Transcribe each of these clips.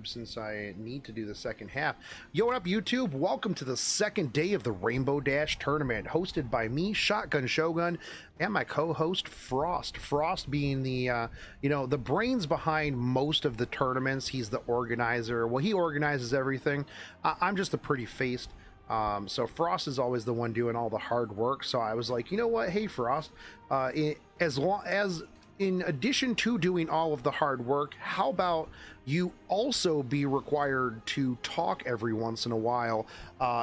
since I need to do the second half. Yo, what up, YouTube? Welcome to the second day of the Rainbow Dash tournament, hosted by me, Shotgun Shogun, and my co-host Frost. Frost being the the brains behind most of the tournaments. He's the organizer. Well, he organizes everything. I'm just a pretty faced. So Frost is always the one doing all the hard work. So I was like, you know what? Hey, Frost, in addition to doing all of the hard work, how about you also be required to talk every once in a while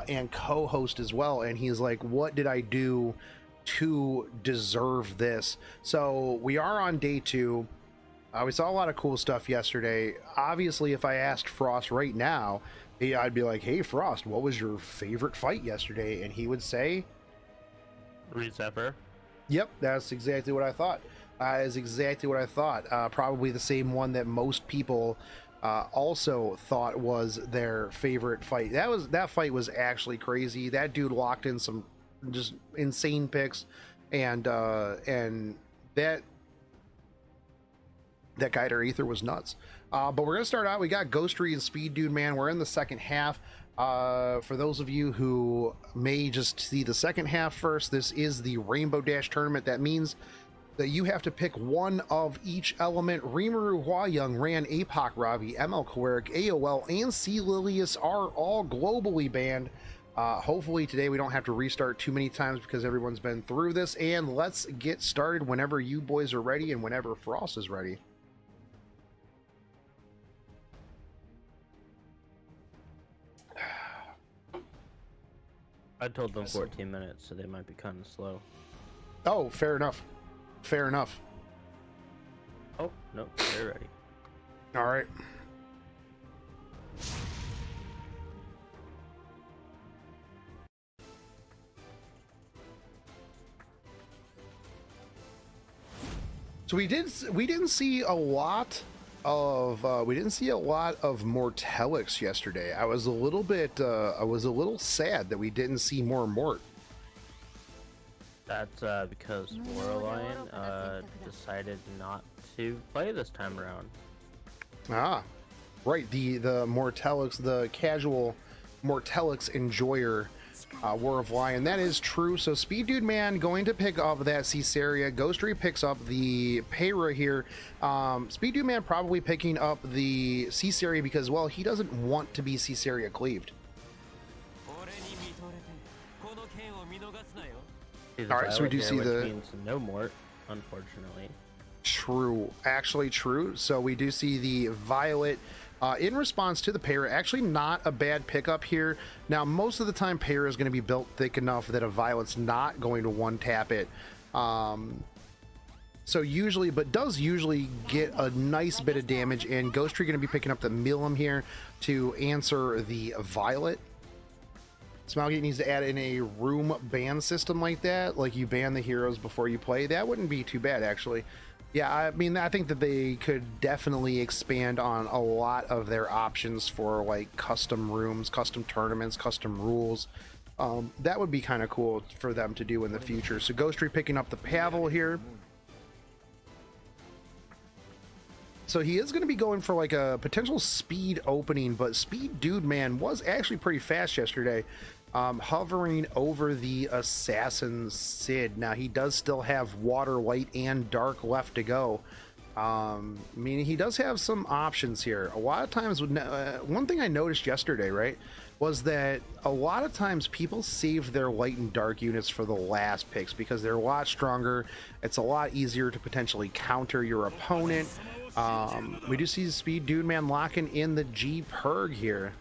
and co-host as well? And he's like, what did I do to deserve this? So we are on day 2. We saw a lot of cool stuff yesterday. Obviously, if I asked Frost right now, I'd be like, hey, Frost, what was your favorite fight yesterday? And he would say, Re Zephyr. Yep, that's exactly what I thought. Is exactly what I thought. Probably the same one that most people also thought was their favorite fight. That fight was actually crazy. That dude locked in some just insane picks, and that guy to Ether was nuts. But we're gonna start out. We got Ghostery and Speed Dude Man. We're in the second half. For those of you who may just see the second half first, this is the Rainbow Dash tournament. That means that you have to pick one of each element. Rimuru Hwayoung, Ran, APOC, Ravi, ML Koeric, AOL, and C. Lilius are all globally banned. Hopefully today we don't have to restart too many times because everyone's been through this. And let's get started whenever you boys are ready and whenever Frost is ready. I told them 14 minutes, so they might be kind of slow. Oh, fair enough. Fair enough. Oh, no, they're ready. All right. So we didn't see a lot of Mortelix yesterday. I was a little sad that we didn't see more Mort. That's because Warlion decided not to play this time around. Ah, right. The Mortelix, the casual Mortelix enjoyer, War of Lion. That is true. So Speed Dude Man going to pick up that Caesarea. Ghostery picks up the Payra here. Speed Dude Man probably picking up the Caesarea because, well, he doesn't want to be Caesarea cleaved. All right, so we do see the means no Mort, unfortunately. True, actually true. So we do see the Violet in response to the Payra. Actually not a bad pickup here. Now most of the time Payra is going to be built thick enough that a Violet's not going to one tap it. So usually, but does usually get a nice bit of damage, and Ghostery going to be picking up the Milim here to answer the Violet. Smilegate needs to add in a room ban system like that, like you ban the heroes before you play. That wouldn't be too bad, actually. Yeah, I mean, I think that they could definitely expand on a lot of their options for like custom rooms, custom tournaments, custom rules. That would be kind of cool for them to do in the future. So Ghostery picking up the Pavel here. So he is going to be going for like a potential speed opening, but Speed Dude Man was actually pretty fast yesterday, hovering over the Assassin Sid. Now he does still have Water, Light, and Dark left to go. Meaning he does have some options here. A lot of times, one thing I noticed yesterday, right, was that a lot of times people save their Light and Dark units for the last picks because they're a lot stronger. It's a lot easier to potentially counter your opponent. We do see Speed Dude Man locking in the G Perg here.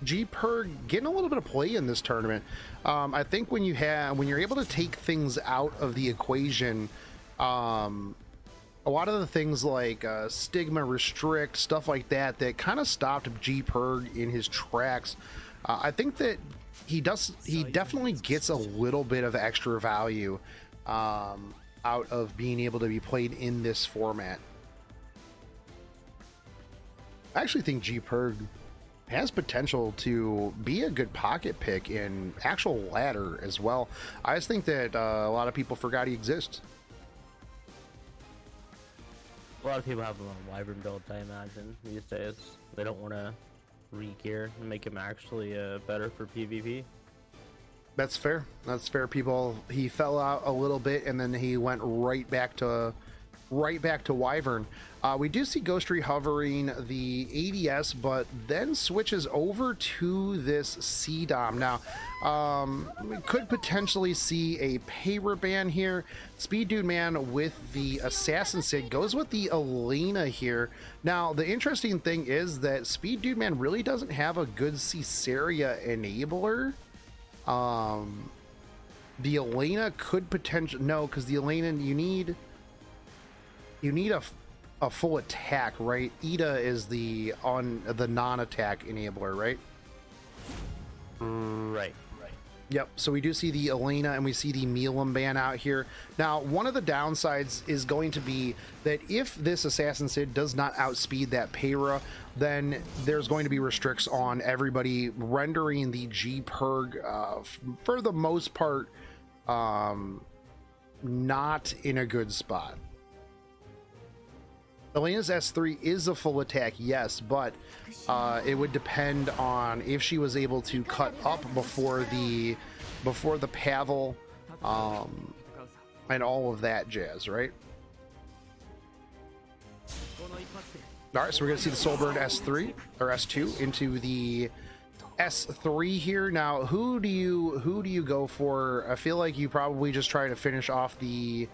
G Perg getting a little bit of play in this tournament. I think when you're able to take things out of the equation, a lot of the things like Stigma, Restrict, stuff like that kind of stopped G Perg in his tracks. I think that he definitely gets a little bit of extra value out of being able to be played in this format. I actually think G Perg has potential to be a good pocket pick in actual ladder as well. I just think that a lot of people forgot he exists. A lot of people have them on Wyvern builds, I imagine, these days. They don't want to re-gear and make him actually better for PvP. That's fair. That's fair. He fell out a little bit and then he went right back to Wyvern. We do see Ghostery hovering the ADS, but then switches over to this CDOM. Now, we could potentially see a Payra ban here. Speed Dude Man with the Assassin Sid goes with the Elena here. Now, the interesting thing is that Speed Dude Man really doesn't have a good Caesarea enabler. The Elena could potentially... No, because the Elena, you need a full attack, right? Ida is the non-attack enabler, right? Right. Yep. So we do see the Elena and we see the Milam ban out here. Now, one of the downsides is going to be that if this Assassin Sid does not outspeed that Payra, then there's going to be restricts on everybody, rendering the G-Perg for the most part not in a good spot. Elena's S3 is a full attack, yes, but it would depend on if she was able to cut up before the Pavel and all of that jazz, right? All right, so we're gonna see the Soulbird S3 or S2 into the S3 here. Now, who do you go for? I feel like you probably just try to finish off the...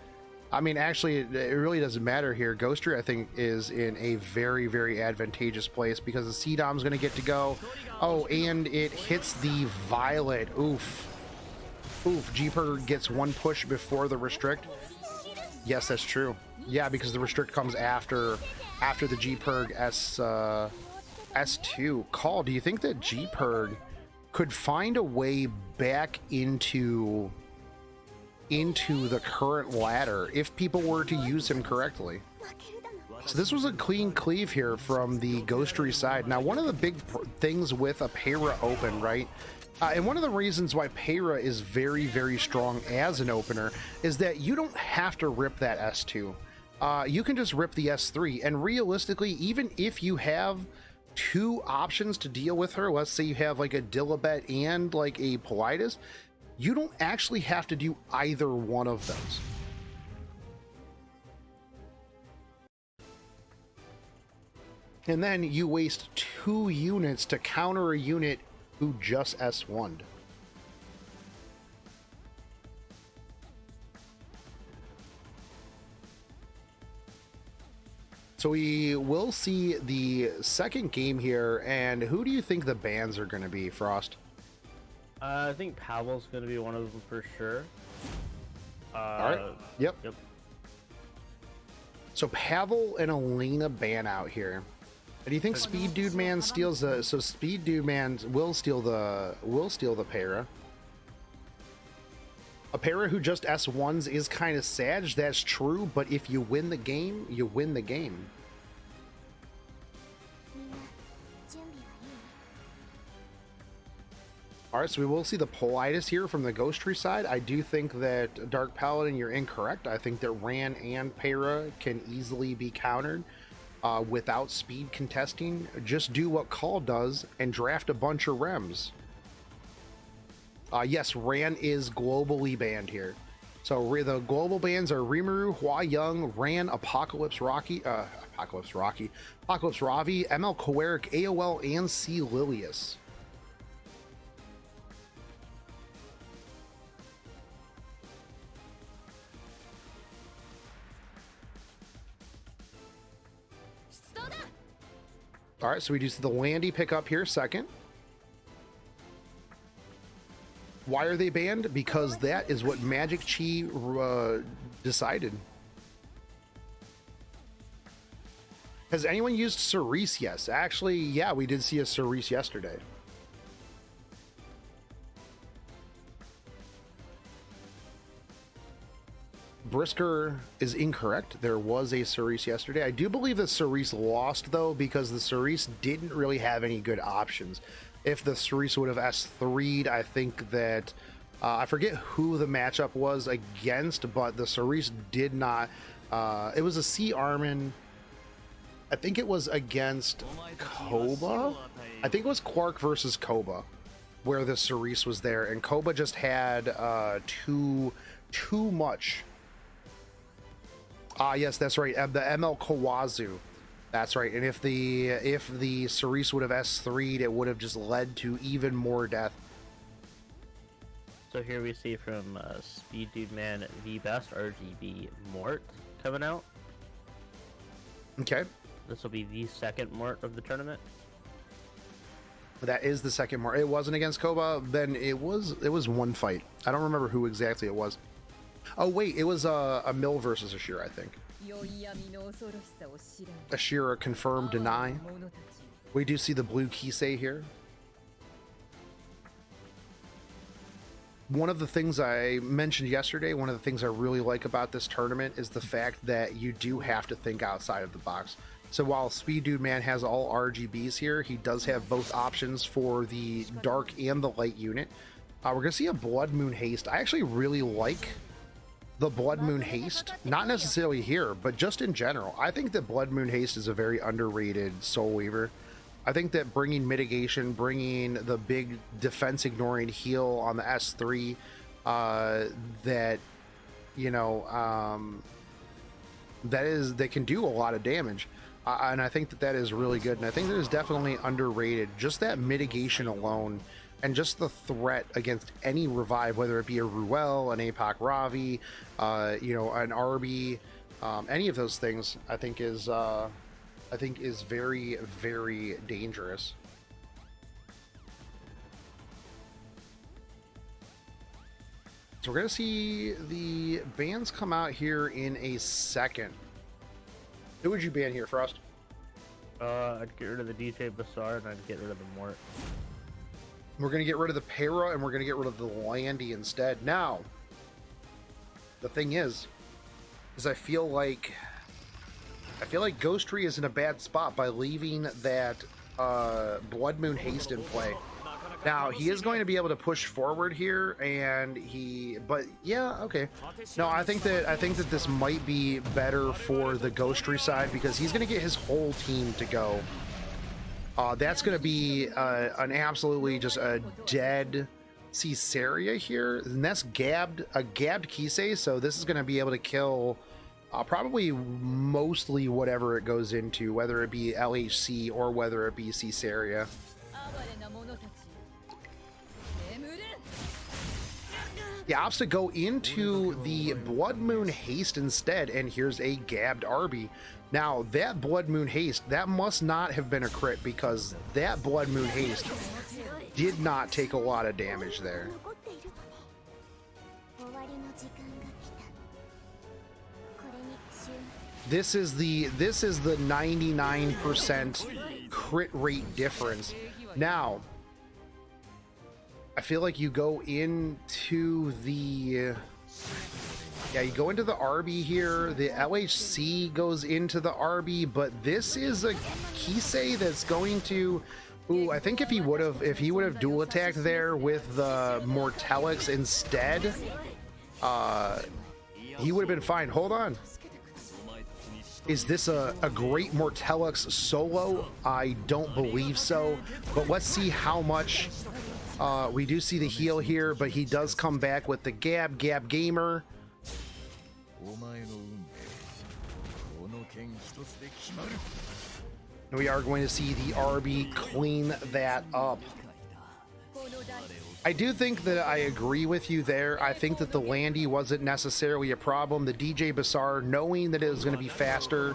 I mean, actually, it really doesn't matter here. Ghostery, I think, is in a very, very advantageous place because the CDOM is going to get to go. Oh, and it hits the Violet. Oof. Oof. G-Perg gets one push before the Restrict. Yes, that's true. Yeah, because the Restrict comes after the G-Perg S2. Call, do you think that G-Perg could find a way back into the current ladder if people were to use him correctly? So this was a clean cleave here from the Ghostery side. Now, one of the big things with a Payra open, right? And one of the reasons why Payra is very, very strong as an opener is that you don't have to rip that S2. You can just rip the S3. And realistically, even if you have two options to deal with her, let's say you have like a Dilibet and like a Politis, you don't actually have to do either one of those. And then you waste 2 units to counter a unit who just S1'd. So we will see the second game here, and who do you think the bans are going to be, Frost? I think Pavel's going to be one of them for sure. All right. Yep. So Pavel and Elena ban out here. Do you think Speed Dude Man steals the... So Speed Dude Man will steal the Payra. A Payra who just S1s is kind of sad. That's true, but if you win the game, you win the game. All right, so we will see the Politis here from the Ghostery side. I do think that Dark Paladin, you're incorrect. I think that Ran and Payra can easily be countered without speed contesting. Just do what Call does and draft a bunch of Rems. Yes, Ran is globally banned here. So the global bans are Rimuru, Hua Young, Ran, Apocalypse Ravi, ML Koeric, AOL, and C. Lilius. All right, so we do see the Landy pick up here second. Why are they banned? Because that is what Magic Chi decided. Has anyone used Cerise? Yes. Actually, yeah, we did see a Cerise yesterday. Brisker is incorrect. There was a Cerise yesterday. I do believe that Cerise lost, though, because the Cerise didn't really have any good options. If the Cerise would have S3'd, I think that... I forget who the matchup was against, but the Cerise did not... it was a C. Armin I think it was against Koba. I think it was Quark versus Koba, where the Cerise was there, and Koba just had too much. Yes, that's right. The ML Kawazu. That's right. And if the Cerise would have S3'd, it would have just led to even more death. So here we see from Speed Dude Man the best RGB Mort coming out. Okay. This will be the second Mort of the tournament. That is the second Mort. It wasn't against Koba. Then it was one fight. I don't remember who exactly it was. Oh wait, it was a Mill versus Ashira, I think. Ashira confirm, deny. We do see the blue Kisei here. One of the things I mentioned yesterday, one of the things I really like about this tournament is the fact that you do have to think outside of the box. So while Speed Dude Man has all RGBs here, he does have both options for the dark and the light unit. We're going to see a Blood Moon Haste. I actually really like the Blood Moon Haste. Not necessarily here, but just in general. I think that Blood Moon Haste is a very underrated Soul Weaver. I think that bringing mitigation, bringing the big defense ignoring heal on the S3, that, you know, that can do a lot of damage. And I think that that is really good. And I think that is definitely underrated. Just that mitigation alone and just the threat against any revive, whether it be a Ruel, an Apoc Ravi, you know, an Arby, any of those things, I think is very, very dangerous. So we're going to see the bans come out here in a second. Who would you ban here, Frost? I'd get rid of the DJ Bassar and I'd get rid of the Mort. We're going to get rid of the Para and we're going to get rid of the Landy instead. Now, the thing is I feel like Ghostery is in a bad spot by leaving that Blood Moon Haste in play. Now, he is going to be able to push forward here, and but yeah, okay. No, I think that this might be better for the Ghostery side because he's going to get his whole team to go. That's going to be an absolutely just a dead Caesarea here, and that's a gabbed Kisei, so this is going to be able to kill probably mostly whatever it goes into, whether it be LHC or whether it be Caesarea. The opts to go into the Blood Moon Haste instead, and here's a gabbed Arby. Now, that Blood Moon Haste, that must not have been a crit because that Blood Moon Haste did not take a lot of damage there. This is the 99% crit rate difference. Now, I feel like you go into the you go into the RB here. The LHC goes into the RB, but this is a Kisei that's going to. Ooh, I think if he would have dual attacked there with the Mortelix instead, he would have been fine. Hold on. Is this a great Mortelix solo? I don't believe so, but let's see how much. We do see the heal here, but he does come back with the Gab Gamer. We are going to see the RB clean that up. I do think that I agree with you there. I think that the Landy wasn't necessarily a problem. The DJ Bassar, knowing that it was going to be faster,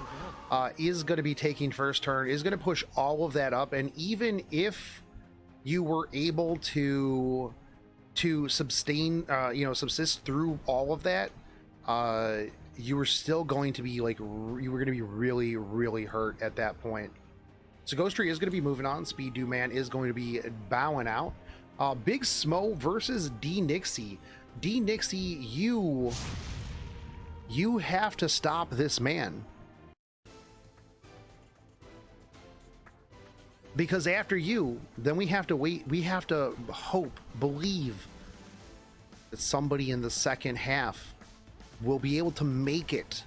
is going to be taking first turn, is going to push all of that up. And even if you were able to sustain, subsist through all of that, you were still going to be like, you were going to be really, really hurt at that point. So Ghostery is going to be moving on. Speed Dude Man is going to be bowing out. Big Smo versus D Nixie. D Nixie, you have to stop this man. Because after you, then we have to wait. We have to hope, believe that somebody in the second half will be able to make it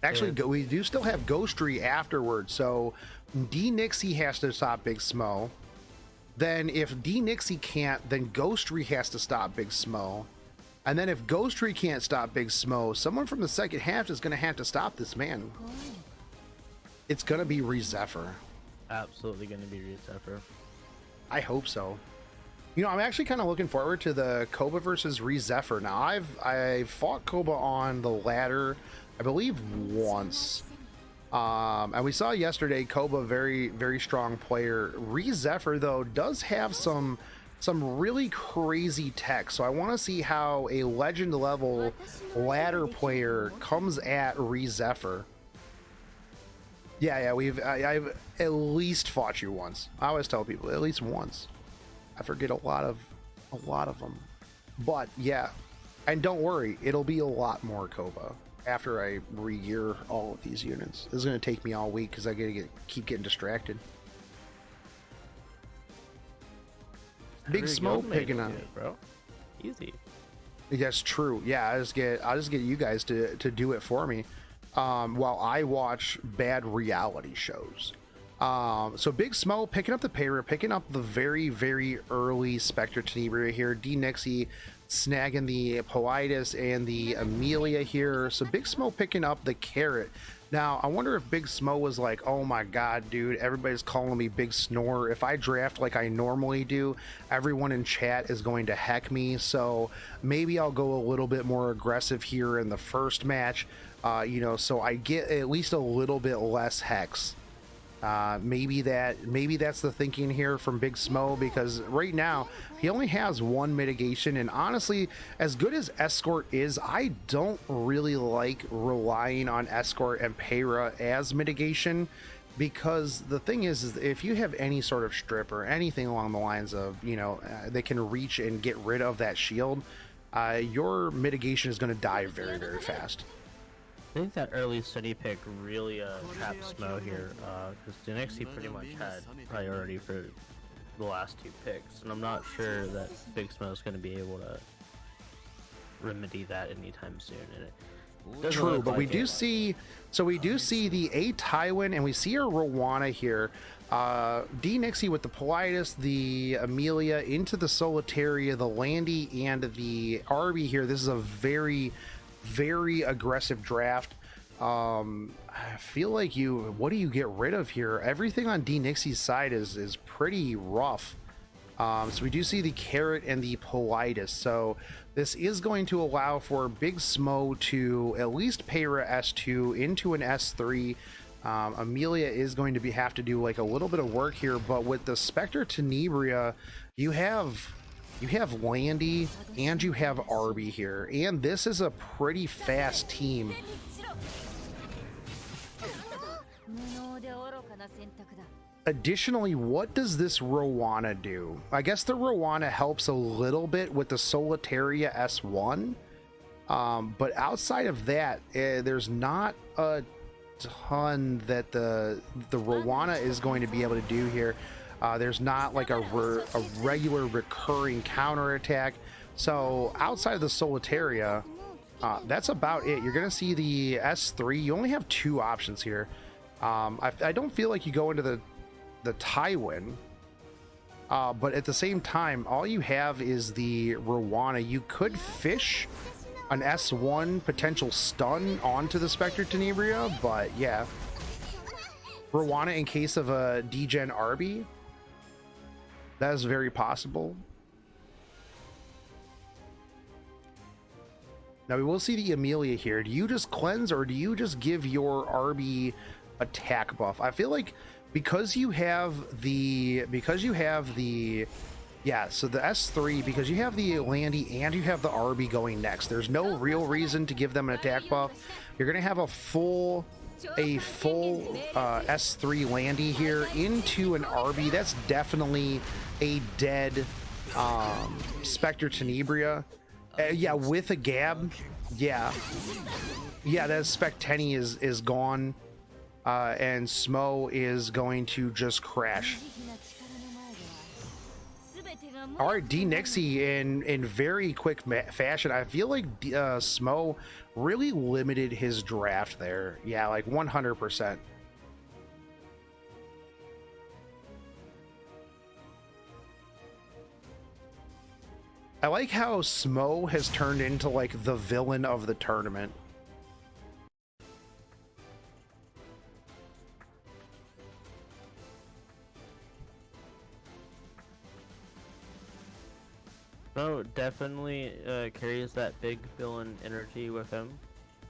Actually, we do still have Ghostery afterwards, so D Nixie has to stop Big Smo. Then if D Nixie can't, then Ghostery has to stop Big Smo. And then if Ghostery can't stop Big Smo, someone from the second half is going to have to stop this man. It's going to be Re Zephyr. Absolutely going to be Re Zephyr. I hope so. You know, I'm actually kind of looking forward to the Koba versus Re Zephyr. Now, I've fought Koba on the ladder, I believe, once. And we saw yesterday Koba, very, very strong player. Re Zephyr, though, does have some really crazy tech. So I want to see how a legend level ladder player comes at Re Zephyr. Yeah, I've at least fought you once. I always tell people at least once. I forget a lot of them, but yeah, and don't worry, it'll be a lot more Koba after I re-gear all of these units. This is going to take me all week because I keep getting distracted. Big Smo picking up, bro. Easy. That's true. Yeah, I'll just get you guys to do it for me, while I watch bad reality shows. So Big Smo picking up the Para, picking up the very, very early Spectre Tenebria here. D Nixie snagging the Politis and the Amelia here. So Big Smo picking up the Carrot. Now, I wonder if Big Smo was like, oh my god, dude, everybody's calling me Big Snore. If I draft like I normally do, everyone in chat is going to heck me. So maybe I'll go a little bit more aggressive here in the first match, you know, so I get at least a little bit less hex. Maybe that's the thinking here from Big Smo, because right now he only has one mitigation, and honestly, as good as Escort is, I don't really like relying on Escort and Para as mitigation, because the thing is if you have any sort of strip or anything along the lines of, you know, they can reach and get rid of that shield, your mitigation is going to die very, very fast. I think that early city pick really trapped Smo here, because D Nixie pretty much had priority for the last two picks, and I'm not sure that Big Smo is going to be able to remedy that anytime soon. And it True, but we do see the A Tywin, and we see a Rowana here. D Nixie with the Politis, the Amelia into the Solitaria, the Landy, and the Arby here. This is a very, very aggressive draft. I feel like what do you get rid of here? Everything on D Nixie's side is pretty rough. So we do see the Carrot and the Politis. So this is going to allow for Big Smo to at least Para S2 into an S3. Amelia is going to have to do like a little bit of work here, but with the Spectre Tenebria, you have Landy and you have Arby here, and this is a pretty fast team. Additionally, what does this Rowana do? I guess the Rowana helps a little bit with the Solitaria S1, but outside of that, there's not a ton that the Rowana is going to be able to do here. There's not like a regular recurring counterattack. So outside of the Solitaria, that's about it. You're going to see the S3. You only have two options here. I don't feel like you go into the Tywin, but at the same time, all you have is the Rowana. You could fish an S1 potential stun onto the Spectre Tenebria, but yeah. Rowana in case of a degen Arby. That is very possible. Now we will see the Amelia here. Do you just cleanse, or do you just give your Arby attack buff? I feel like because you have the yeah, so the S3, because you have the Landy and you have the Arby going next, there's no real reason to give them an attack buff. You're gonna have a full S3 Landy here into an Arby. That's definitely a dead Spectre Tenebria. Yeah, with a Gab. Yeah, that Spectenny is gone, and Smo is going to just crash. All right, D Nixie in very quick fashion. I feel like Smo really limited his draft there. Yeah, like 100%. I like how Smo has turned into like the villain of the tournament. Smo definitely carries that big villain energy with him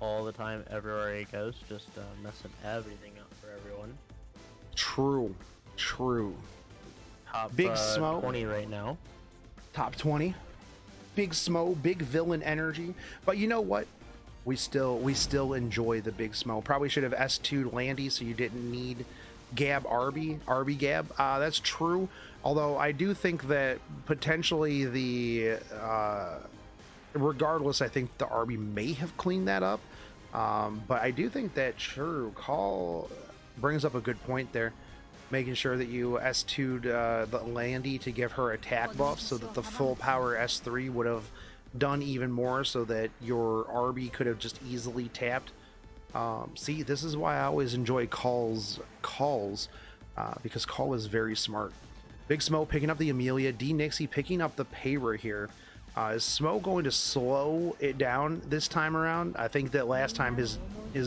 all the time, everywhere he goes, just messing everything up for everyone. True. Top Big Smo 20 right now. Top 20. Big Smo, big villain energy. But you know what? We still enjoy the Big Smo. Probably should have S2'd Landy so you didn't need Gab Arby Gab. That's true. Although I do think that potentially the regardless, I think the Arby may have cleaned that up. But I do think that sure, Call brings up a good point there. Making sure that you S2'd the Landy to give her attack buff so that the full power S3 would have done even more, so that your RB could have just easily tapped. See, this is why I always enjoy calls because Call is very smart. Big Smo picking up the Amelia, D Nixie picking up the Payra here. Is Smo going to slow it down this time around? I think that last time his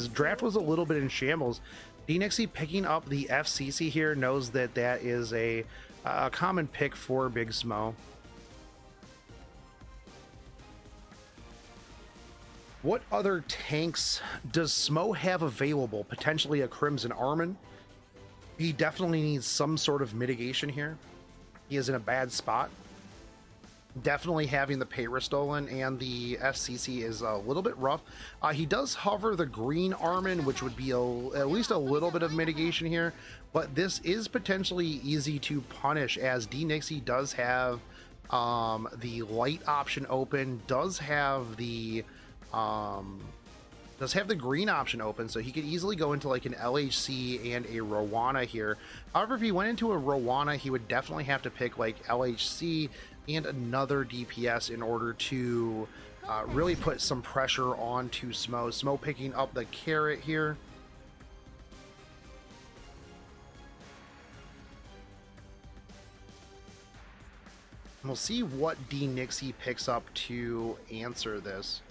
draft was a little bit in shambles. D Nixie picking up the FCC here, knows that that is a common pick for Big Smo. What other tanks does Smo have available? Potentially a Crimson Armin. He definitely needs some sort of mitigation here. He is in a bad spot. Definitely having the Payra stolen and the FCC is a little bit rough. He does hover the green Armin, which would be at least a little bit of mitigation here, but this is potentially easy to punish, as D Nixie does have the light option open, does have the green option open, so he could easily go into like an LHC and a Rowana here. However, if he went into a Rowana, he would definitely have to pick like LHC and another DPS in order to really put some pressure onto Smo. Smo picking up the carrot here. We'll see what D Nixie picks up to answer this.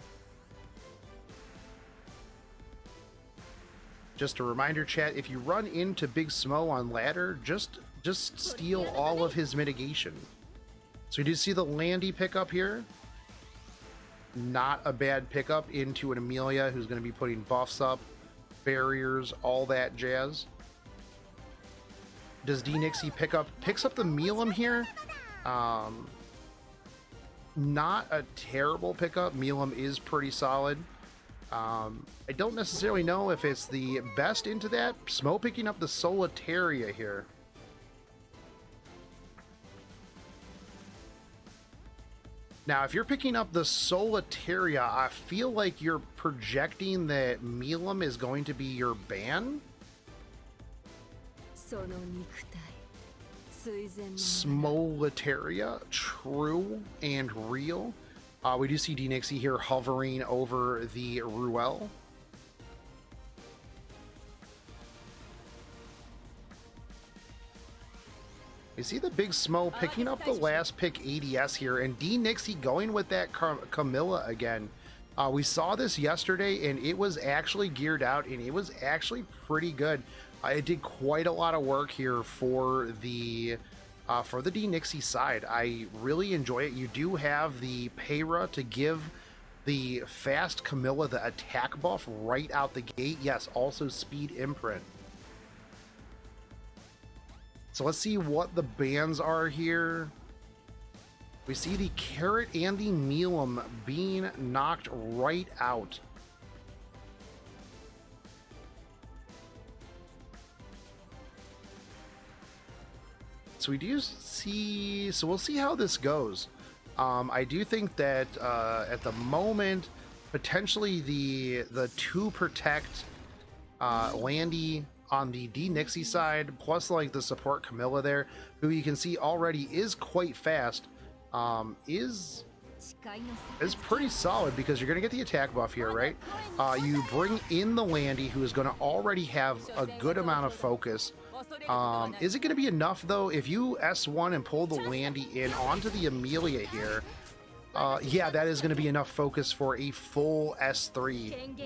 Just a reminder, chat, if you run into Big Smo on ladder, just steal all of his mitigation. So we do see the Landy pickup here. Not a bad pickup into an Amelia, who's going to be putting buffs up, barriers, all that jazz. Does D Nixie picks up the Milam here? Not a terrible pickup. Milam is pretty solid. I don't necessarily know if it's the best into that. Smo picking up the Solitaria here. Now, if you're picking up the Solitaria, I feel like you're projecting that Milam is going to be your ban. Smolitaria, true and real. We do see D Nixie here hovering over the Ruel. You see the Big Smo picking up the last pick ADS here, and D Nixie going with that Camilla again. We saw this yesterday, and it was actually geared out, and it was actually pretty good. It did quite a lot of work here for the D Nixie side. I really enjoy it. You do have the Payra to give the fast Camilla the attack buff right out the gate. Yes, also speed imprint. So let's see what the bans are here. We see the Carrot and the Milam being knocked right out. So we do see, so we'll see how this goes. I do think that at the moment, potentially the 2 protect Landy on the D Nixie side, plus like the support Camilla there, who you can see already is quite fast. is pretty solid because you're going to get the attack buff here, right? You bring in the Landy, who is going to already have a good amount of focus. Is it going to be enough, though, if you S1 and pull the Landy in onto the Amelia here? Yeah, that is going to be enough focus for a full S3.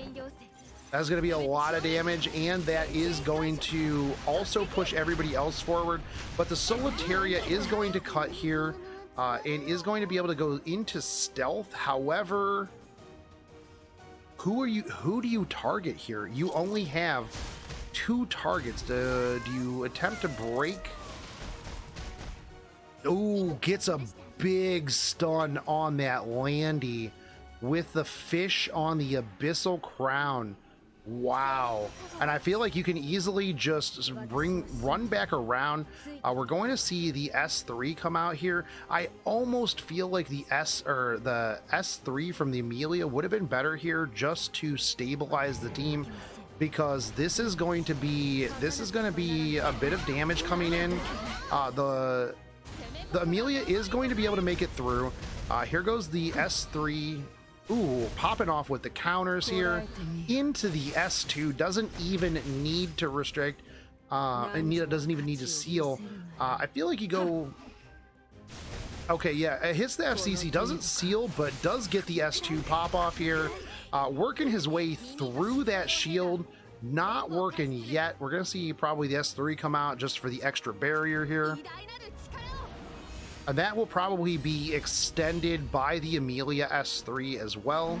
That's going to be a lot of damage, and that is going to also push everybody else forward. But the Solitaria is going to cut here, and is going to be able to go into stealth. However, who do you target here? You only have 2 targets. Do you attempt to break? Oh, gets a big stun on that Landy with the fish on the Abyssal Crown. Wow. And I feel like you can easily just run back around. We're going to see the S3 come out here. I almost feel like the S3 from the Amelia would have been better here just to stabilize the team, because this is going to be a bit of damage coming in. The Amelia is going to be able to make it through. Here goes the S3. Ooh, popping off with the counters here into the S2. Doesn't even need to restrict. And doesn't even need to seal. I feel like you go... Okay, yeah, it hits the FCC. Doesn't seal, but does get the S2 pop off here. Working his way through that shield. Not working yet. We're going to see probably the S3 come out just for the extra barrier here. And that will probably be extended by the Amelia S3 as well.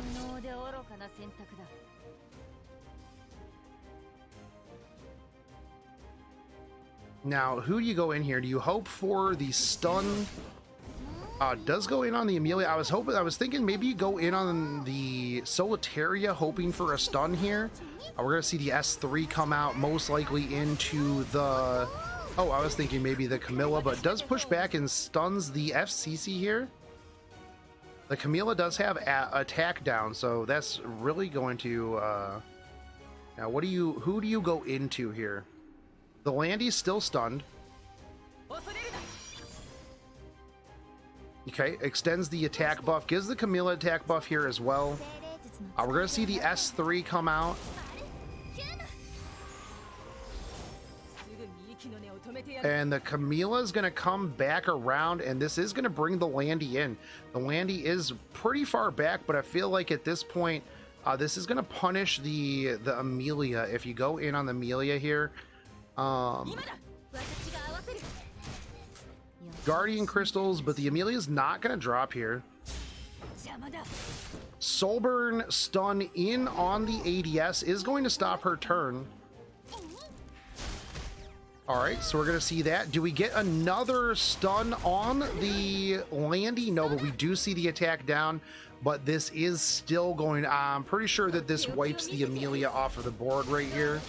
Now, who do you go in here? Do you hope for the stun? Does go in on the Amelia. I was thinking maybe you go in on the Solitaria, hoping for a stun here. We're going to see the S3 come out, most likely into the... Oh, I was thinking maybe the Camilla, but does push back and stuns the FCC here. The Camilla does have attack down, so that's really going to... Now, who do you go into here? The Landy's still stunned. Okay, extends the attack buff, gives the Camilla attack buff here as well. We're going to see the S3 come out. And the Camilla is going to come back around, and this is going to bring the Landy in. The Landy is pretty far back, but I feel like at this point, this is going to punish the Amelia if you go in on the Amelia here. Guardian Crystals, but the Amelia is not going to drop here. Soulburn stun in on the ADS is going to stop her turn. All right, so we're going to see that. Do we get another stun on the Landy? No, but we do see the attack down, but this is still going... I'm pretty sure that this wipes the Amelia off of the board right here.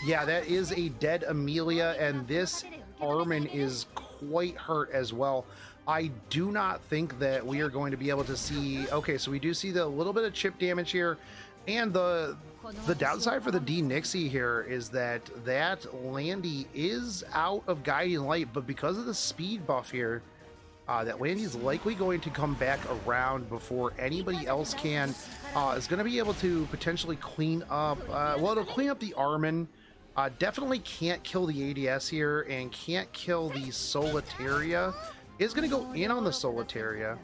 Yeah, that is a dead Amelia, and this Armin is quite hurt as well. I do not think that we are going to be able to see... Okay, so we do see the little bit of chip damage here. And the downside for the D Nixie here is that Landy is out of Guiding Light, but because of the speed buff here, that Landy's likely going to come back around before anybody else can. Is going to be able to potentially clean up, well, it'll clean up the Armin. Definitely can't kill the ADS here and can't kill the Solitaria. Is going to go in on the Solitaria.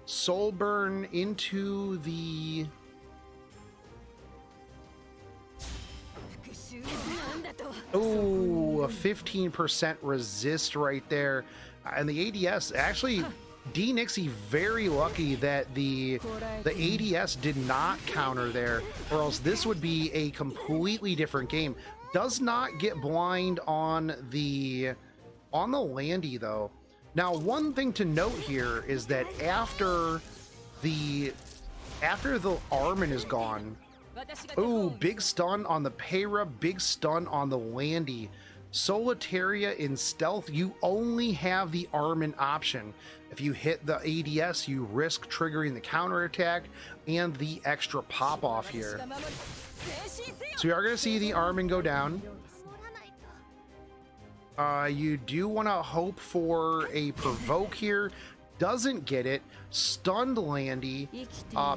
Soulburn into the... Oh, a 15% resist right there. And the ADS, actually, D Nixie very lucky that the ADS did not counter there, or else this would be a completely different game. Does not get blind on the Landy, though. Now, one thing to note here is that after the Armin is gone, ooh, big stun on the Peyra, big stun on the Landy. Solitaria in stealth, you only have the Armin option. If you hit the ADS, you risk triggering the counterattack and the extra pop off here. So you are going to see the Armin go down. You do want to hope for a provoke here. Doesn't get it. Stunned Landy.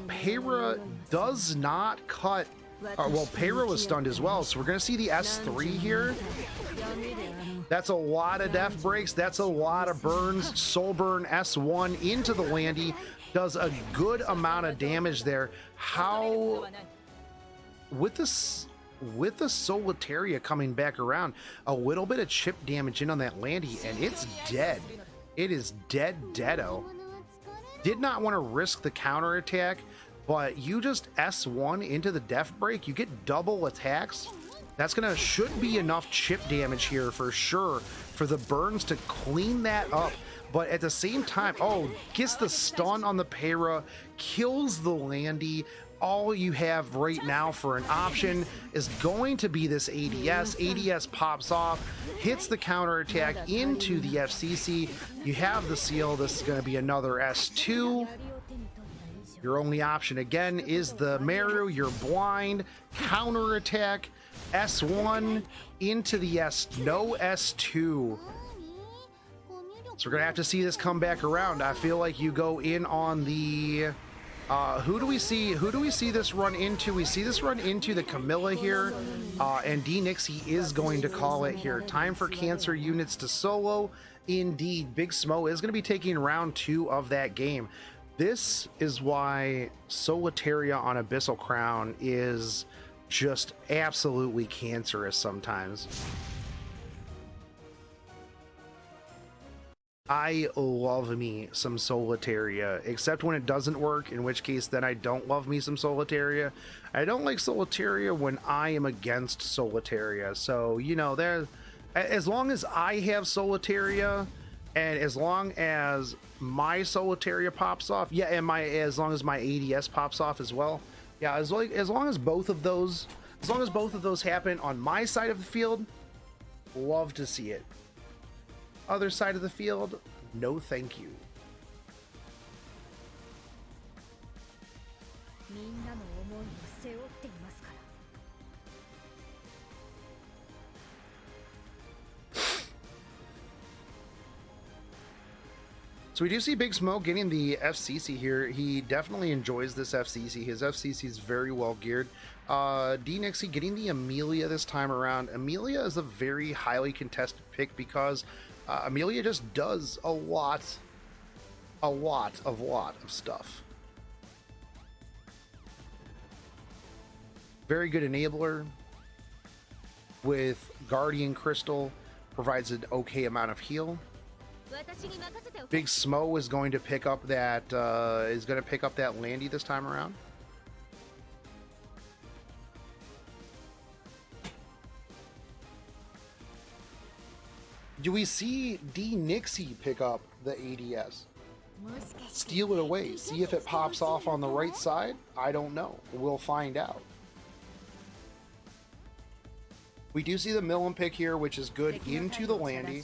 Para does not cut. Well, Para was stunned as well, so we're going to see the S3 here. That's a lot of death breaks. That's a lot of burns. Soul Burn S1 into the Landy. Does a good amount of damage there. How... With the Solitaria coming back around, a little bit of chip damage in on that Landy, and it's dead. It is deado. Did not want to risk the counter attack, but you just S1 into the death break, you get double attacks. That's gonna should be enough chip damage here for sure for the burns to clean that up. But at the same time, oh, gets the stun on the Para, kills the Landy. All you have right now for an option is going to be this ADS. ADS pops off, hits the counter attack into the FCC. You have the seal. This is going to be another S2. Your only option again is the Maru. You're blind. Counter attack. S1 into the no S2. So we're going to have to see this come back around. I feel like you go in on the... who do we see this run into? We see this run into the Camilla here, and D Nixie is going to call it here. Time for cancer units to solo. Indeed, Big Smo is going to be taking round 2 of that game. This is why Solitaria on Abyssal Crown is just absolutely cancerous sometimes. I love me some Solitaria, except when it doesn't work, in which case then I don't love me some Solitaria. I don't like Solitaria when I am against Solitaria. So, you know, there, as long as I have Solitaria, and as long as my Solitaria pops off, yeah, and as long as my ADS pops off as well, yeah, as long as both of those happen on my side of the field, love to see it. Other side of the field, no thank you. So we do see Big Smo getting the FCC here. He definitely enjoys this FCC. His FCC is very well geared. D Nixie getting the Amelia this time around. Amelia is a very highly contested pick because Amelia just does a lot of stuff. Very good enabler with Guardian Crystal, provides an okay amount of heal. Big Smo is going to pick up that Landy this time around. Do we see D Nixie pick up the ADS? Steal it away. See if it pops off on the right side? I don't know. We'll find out. We do see the Milim pick here, which is good into the Landy.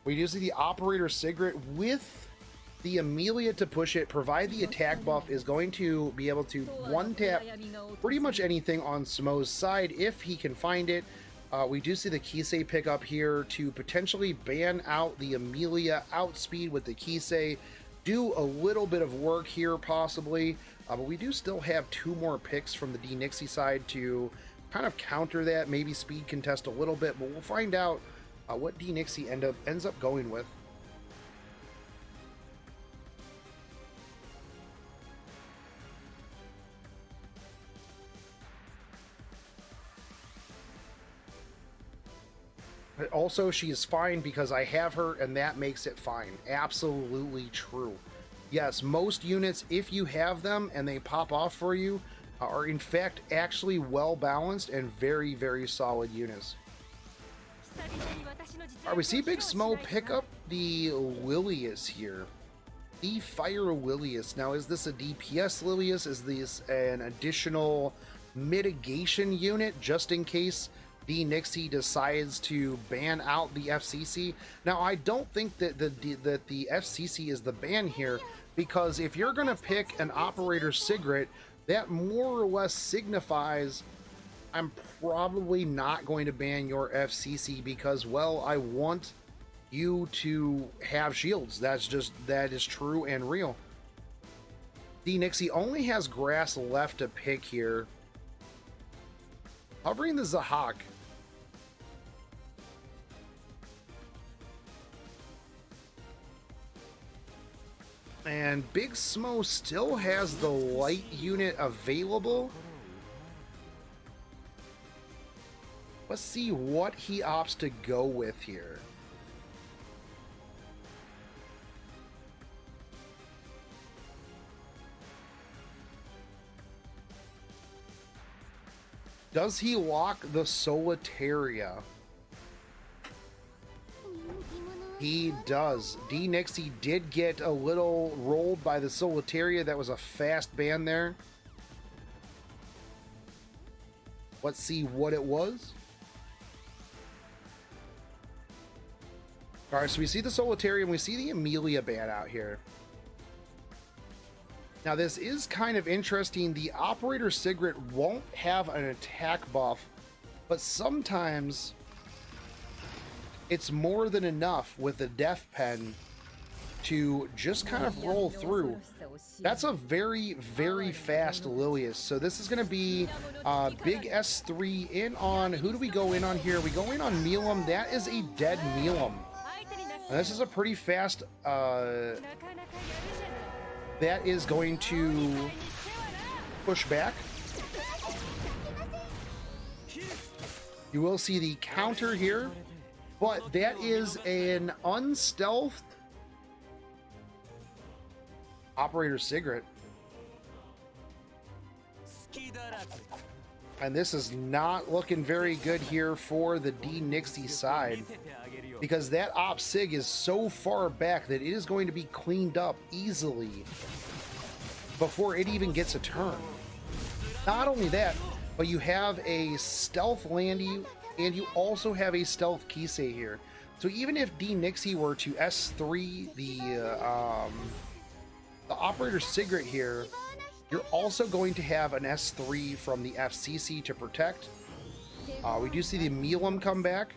We do see the Operator Sigrid with the Amelia to push it. Provide the attack buff is going to be able to one-tap pretty much anything on Smo's side if he can find it. We do see the Kisei pick up here to potentially ban out the Amelia outspeed with the Kisei. Do a little bit of work here possibly, but we do still have 2 more picks from the D Nixie side to kind of counter that, maybe speed contest a little bit, but we'll find out what D Nixie ends up going with. But also, she is fine because I have her, and that makes it fine. Absolutely true. Yes, most units, if you have them and they pop off for you, are in fact actually well balanced and very, very solid units. Alright, we see Big Smo pick up the Lilius here. The Fire Lilius. Now, is this a DPS Lilius? Is this an additional mitigation unit just in case D Nixie decides to ban out the FCC? Now, I don't think that the FCC is the ban here, because if you're going to pick an Operator Sigrid, that more or less signifies I'm probably not going to ban your FCC because, well, I want you to have shields. That is true and real. D Nixie only has grass left to pick here. Hovering the Zahak. And Big Smo still has the light unit available. Let's see what he opts to go with here. Does he lock the Solitaria? He does. D Nixie did get a little rolled by the Solitaria. That was a fast ban there. Let's see what it was. All right, so we see the Solitaria and we see the Amelia ban out here. Now this is kind of interesting. The Operator Sigrid won't have an attack buff, but sometimes it's more than enough with the Death Pen to just kind of roll through. That's a very, very fast Lilius. So this is going to be big S3 in on, who do we go in on here? We go in on Milam. That is a dead Milam. And this is a pretty fast, that is going to push back. You will see the counter here, but that is an unstealthed Operator Sigrid. And this is not looking very good here for the D Nixie side, because that Op Sig is so far back that it is going to be cleaned up easily before it even gets a turn. Not only that, but you have a stealth Landy and you also have a stealth Kisei here. So even if D Nixie were to S3 the Operator Sigrid here, you're also going to have an S3 from the FCC to protect. We do see the Milam come back.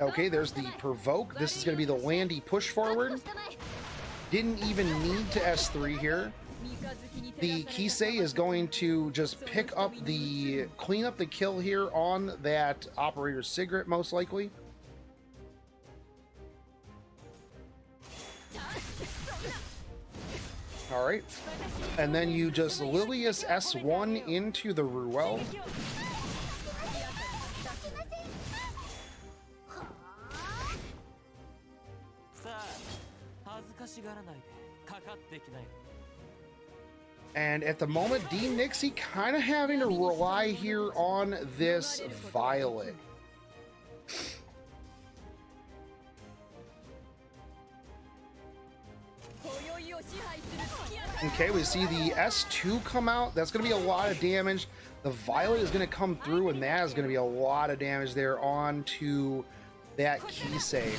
Okay, there's the Provoke. This is going to be the Landy push forward. Didn't even need to S3 here. The Kisei is going to just pick up the, clean up the kill here on that Operator Sigrid, most likely. All right, and then you just Lilius S1 into the Ruel. And at the moment, D Nixie kind of having to rely here on this Violet. Okay, we see the S2 come out. That's going to be a lot of damage. The Violet is going to come through, and that is going to be a lot of damage there on to that Kisei.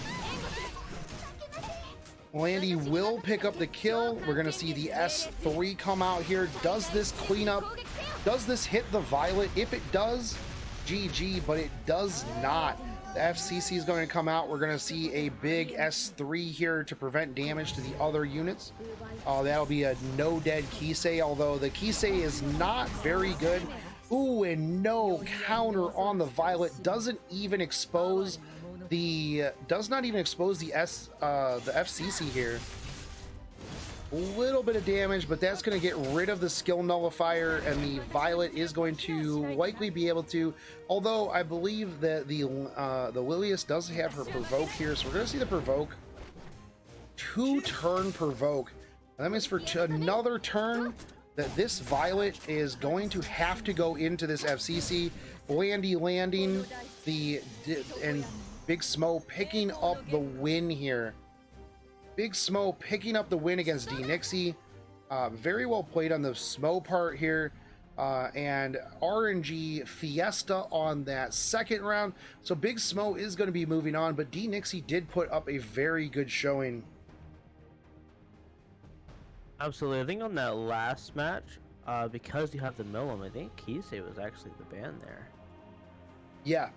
Landy will pick up the kill. We're going to see the S3 come out here. Does this clean up? Does this hit the Violet? If it does, GG, but it does not. The FCC is going to come out. We're going to see a big S3 here to prevent damage to the other units. That'll be a no dead Kisei, although the Kisei is not very good. Ooh, and no counter on the Violet. Doesn't even expose the, does not even expose the FCC here. A little bit of damage, but that's going to get rid of the skill nullifier, and the Violet is going to likely be able to, although I believe that the Lilius does have her Provoke here, so we're going to see the Provoke. 2-turn Provoke. And that means for another turn that this Violet is going to have to go into this FCC. Landy landing, and Big Smo picking up the win here. Big Smo picking up the win against D Nixie. Very well played on the Smo part here. And RNG Fiesta on that second round. So Big Smo is going to be moving on, but D Nixie did put up a very good showing. Absolutely. I think on that last match, because you have the Milim, I think Kisei was actually the ban there. Yeah.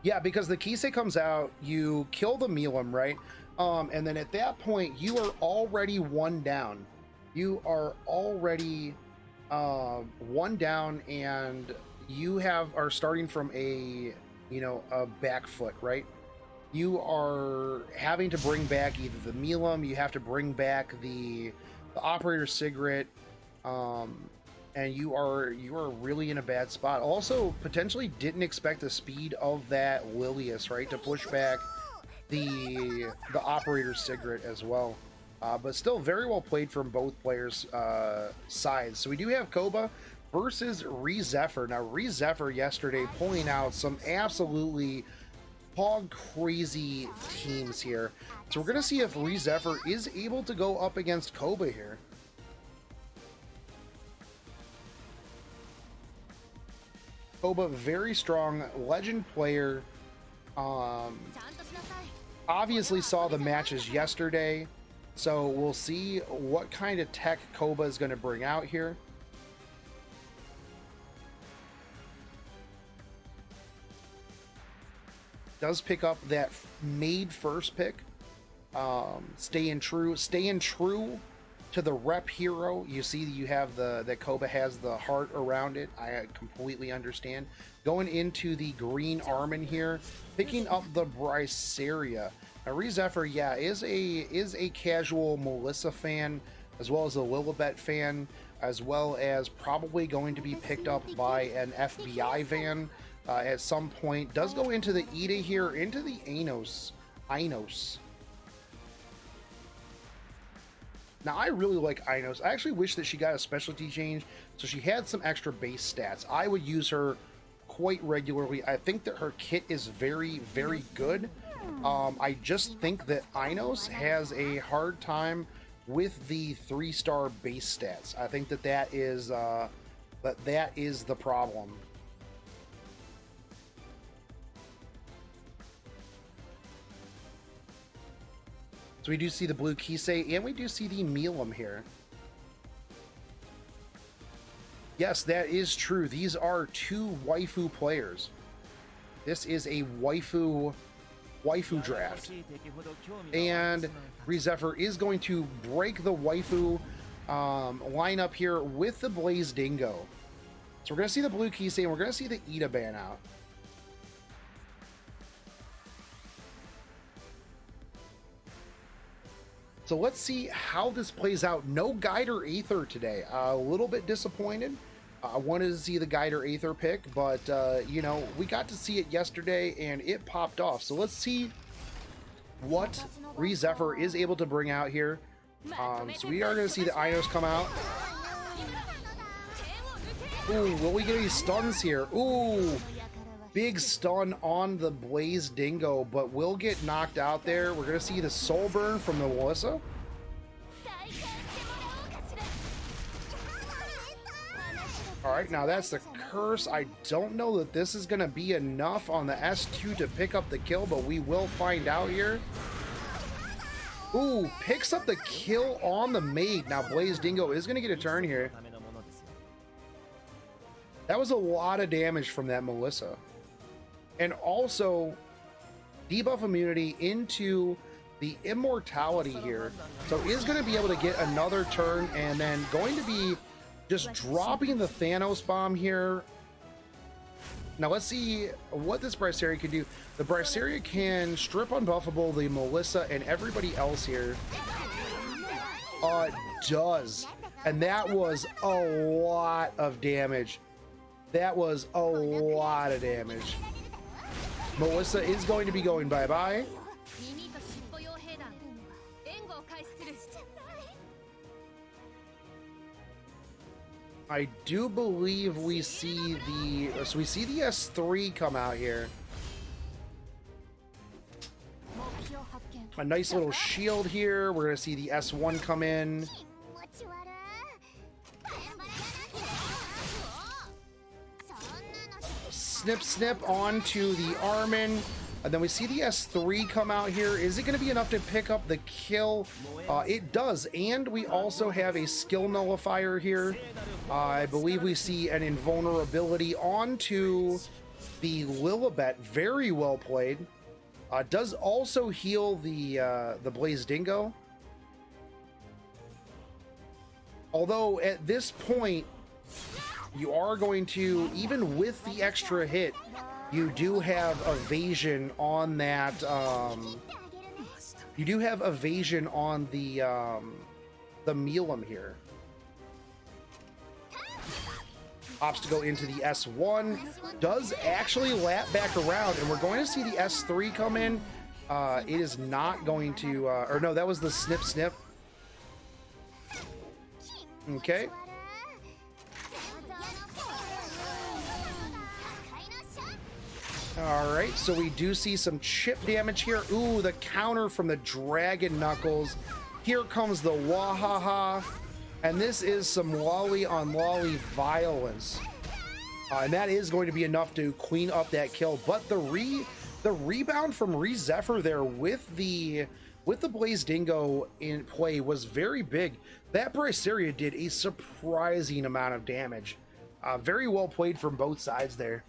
Yeah, because the Kisei comes out, you kill the Milim, right? And then at that point, you are already one down. You are already one down, and you are starting from a back foot, right? You are having to bring back either the Milim, you have to bring back the operator cigarette, and you are really in a bad spot. Also, potentially didn't expect the speed of that Lilius, right, to push back the operator cigarette as well. But still very well played from both players' sides. So we do have Koba versus Re Zephyr. Now, Re Zephyr yesterday pulling out some absolutely hog crazy teams here. So we're going to see if Re Zephyr is able to go up against Koba here. Koba, very strong, legend player. Obviously saw the matches yesterday, so we'll see what kind of tech Koba is going to bring out here. Does pick up that made first pick. Staying true to the rep hero. You see you have that Koba has the heart around it. I completely understand. Going into the green Armin here, picking up the Brisker. Now, Re Zephyr, yeah, is a casual Melissa fan, as well as a Lilibet fan, as well as probably going to be picked up by an FBI van at some point. Does go into the Ida here, into the Inos. Now, I really like Inos. I actually wish that she got a specialty change, so she had some extra base stats. I would use her quite regularly. I think that her kit is very, very good. I just think that Inos has a hard time with the 3-star base stats. I think that is the problem. So we do see the blue Kisei, and we do see the Milim here. Yes, that is true. These are two waifu players. This is a waifu draft. And Re Zephyr is going to break the waifu lineup here with the Blaze Dingo. So we're going to see the blue Kisei, and we're going to see the Ida ban out. So let's see how this plays out. No Guider Aether today. A little bit disappointed. I wanted to see the Guider Aether pick, but, we got to see it yesterday, and it popped off. So let's see what Re Zephyr is able to bring out here. So we are going to see the Inos come out. Ooh, will we get any stuns here? Ooh, big stun on the Blaze Dingo, but will get knocked out there. We're going to see the Soul Burn from the Melissa. All right, now that's the curse. I don't know that this is going to be enough on the S2 to pick up the kill, but we will find out here. Ooh, picks up the kill on the maid. Now Blaze Dingo is going to get a turn here. That was a lot of damage from that Melissa. And also debuff immunity into the immortality here. So is going to be able to get another turn, and then going to be just dropping the Thanos bomb here. Now let's see what this Brisker can do. The Brisker can strip unbuffable the Melissa and everybody else here. It does. And that was a lot of damage. That was a lot of damage. Melissa is going to be going bye-bye. I do believe we see the S3 come out here. A nice little shield here. We're going to see the S1 come in. Snip, snip onto the Armin. And then we see the S3 come out here. Is it going to be enough to pick up the kill? It does. And we also have a skill nullifier here. I believe we see an invulnerability onto the Lilibet. Very well played. Does also heal the Blaze Dingo. Although at this point, you are going to, even with the extra hit, you do have evasion on that. You do have evasion on the Mealum here. Opts to go into the S1. Does actually lap back around, and we're going to see the S3 come in. It is not going to, or no, that was the snip snip. Okay. All right, so we do see some chip damage here. Ooh, the counter from the Dragon Knuckles. Here comes the Wahaha. And this is some lolly on lolly violence. And that is going to be enough to clean up that kill. But the rebound from Re Zephyr there with the Blaze Dingo in play was very big. That Brisker did a surprising amount of damage. Very well played from both sides there.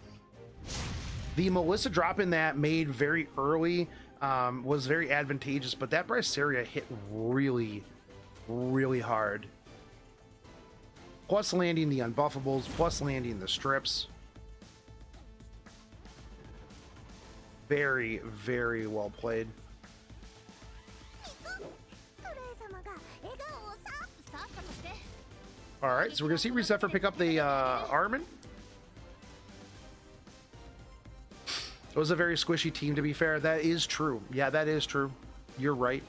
The Melissa drop in that made very early was very advantageous, but that Brisker hit really, really hard. Plus landing the unbuffables, plus landing the strips. Very, very well played. All right, so we're gonna see Re Zephyr pick up the Armin. It was a very squishy team, to be fair. That is true. Yeah, that is true. You're right.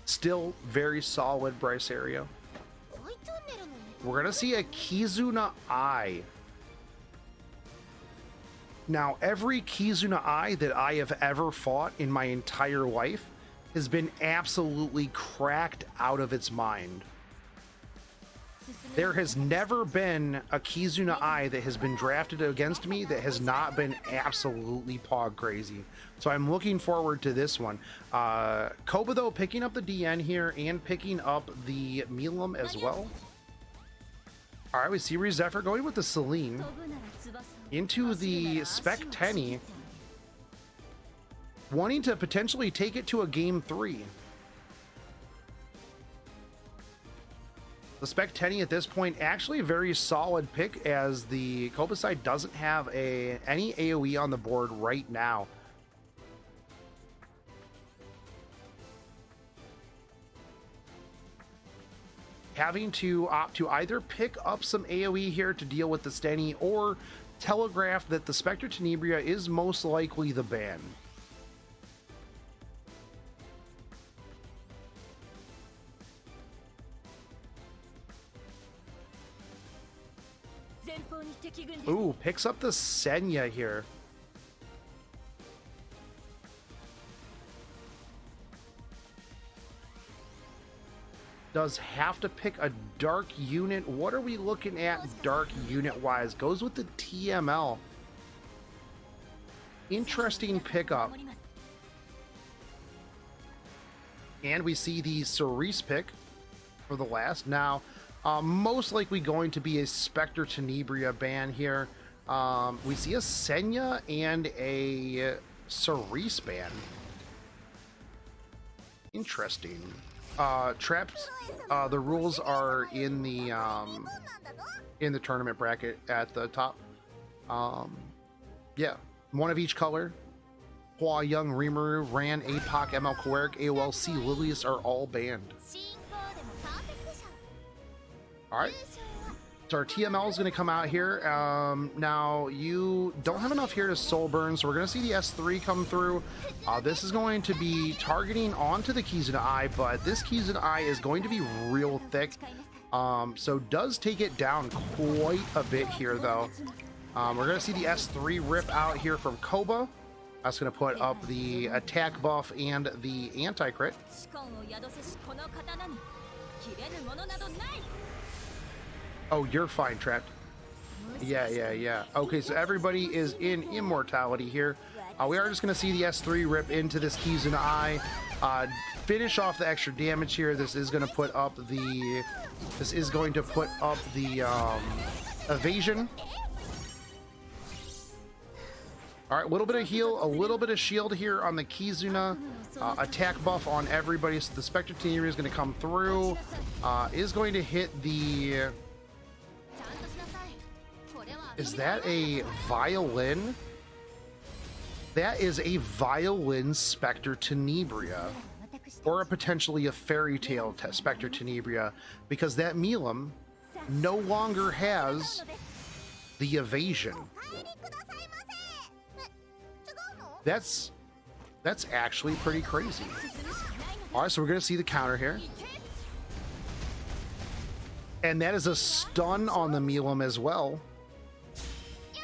Still very solid Brisker. We're going to see a Kizuna Eye. Now, every Kizuna Eye that I have ever fought in my entire life has been absolutely cracked out of its mind. There has never been a Kizuna Eye that has been drafted against me that has not been absolutely pog crazy. So I'm looking forward to this one. Koba, though, picking up the DN here and picking up the Mealum as well. All right, we see Re Zephyr going with the Celine into the Spec Tenny, wanting to potentially take it to a game 3. The Spec Tenny at this point actually a very solid pick, as the Koba side doesn't have any AoE on the board right now. Having to opt to either pick up some AoE here to deal with the Stenny or telegraph that the Spectre Tenebria is most likely the ban. Ooh, picks up the Senya here. Does have to pick a dark unit. What are we looking at dark unit wise? Goes with the TML. Interesting pickup. And we see the Cerise pick for the last. Now, most likely going to be a Spectre Tenebria ban here. We see a Senya and a Cerise ban. Interesting. Traps, the rules are in the tournament bracket at the top. Yeah, one of each color. Hua Young, Rimuru, Ran, APOC, ML Koeric, AOLC, Lilius are all banned. Alright, so our TML is going to come out here. Now, you don't have enough here to soul burn, so we're going to see the S3 come through. This is going to be targeting onto the Kizuna Eye, but this Kizuna Eye is going to be real thick. So does take it down quite a bit here, though. We're going to see the S3 rip out here from Koba. That's going to put up the attack buff and the anti-crit. Oh, you're fine, Trapped. Yeah. Okay, so everybody is in immortality here. We are just going to see the S3 rip into this Kizuna Eye. Finish off the extra damage here. This is going to put up the evasion. All right, a little bit of heal, a little bit of shield here on the Kizuna. Attack buff on everybody. So the Spectre Tenebria is going to come through. Is going to hit the... Is that a violin? That is a violin Spectre Tenebria. Or potentially a fairy tale Spectre Tenebria. Because that Milim no longer has the evasion. That's actually pretty crazy. All right, so we're going to see the counter here. And that is a stun on the Milim as well.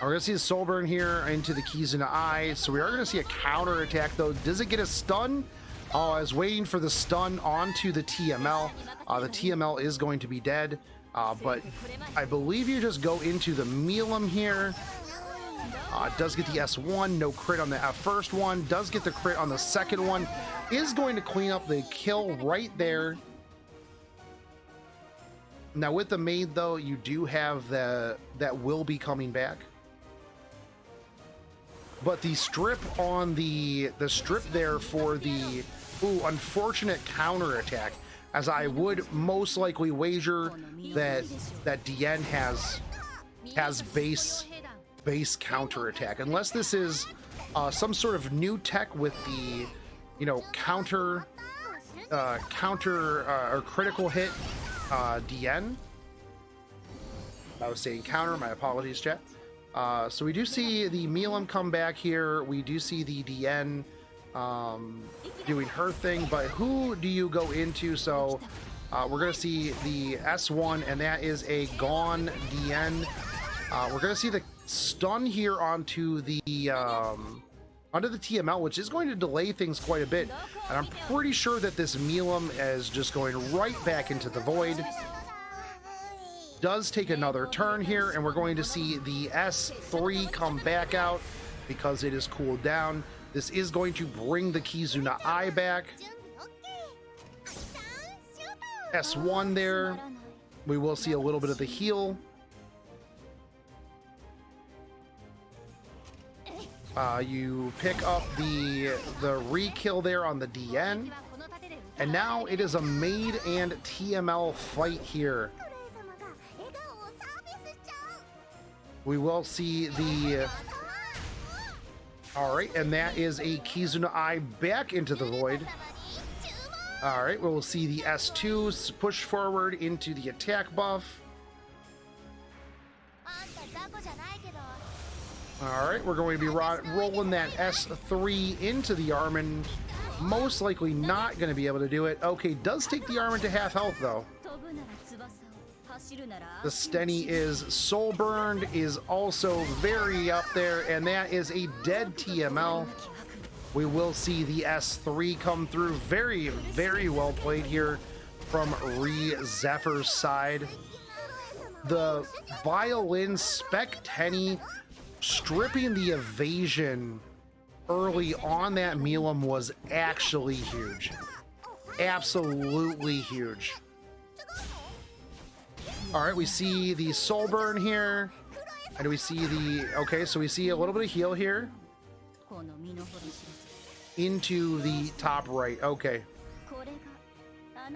We're going to see the soul burn here into the Kizuna Eye. So we are going to see a counter attack, though. Does it get a stun? Oh, I was waiting for the stun onto the TML. The TML is going to be dead. But I believe you just go into the Milim here. Does get the S1, no crit on the first one, does get the crit on the second one, is going to clean up the kill right there. Now with the maid though, you do have that will be coming back. But the strip on the strip there for the unfortunate counter attack, as I would most likely wager that DN has base counter attack, unless this is some sort of new tech with the counter or critical hit DN. I was saying counter, my apologies, chat. So we do see the Milim come back here. We do see the DN doing her thing, but who do you go into? So we're gonna see the S1, and that is a gone DN. We're gonna see the stun here onto the TML, which is going to delay things quite a bit, and I'm pretty sure that this Milim is just going right back into the void. Does take another turn here, and we're going to see the S3 come back out because it is cooled down. This is going to bring the Kizuna Eye back. S1 there. We will see a little bit of the heal. You pick up the re-kill there on the DN, and now it is a maid and TML fight here. We will see the... All right, and that is a Kizuna Eye back into the void. All right, we'll see the S2 push forward into the attack buff. All right, we're going to be rolling that S3 into the Armin. Most likely not going to be able to do it. Okay, does take the Armin to half health, though. The Stenny is soul burned, is also very up there, and that is a dead TML. We will see the S3 come through. Very, very well played here from Re Zephyr's side. The violin Spec Tenny stripping the evasion early on that Milim was actually huge. Absolutely huge. All right, we see the soul burn here. And we see the... Okay, so we see a little bit of heal here. Into the top right. Okay.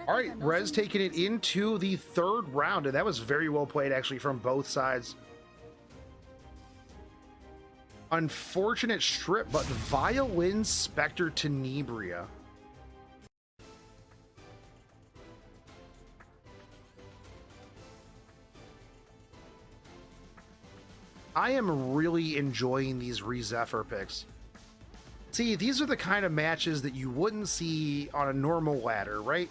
All right, Rez taking it into the third round. And that was very well played, actually, from both sides. Unfortunate strip, but violin Spectre Tenebria. I am really enjoying these Re Zephyr picks. See, these are the kind of matches that you wouldn't see on a normal ladder, right?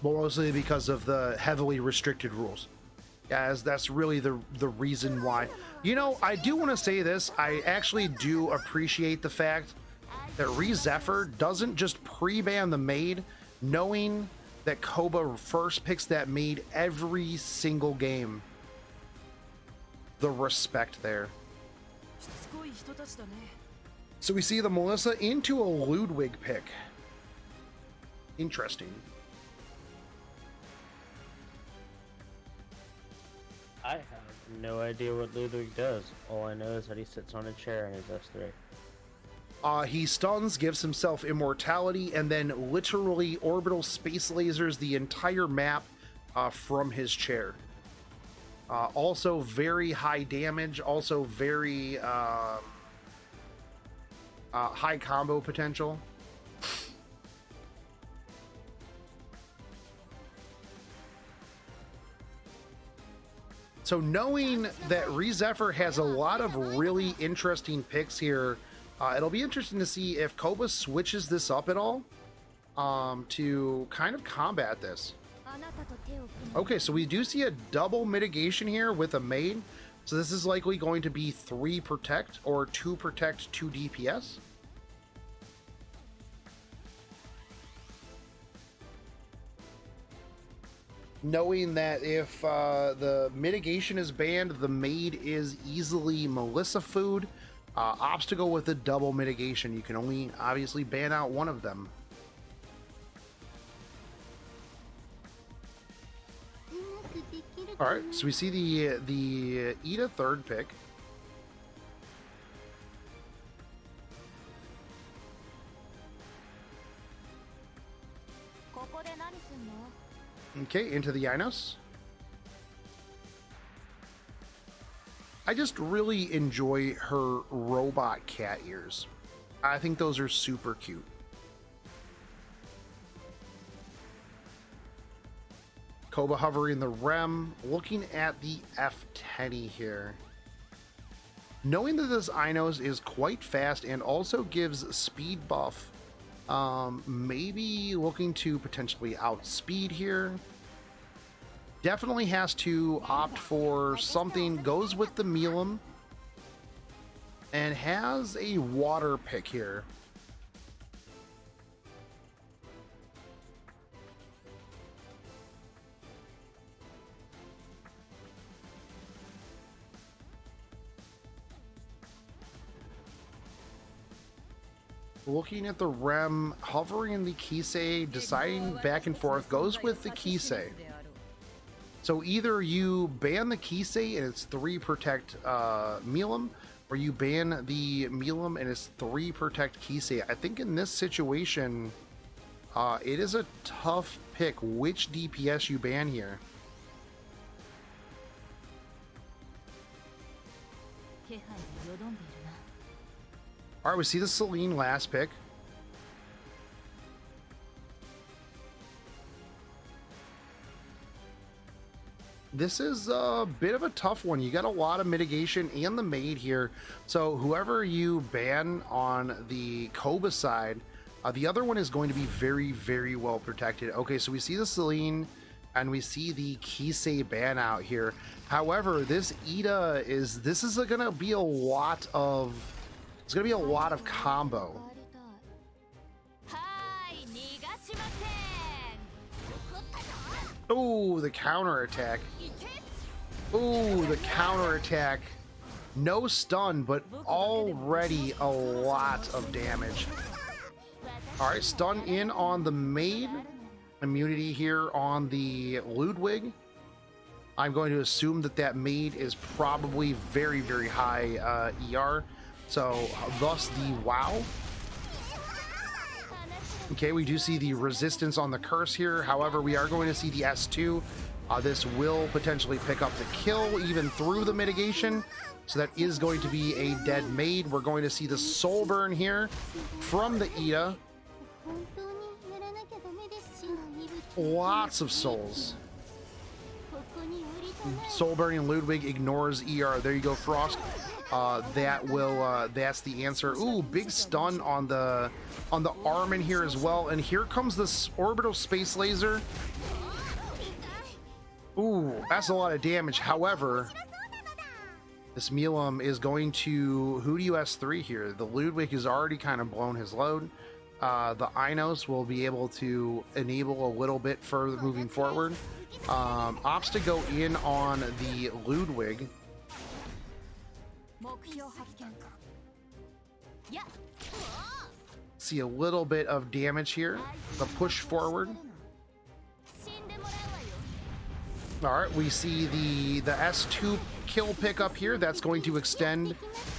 Mostly because of the heavily restricted rules. As that's really the reason why. You know, I do want to say this. I actually do appreciate the fact that Re Zephyr doesn't just pre-ban the maid, knowing that Koba first picks that maid every single game. the respect there. So we see the Melissa into a Ludwig pick. Interesting. I have no idea what Ludwig does. All I know is that he sits on a chair in his S3. He stuns, gives himself immortality, and then literally orbital space lasers the entire map from his chair. Also very high damage, also very high combo potential. So knowing that Re Zephyr has a lot of really interesting picks here, it'll be interesting to see if Koba switches this up at all to kind of combat this. Okay, so we do see a double mitigation here with a maid. So this is likely going to be 3 protect or 2 protect, 2 DPS. Knowing that if the mitigation is banned, the maid is easily Melissa food. Obstacle with the double mitigation, you can only obviously ban out one of them. All right, so we see the Ida third pick. Okay, into the Inos. I just really enjoy her robot cat ears. I think those are super cute. Koba hovering the Rem, looking at the F10 here. Knowing that this Inos is quite fast and also gives speed buff, maybe looking to potentially outspeed here. Definitely has to opt for something, goes with the Melum, and has a water pick here. Looking at the Rem, hovering the Kisei, deciding back and forth, goes with the Kisei. So either you ban the Kisei and it's 3 protect Melum, or you ban the Melum and it's 3 protect Kisei. I think in this situation, it is a tough pick which DPS you ban here. All right, we see the Celine last pick. This is a bit of a tough one. You got a lot of mitigation and the maid here. So whoever you ban on the Koba side, the other one is going to be very, very well protected. Okay, so we see the Celine and we see the Kisei ban out here. However, this Ida is gonna be a lot of combo. Oh, the counter attack. Oh, the counter attack. No stun, but already a lot of damage. All right, stun in on the maid. Immunity here on the Ludwig. I'm going to assume that that maid is probably very, very high ER. So thus the wow. Okay, we do see the resistance on the curse here. However, we are going to see the S2. This will potentially pick up the kill even through the mitigation. So that is going to be a dead maid. We're going to see the soul burn here from the Ida. Lots of souls. Soul burning Ludwig ignores ER. There you go, Frost. That's the answer. Ooh, big stun on the arm in here as well. And here comes this orbital space laser. Ooh, that's a lot of damage. However, this Melum is going to, who do you S3 here? The Ludwig has already kind of blown his load. The Inos will be able to enable a little bit further moving forward. Opts to go in on the Ludwig. See a little bit of damage here. The push forward. All right, we see the S2 kill pick up here. That's going to extend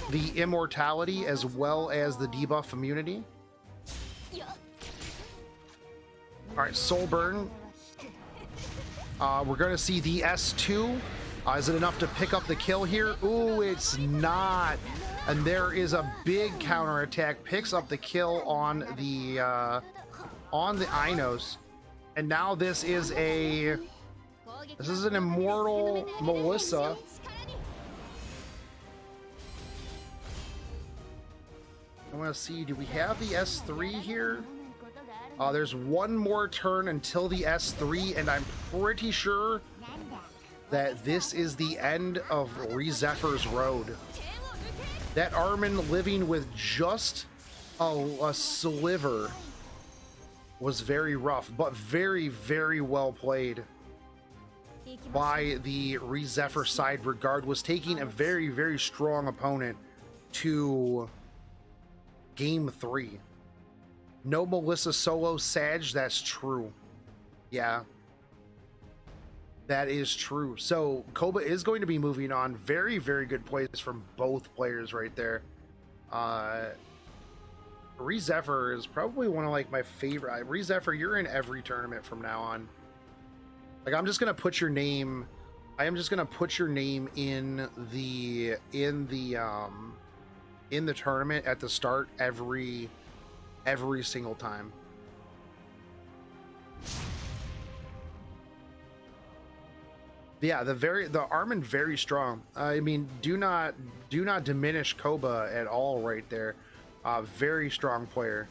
the immortality as well as the debuff immunity. All right, soul burn. We're going to see the S2. Is it enough to pick up the kill here? Ooh, it's not. And there is a big counterattack. Picks up the kill on the Inos. And now this is an immortal Melissa. I want to see, do we have the S3 here? There's one more turn until the S3, and I'm pretty sure that this is the end of Re Zephyr's road. That Armin living with just a sliver was very rough, but very, very well played by the Re Zephyr side. Regard was taking a very, very strong opponent to game 3. No Melissa solo Sag, that's true. Yeah. That is true. So Koba is going to be moving on. Very, very good plays from both players right there. Re Zephyr is probably one of like my favorite. Re Zephyr, you're in every tournament from now on. Like, I'm just gonna put your name. I am just gonna put your name in the tournament at the start every single time. Yeah, the Armin very strong. I mean, do not diminish Koba at all right there. Very strong player.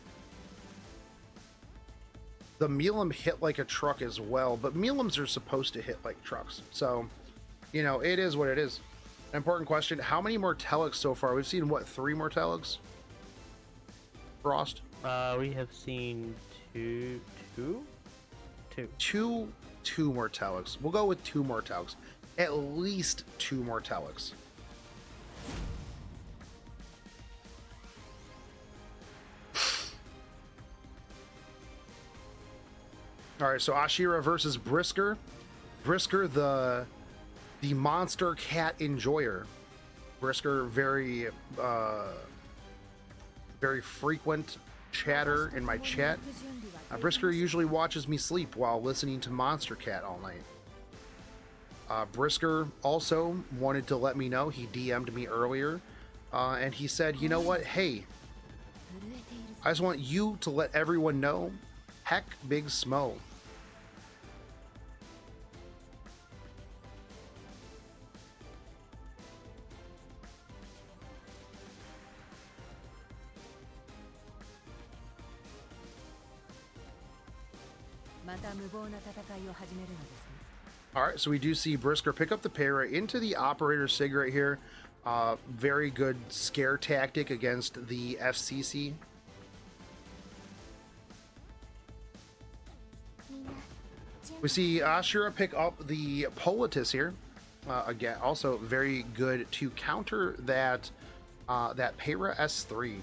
The Milim hit like a truck as well, but Milims are supposed to hit like trucks. So, you know, it is what it is. An important question: how many Mortelics so far? We've seen what, 3 Mortelics? Frost. We have seen two Mortelics. We'll go with 2 Mortelics. At least 2 Mortelics. All right, so Ashira versus Brisker. Brisker, the monster cat enjoyer. Brisker, very frequent chatter in my chat. Brisker usually watches me sleep while listening to Monster Cat all night. Brisker also wanted to let me know, he DM'd me earlier, and he said, you know what, hey, I just want you to let everyone know, heck Big Smo. All right, so we do see Brisker pick up the para into the operator sig right here. Very good scare tactic against the FCC. We see Ashira pick up the Politis here. Again, also very good to counter that that para S3.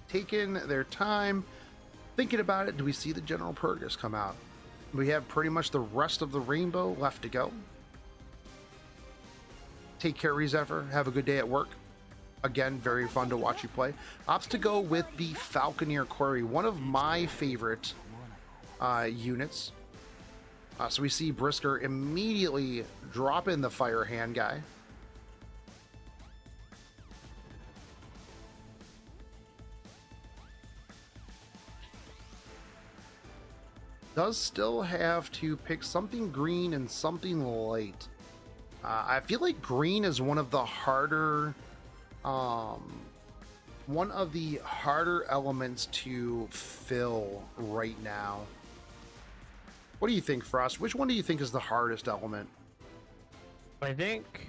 Taking their time, thinking about it. Do we see the General Purgus come out? We have pretty much the rest of the rainbow left to go. Take care, Re Zephyr. Have a good day at work. Again, very fun to watch you play. Opts to go with the Falconeer Quarry, one of my favorite units. So we see Brisker immediately drop in the Fire Hand guy. Does still have to pick something green and something light. I feel like green is one of the harder elements to fill right now. What do you think, Frost? Which one do you think is the hardest element? I think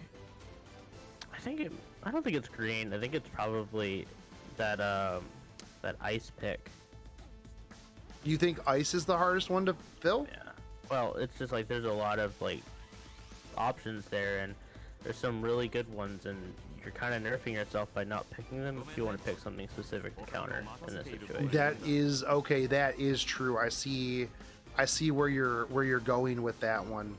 I don't think it's green. I think it's probably that that ice pick. You think ice is the hardest one to fill? Yeah. Well, it's just like there's a lot of like options there, and there's some really good ones, and you're kind of nerfing yourself by not picking them if you want to pick something specific to counter in this situation. That is okay. That is true. I see where you're going with that one.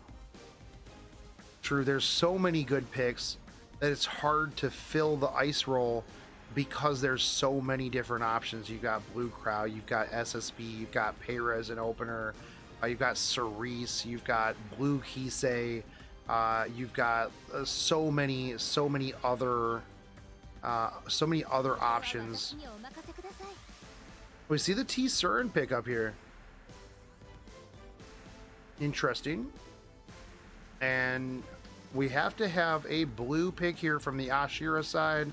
True. There's so many good picks that it's hard to fill the ice roll because there's so many different options. You've got Blue Crowd, you've got SSB, you've got Payra as an opener, you've got Cerise, you've got Blue Kisei, you've got so many other options. We see the T Surin pick up here. Interesting. And we have to have a blue pick here from the Ashira side.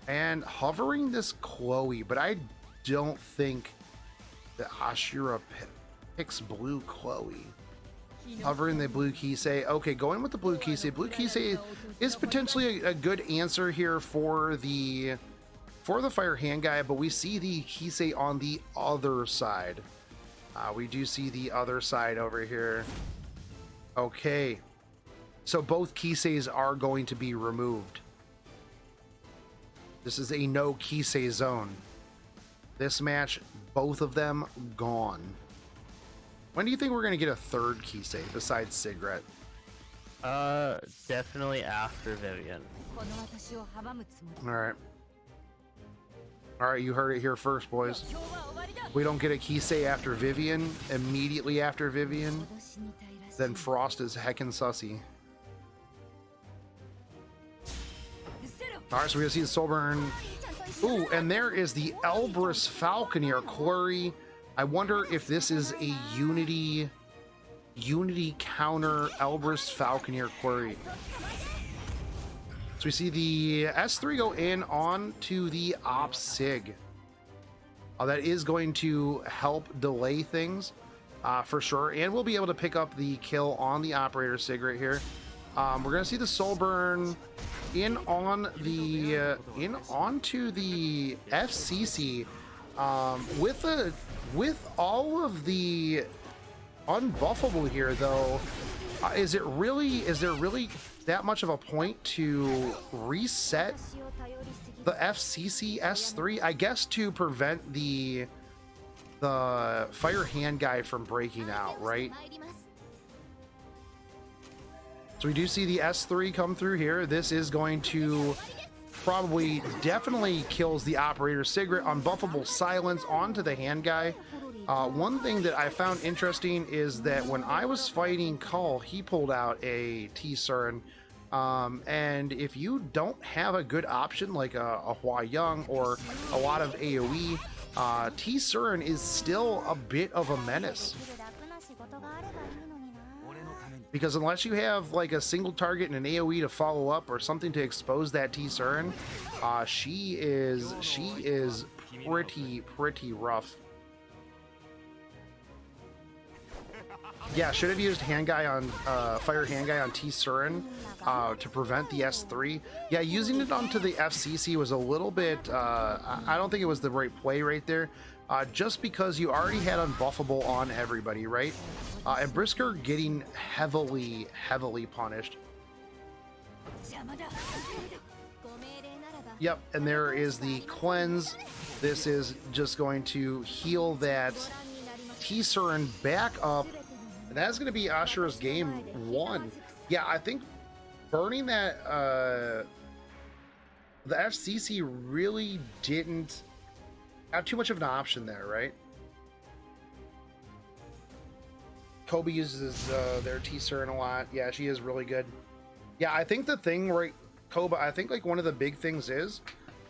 And hovering this Chloe, but I don't think that Ashira picks blue Chloe. Hovering the blue Kisei. Okay, going with the blue Kisei. Blue Kisei is potentially a good answer here for the fire hand guy, but we see the Kisei on the other side. We do see the other side over here. Okay, so both Kiseis are going to be removed. This is a no Kisei zone. This match, both of them gone. When do you think we're going to get a third Kisei besides Cigarette? Definitely after Vivian. Alright. Alright, you heard it here first, boys. We don't get a Kisei after Vivian, immediately after Vivian, then Frost is heckin' sussy. Alright, so we're gonna see the Soulburn. Ooh, and there is the Elbrus Falconeer Quarry. I wonder if this is a Unity counter Elbrus Falconeer Quarry. So we see the S3 go in on to the Op Sig. That is going to help delay things for sure, and we'll be able to pick up the kill on the Operator Sig right here. We're gonna see the Soulburn in onto the FCC with all of the unbuffable here though. Is there really that much of a point to reset the FCC S3? I guess to prevent the fire hand guy from breaking out, right? So we do see the S3 come through here. This is going to definitely kills the Operator Cigarette. Unbuffable Silence onto the hand guy. One thing that I found interesting is that when I was fighting Cull, he pulled out a T-Surin. And if you don't have a good option like a Hua Young or a lot of AoE, T-Surin is still a bit of a menace. Because unless you have like a single target and an AoE to follow up or something to expose that T-Surin, she is pretty rough. Yeah, should have used hand guy on fire hand guy on T-Surin to prevent the S3. Yeah, using it onto the FCC was a little bit I don't think it was the right play right there. Just because you already had unbuffable on everybody, right? And Brisker getting heavily punished. Yep, and there is the cleanse. This is just going to heal that T-Surin back up. And that's going to be Ashira's game 1. Yeah, I think burning that the FCC really didn't have too much of an option there, right? Koba uses their T-Surin a lot. Yeah, she is really good. Yeah, I think the thing, right, Koba, I think like one of the big things is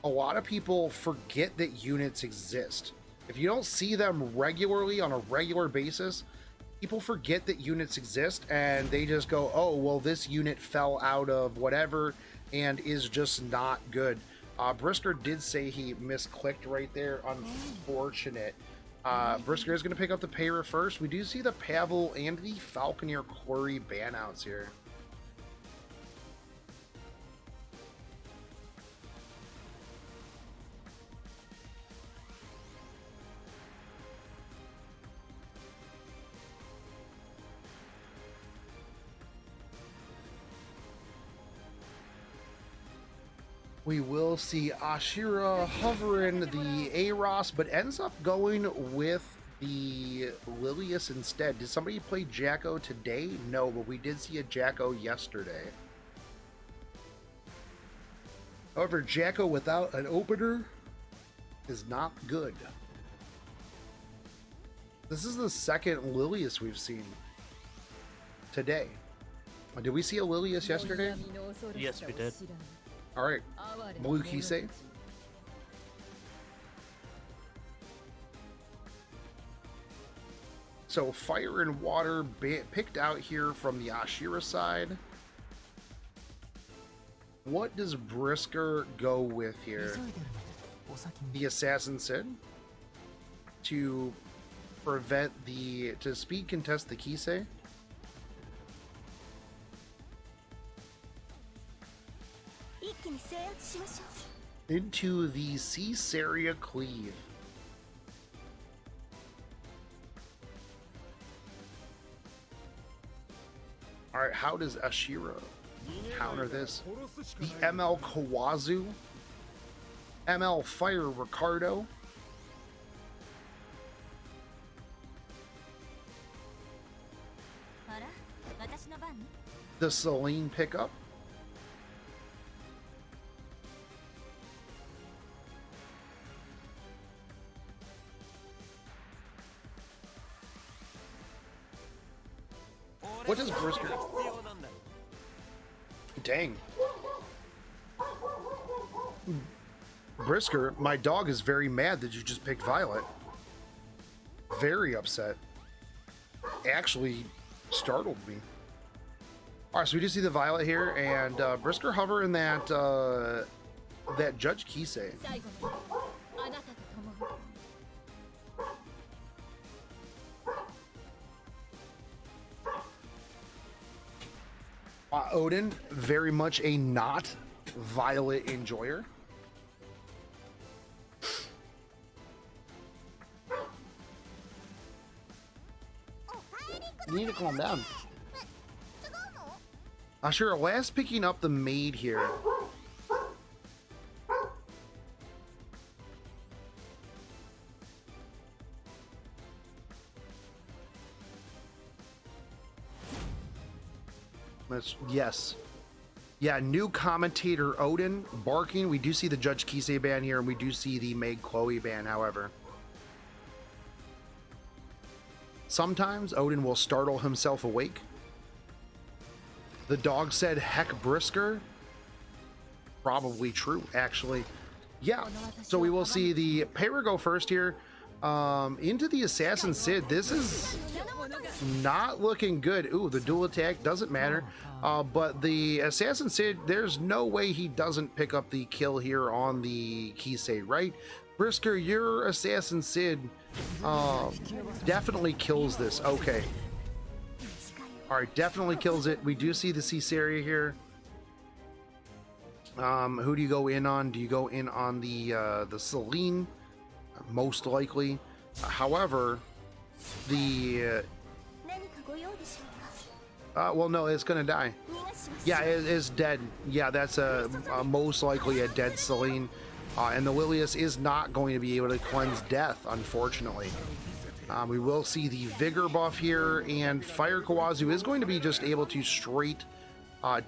a lot of people forget that units exist. If you don't see them regularly on a regular basis, people forget that units exist and they just go, oh, well, this unit fell out of whatever and is just not good. Brisker did say he misclicked right there. Unfortunate. Brisker is going to pick up the Payra first. We do see the Pavel and the Falconeer Quarry banouts here. We will see Ashira hovering the Aros, but ends up going with the Lilius instead. Did somebody play Jacko today? No, but we did see a Jacko yesterday. However, Jacko without an opener is not good. This is the second Lilius we've seen today. Did we see a Lilius yesterday? Yes, we did. Alright. Blue Kisei. So fire and water picked out here from the Ashira side. What does Brisker go with here? The Assassin Sid to prevent to speed contest the Kisei. Into the Caesarea Cleave. Alright, how does Ashira counter this? The ML Kawazu, ML Fire Ricardo, the Celine pickup, what does Brisker? Dang. Brisker, my dog is very mad that you just picked Violet. Very upset. Actually startled me. Alright, so we do see the Violet here, and Brisker hover in that Judge Kisei. Odin, very much a not Violet enjoyer. You need to calm down. Ashira, last picking up the maid here. Yes. Yeah, new commentator Odin barking. We do see the Judge Kisei ban here, and we do see the Meg Chloe ban, however. Sometimes Odin will startle himself awake. The dog said, heck Brisker. Probably true, actually. Yeah, so we will see the Payra go first here. Into the Assassin Sid. This is not looking good. Ooh, the dual attack doesn't matter. But the Assassin Sid, there's no way he doesn't pick up the kill here on the Kisei, right? Brisker, your Assassin Sid definitely kills this. Okay. Alright, definitely kills it. We do see the Caesarea here. Who do you go in on? Do you go in on the Celine? Most likely. However, the well, no, it's gonna die. Yeah, it's dead. Yeah, that's most likely a dead Celine. And the Lilius is not going to be able to cleanse death, unfortunately. We will see the Vigor buff here, and Fire Kawazu is going to be just able to straight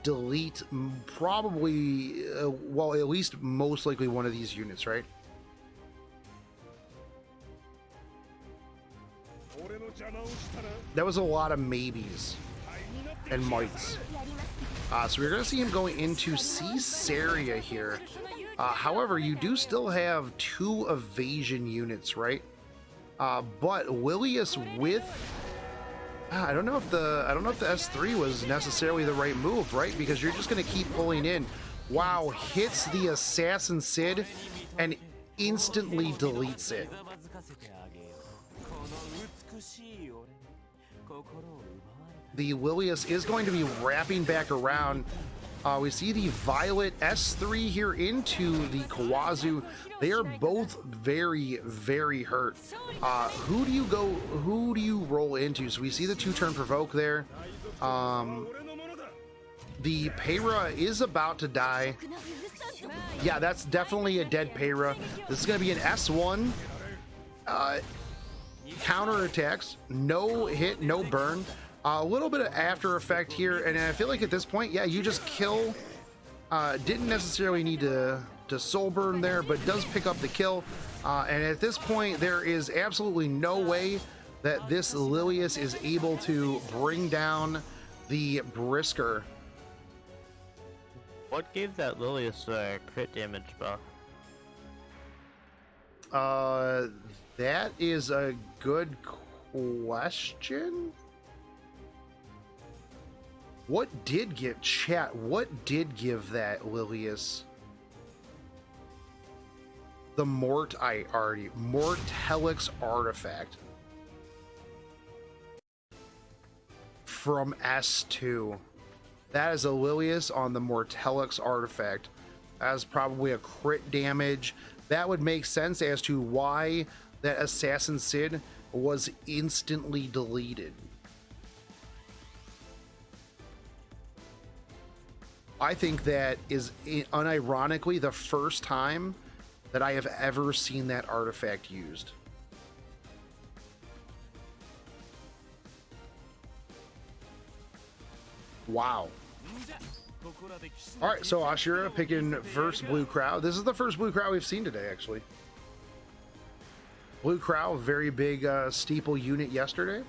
delete probably, well, at least most likely one of these units, right? That was a lot of maybes and mights. So we're going to see him going into Caesarea here. However, you do still have 2 evasion units, right? But Lilius with I don't know if the S3 was necessarily the right move, right? Because you're just going to keep pulling in. Wow, hits the Assassin Sid and instantly deletes it. The Lilius is going to be wrapping back around. We see the Violet S3 here into the Kawazu. They are both very, very hurt. Who do you roll into? So we see the 2-turn provoke there. The Payra is about to die. Yeah, that's definitely a dead Payra. This is going to be an S1. Counter attacks, no hit, no burn. A little bit of after effect here, and I feel like at this point, yeah, you just kill. Didn't necessarily need to soul burn there, but does pick up the kill. And at this point, there is absolutely no way that this Lilius is able to bring down the Brisker. What gave that Lilius crit damage buff? That is a good question. What did give chat? What did give that Lilius? The Mortelix artifact from S2. That is a Lilius on the Mortelix artifact. That is probably a crit damage. That would make sense as to why that Assassin Sid was instantly deleted. I think that is unironically the first time that I have ever seen that artifact used. Wow. All right, so Ashira picking first Blue Crowd. This is the first Blue Crowd we've seen today, actually. Blue Crowd, very big steeple unit yesterday.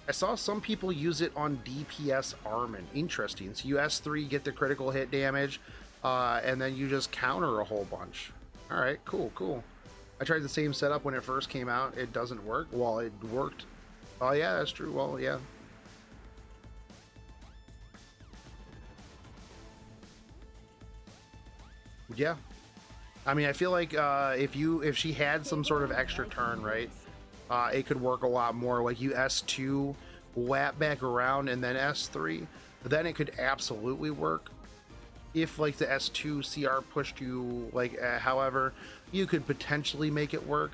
I saw some people use it on DPS Armin. Interesting. So you S3, get the critical hit damage, and then you just counter a whole bunch. All right, cool, cool. I tried the same setup when it first came out. It doesn't work. Well, it worked. Oh, yeah, that's true. Well, yeah. Yeah. I mean, I feel like if she had some sort of extra turn, right, it could work a lot more. Like you S2, lap back around, and then S3, then it could absolutely work. If like the S2 CR pushed you, like however, you could potentially make it work,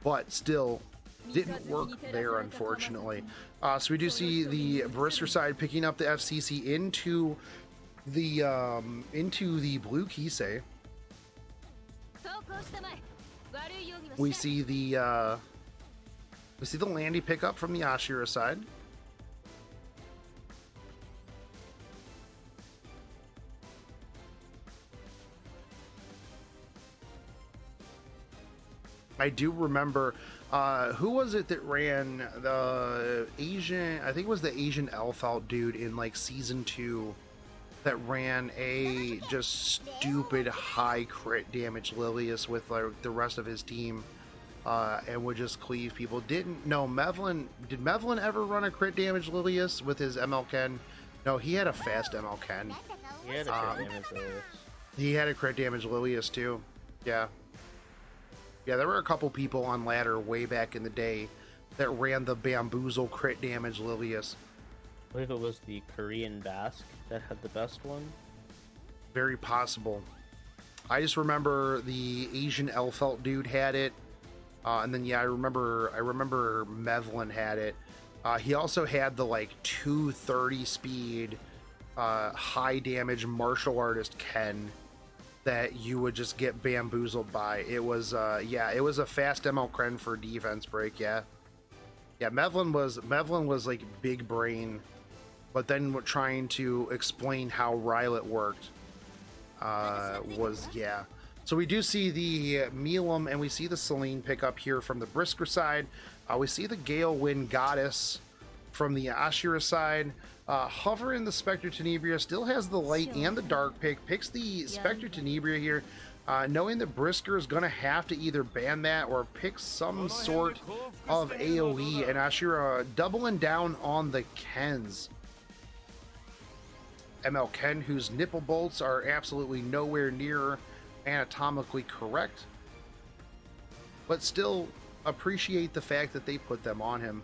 but still didn't work there, unfortunately. So we do see the Brisker side picking up the FCC into the blue Kisei. We see the Landy pickup from the Ashira side. I do remember who was it that ran the Asian, I think it was the Asian elf out dude in like season 2 that ran a just stupid high crit damage Lilius with like the rest of his team, and would just cleave people. Did Mevlin ever run a crit damage Lilius with his ML Ken? No, he had a fast ML Ken. He had a crit damage Lilius. He had a crit damage Lilius too. Yeah. Yeah, there were a couple people on ladder way back in the day that ran the bamboozle crit damage Lilius. I believe it was the Korean Basque that had the best one. Very possible. I just remember the Asian Elfelt dude had it, and then yeah, I remember Mevlin had it. He also had the like 230 speed, high damage martial artist Ken that you would just get bamboozled by. It was yeah, it was a fast ML Kren for defense break. Yeah, Mevlin was like big brain, but then trying to explain how Rylet worked was, yeah. So we do see the Milam and we see the Celine pick up here from the Brisker side. We see the Gale Wind Goddess from the Ashira side. Hover in the Spectre Tenebria, still has the light and the dark pick, picks the Spectre Tenebria here, knowing that Brisker is going to have to either ban that or pick some sort of AoE, and Ashira doubling down on the Kens. ML Ken, whose nipple bolts are absolutely nowhere near anatomically correct, but still appreciate the fact that they put them on him.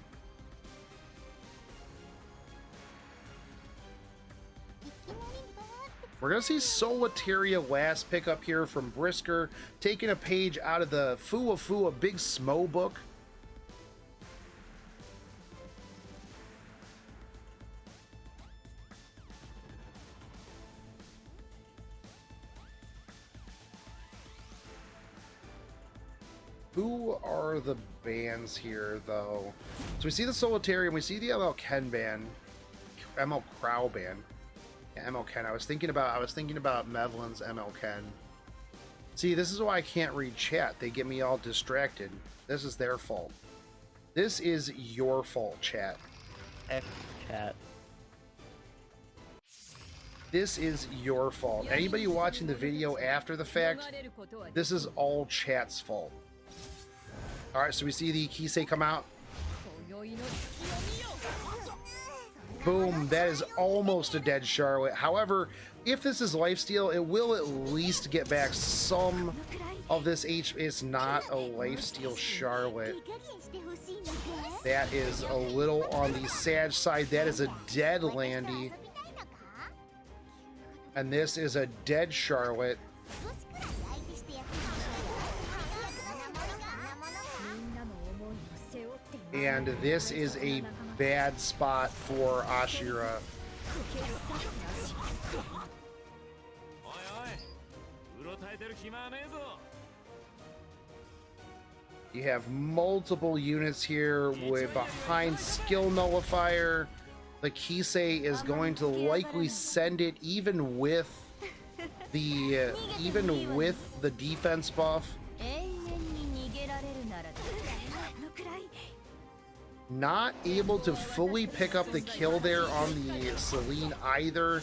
We're going to see Solitaria last pick up here from Brisker, taking a page out of the Fua Big Smo book. Who are the bands here, though? So we see the Solitarian, we see the ML Ken band, ML Crow band, yeah, ML Ken. I was thinking about Mevlin's ML Ken. See, this is why I can't read chat. They get me all distracted. This is their fault. This is your fault, chat. F chat. This is your fault. Anybody watching the video after the fact, this is all chat's fault. Alright, so we see the Kisei come out. Boom, that is almost a dead Charlotte. However, if this is lifesteal, it will at least get back some of this HP. It's not a lifesteal Charlotte. That is a little on the sad side. That is a dead Landy. And this is a dead Charlotte. And this is a bad spot for Ashira. You have multiple units here with behind skill nullifier. The Kisei is going to likely send it even with the defense buff. Not able to fully pick up the kill there on the Celine either.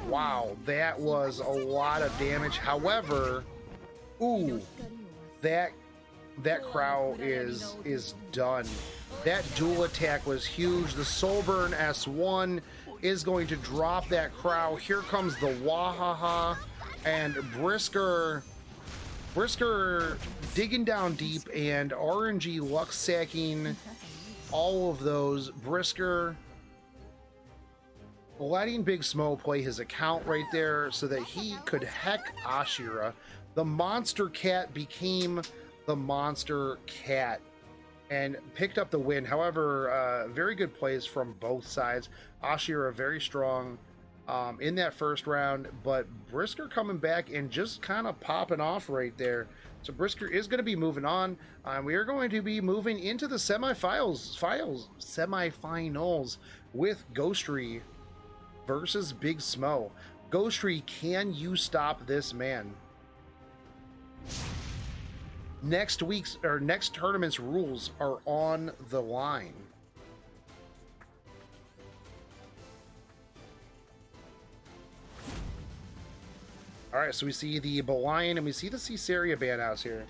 Wow, that was a lot of damage. However, ooh, that Crow is done. That dual attack was huge. The Soulburn S1 is going to drop that Crow. Here comes the Wahaha, and Brisker digging down deep, and RNG luck sacking all of those. Brisker letting Big Smo play his account right there so that he could heck Ashira. The monster cat became the monster cat and picked up the win. However, very good plays from both sides. Ashira very strong in that first round, but Brisker coming back and just kind of popping off right there. So Brisker is going to be moving on. We are going to be moving into the semifinals with Ghostery versus Big Smo. Ghostery, can you stop this man? Next tournament's rules are on the line. All right, so we see the Belian and we see the Caesarea band house here.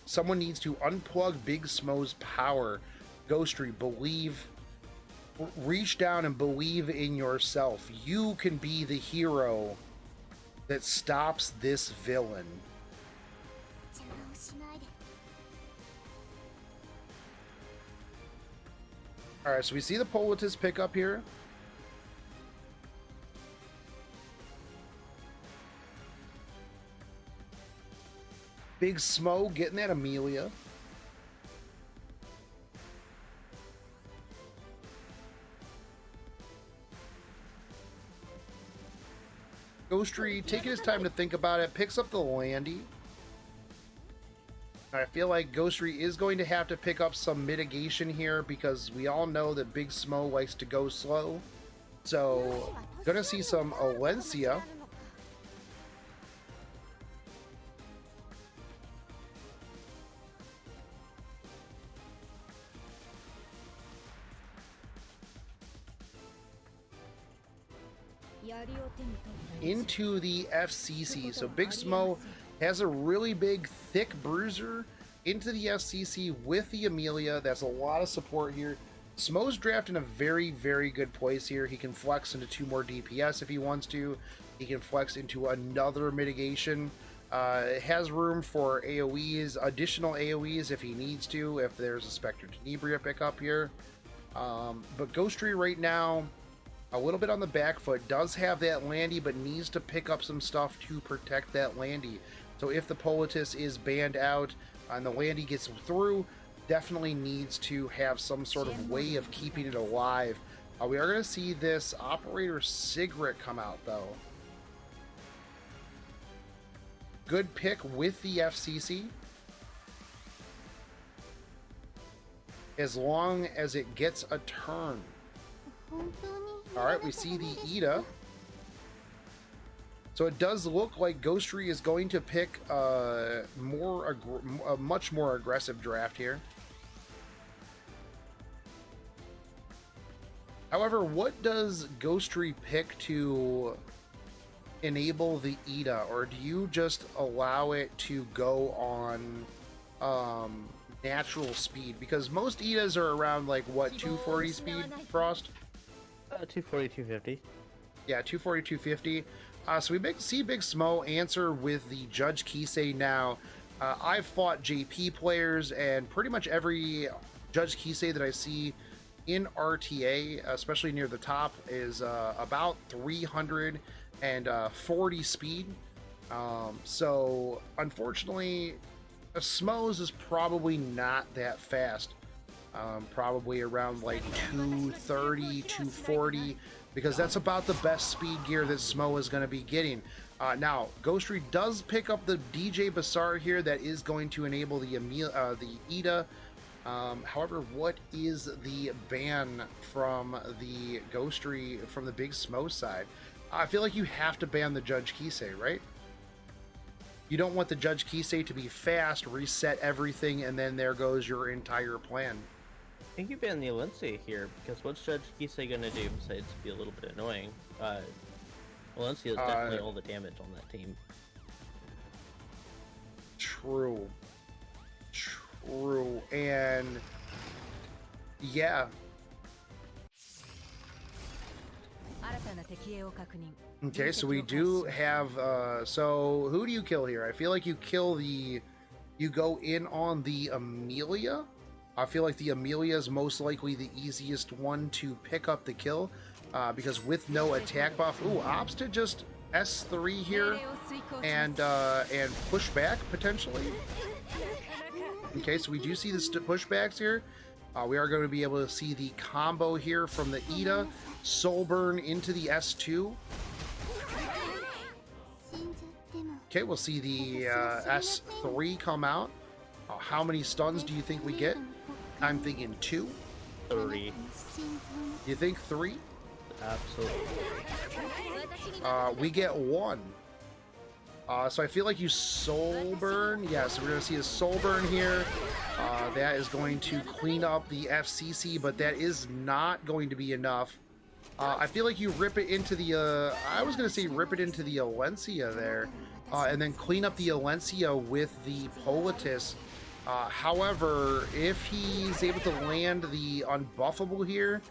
Someone needs to unplug Big Smo's power. Ghostery, believe. Reach down and believe in yourself. You can be the hero that stops this villain. All right, so we see the Politis pick up here. Big Smo getting that Amelia. Ghostery taking his time to think about it, picks up the Landy. I feel like Ghostery is going to have to pick up some mitigation here because we all know that Big Smo likes to go slow. So, gonna see some Alencia. Into the FCC. So Big Smo has a really big, thick bruiser into the FCC with the Amelia. That's a lot of support here. Smo's drafted in a very, very good place here. He can flex into 2 more DPS if he wants to. He can flex into another mitigation. It has room for AoEs, additional AoEs if he needs to, if there's a Spectre Tenebria pickup here. But Ghostery right now, a little bit on the back foot, does have that Landy, but needs to pick up some stuff to protect that Landy. So if the Politis is banned out and the Landy gets through, definitely needs to have some sort of way of keeping it alive. We are going to see this Operator Sigret come out, though. Good pick with the FCC. As long as it gets a turn. Alright, we see the Ida. So it does look like Ghostery is going to pick a much more aggressive draft here. However, what does Ghostery pick to enable the Ida, or do you just allow it to go on natural speed? Because most Idas are around like what, 240 speed, Frost? 240, 250. Yeah, 240, 250. So we see Big Smo answer with the Judge Kisei now. I've fought JP players, and pretty much every Judge Kisei that I see in RTA, especially near the top, is about 340 speed. So unfortunately, a Smo's is probably not that fast. Probably around like 230, 240, because that's about the best speed gear that Smo is going to be getting. Now, Ghostery does pick up the DJ Bassar here. That is going to enable the Ida. However, what is the ban from the Ghostery, from the Big Smo side? I feel like you have to ban the Judge Kisei, right? You don't want the Judge Kisei to be fast, reset everything, and then there goes your entire plan. I think you ban the Valencia here, because what's Judge Kisei gonna do besides be a little bit annoying? Valencia is definitely all the damage on that team. True. And yeah. Okay, so we do have so who do you kill here? I feel like you go in on the Amelia. I feel like the Amelia is most likely the easiest one to pick up the kill, because with no attack buff. Ooh, opts to just S3 here and push back potentially. Okay, so we do see the pushbacks here. We are going to be able to see the combo here from the Ida. Soul burn into the S2. Okay, we'll see the S3 come out. How many stuns do you think we get? I'm thinking 2. 3. You think 3? Absolutely. We get 1. So I feel like you soul burn. Yeah, so we're going to see a soul burn here. That is going to clean up the FCC, but that is not going to be enough. I feel like you rip it into the, I was going to say rip it into the Alencia there, and then clean up the Alencia with the Politis. However, if he's able to land the unbuffable here,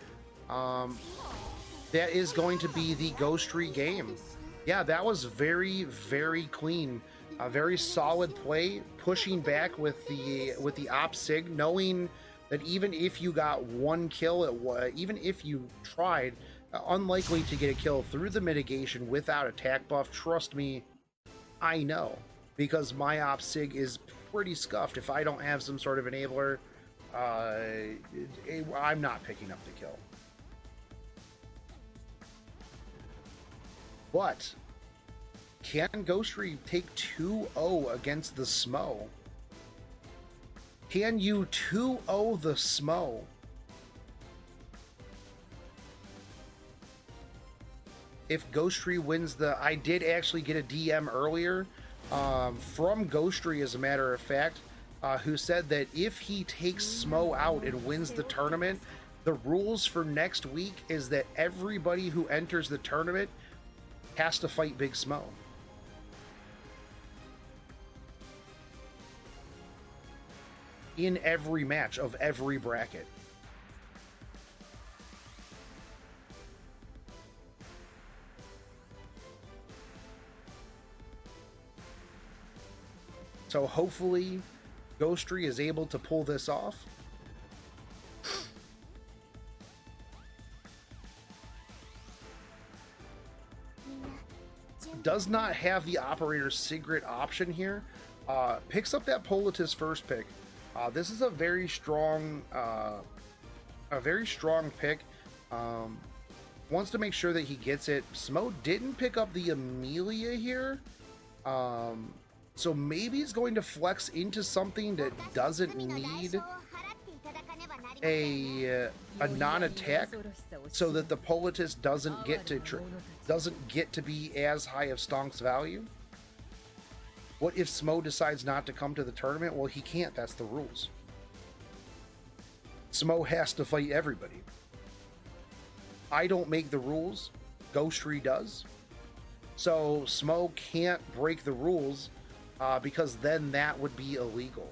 that is going to be the Ghostery game. Yeah, that was very, very clean. A very solid play, pushing back with the op sig, knowing that even if you got 1 kill, even if you tried, unlikely to get a kill through the mitigation without attack buff. Trust me, I know, because my op sig is pretty scuffed. If I don't have some sort of enabler, I'm not picking up the kill. But can Ghostery take 2-0 against the Smo? Can you 2-0 the Smo? If Ghostery wins the... I did actually get a DM earlier from Ghostery, as a matter of fact, who said that if he takes Smo out and wins the tournament, the rules for next week is that everybody who enters the tournament has to fight Big Smo. In every match of every bracket. So hopefully Ghostery is able to pull this off. Does not have the Operator Sigret option here. Picks up that Politis first pick. This is a very strong pick. Wants to make sure that he gets it. Smo didn't pick up the Amelia here. So maybe he's going to flex into something that doesn't need a non-attack, so that the Poultice doesn't get to be as high of Stonk's value. What if Smo decides not to come to the tournament? Well, he can't. That's the rules. Smo has to fight everybody. I don't make the rules. Ghostery does. So Smo can't break the rules because then that would be illegal.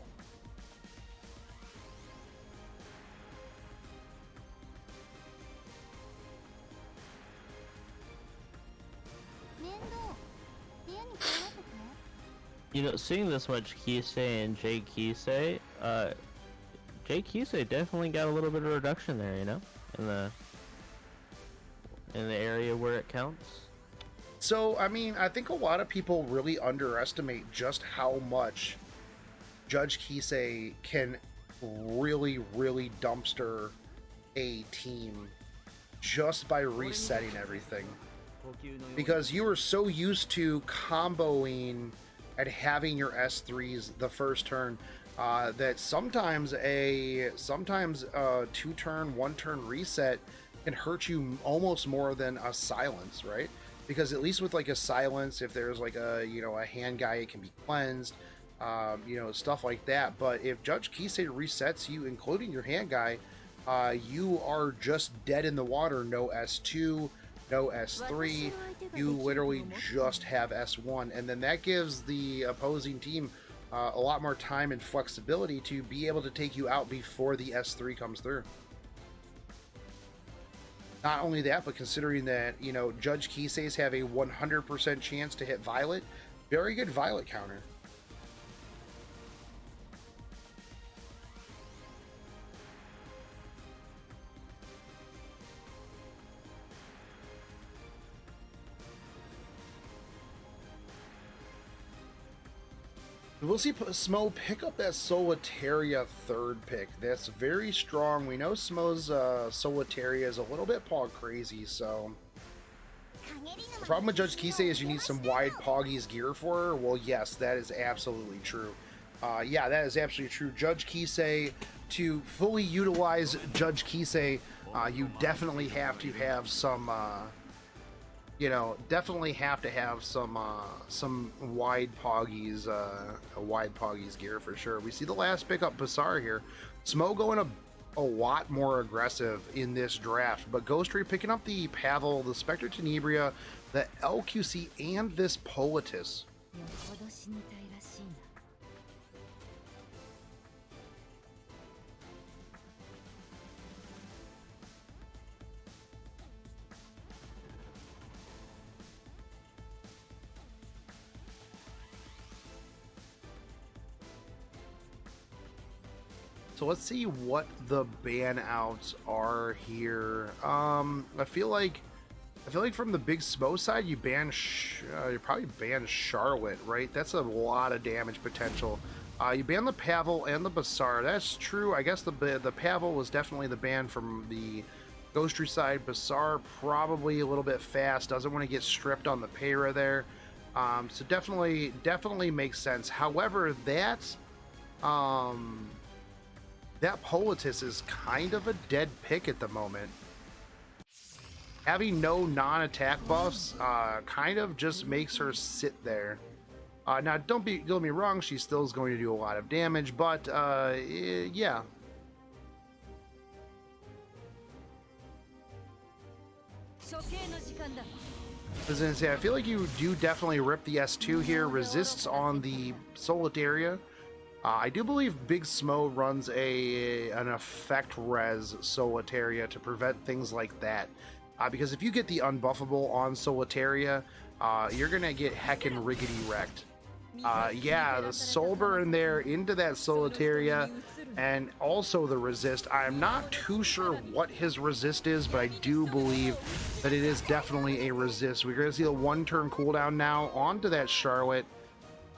You know, seeing this much Kisei and Jay Kisei, Jay Kisei definitely got a little bit of reduction there, you know, in the area where it counts. So, I mean, I think a lot of people really underestimate just how much Judge Kisei can really, really dumpster a team just by resetting everything. Because you are so used to comboing and having your S3s the first turn that sometimes a 2-turn, 1-turn reset can hurt you almost more than a silence, right? Because at least with like a silence, if there's like a hand guy, it can be cleansed, stuff like that. But if Judge Kisei resets you, including your hand guy, you are just dead in the water. No S2, no S3, you literally just have S1, and then that gives the opposing team a lot more time and flexibility to be able to take you out before the S3 comes through. Not only that, but considering that, Judge Kisei's have a 100% chance to hit Violet, very good Violet counter. We'll see Smo pick up that Solitaria third pick. That's very strong. We know Smo's Solitaria is a little bit paw crazy, so... The problem with Judge Kisei is you need some wide Poggy's gear for her. Well, yes, that is absolutely true. Yeah, that is absolutely true. Judge Kisei, to fully utilize Judge Kisei, you definitely have to have some... definitely have to have some wide Poggies, a wide Poggies gear for sure. We see the last pickup Basar here. Smo going a lot more aggressive in this draft, but Ghostery picking up the Pavel, the Spectre Tenebria, the LQC, and this Poultice. So let's see what the ban outs are here. I feel like from the Big Smo side, you probably ban Charlotte, right? That's a lot of damage potential. You ban the Pavel and the Basar. That's true. I guess the Pavel was definitely the ban from the Ghostery side. Basar probably a little bit fast. Doesn't want to get stripped on the Para there. So definitely makes sense. However, that Poultice is kind of a dead pick at the moment. Having no non-attack buffs kind of just makes her sit there. Now, don't get me wrong, she still is going to do a lot of damage, but yeah. I was gonna say, I feel like you do definitely rip the S2 here. Resists on the Solitaria. I do believe Big Smo runs an effect res Solitaria to prevent things like that. Because if you get the unbuffable on Solitaria, you're gonna get heckin' riggedy wrecked. Yeah, the Soul Burn there into that Solitaria, and also the resist. I'm not too sure what his resist is, but I do believe that it is definitely a resist. We're gonna see the 1-turn cooldown now onto that Charlotte.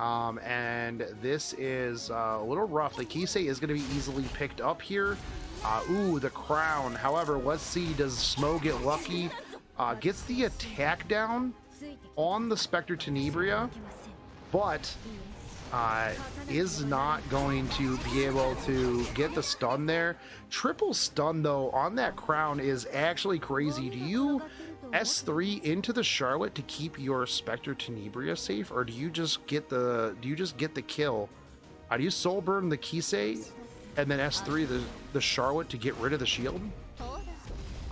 And this is a little rough. The Kisei is going to be easily picked up here. Ooh, the crown. However, let's see, does Smo get lucky? Gets the attack down on the Spectre Tenebria, but is not going to be able to get the stun there. Triple stun, though, on that crown is actually crazy. Do you S3 into the Charlotte to keep your Spectre Tenebria safe, or do you just get the kill? Do you soul burn the Kisei and then S3 the Charlotte to get rid of the shield?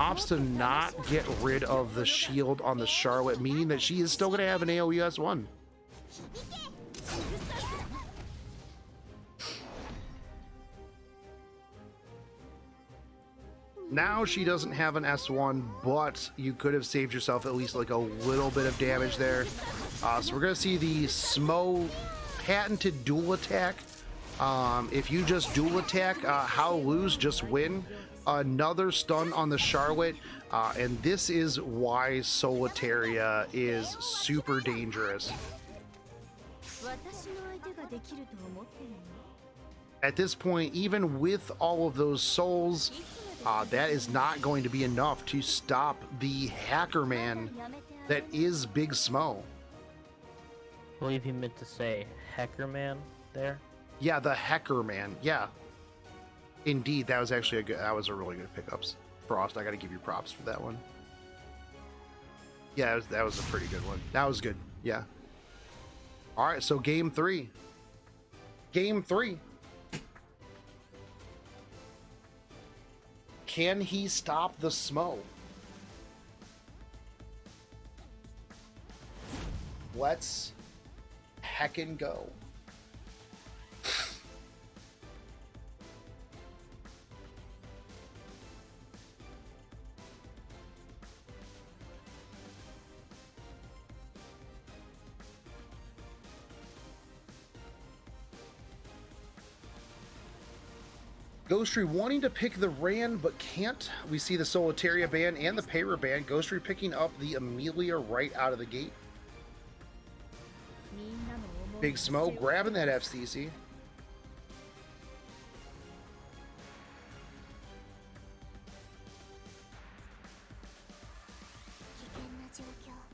Opts to not get rid of the shield on the Charlotte, meaning that she is still going to have an AoE S1. Now she doesn't have an S1, but you could have saved yourself at least like a little bit of damage there. So we're going to see the Smo patented dual attack. If you just dual attack, how lose, just win. Another stun on the Charlotte, and this is why Solitaria is super dangerous. At this point, even with all of those souls, that is not going to be enough to stop the hacker man that is Big Smo. I believe he meant to say hacker man there. Yeah, the hacker man. Yeah, indeed, that was actually that was a really good pickups. Frost, I got to give you props for that one. Yeah, that was a pretty good one. That was good. Yeah. All right, so game 3. Game 3. Can he stop the Smo? Let's heckin' go. Ghostery wanting to pick the Rand, but can't. We see the Solitaria ban and the Payra ban. Ghostery picking up the Amelia right out of the gate. Big Smo grabbing that FCC.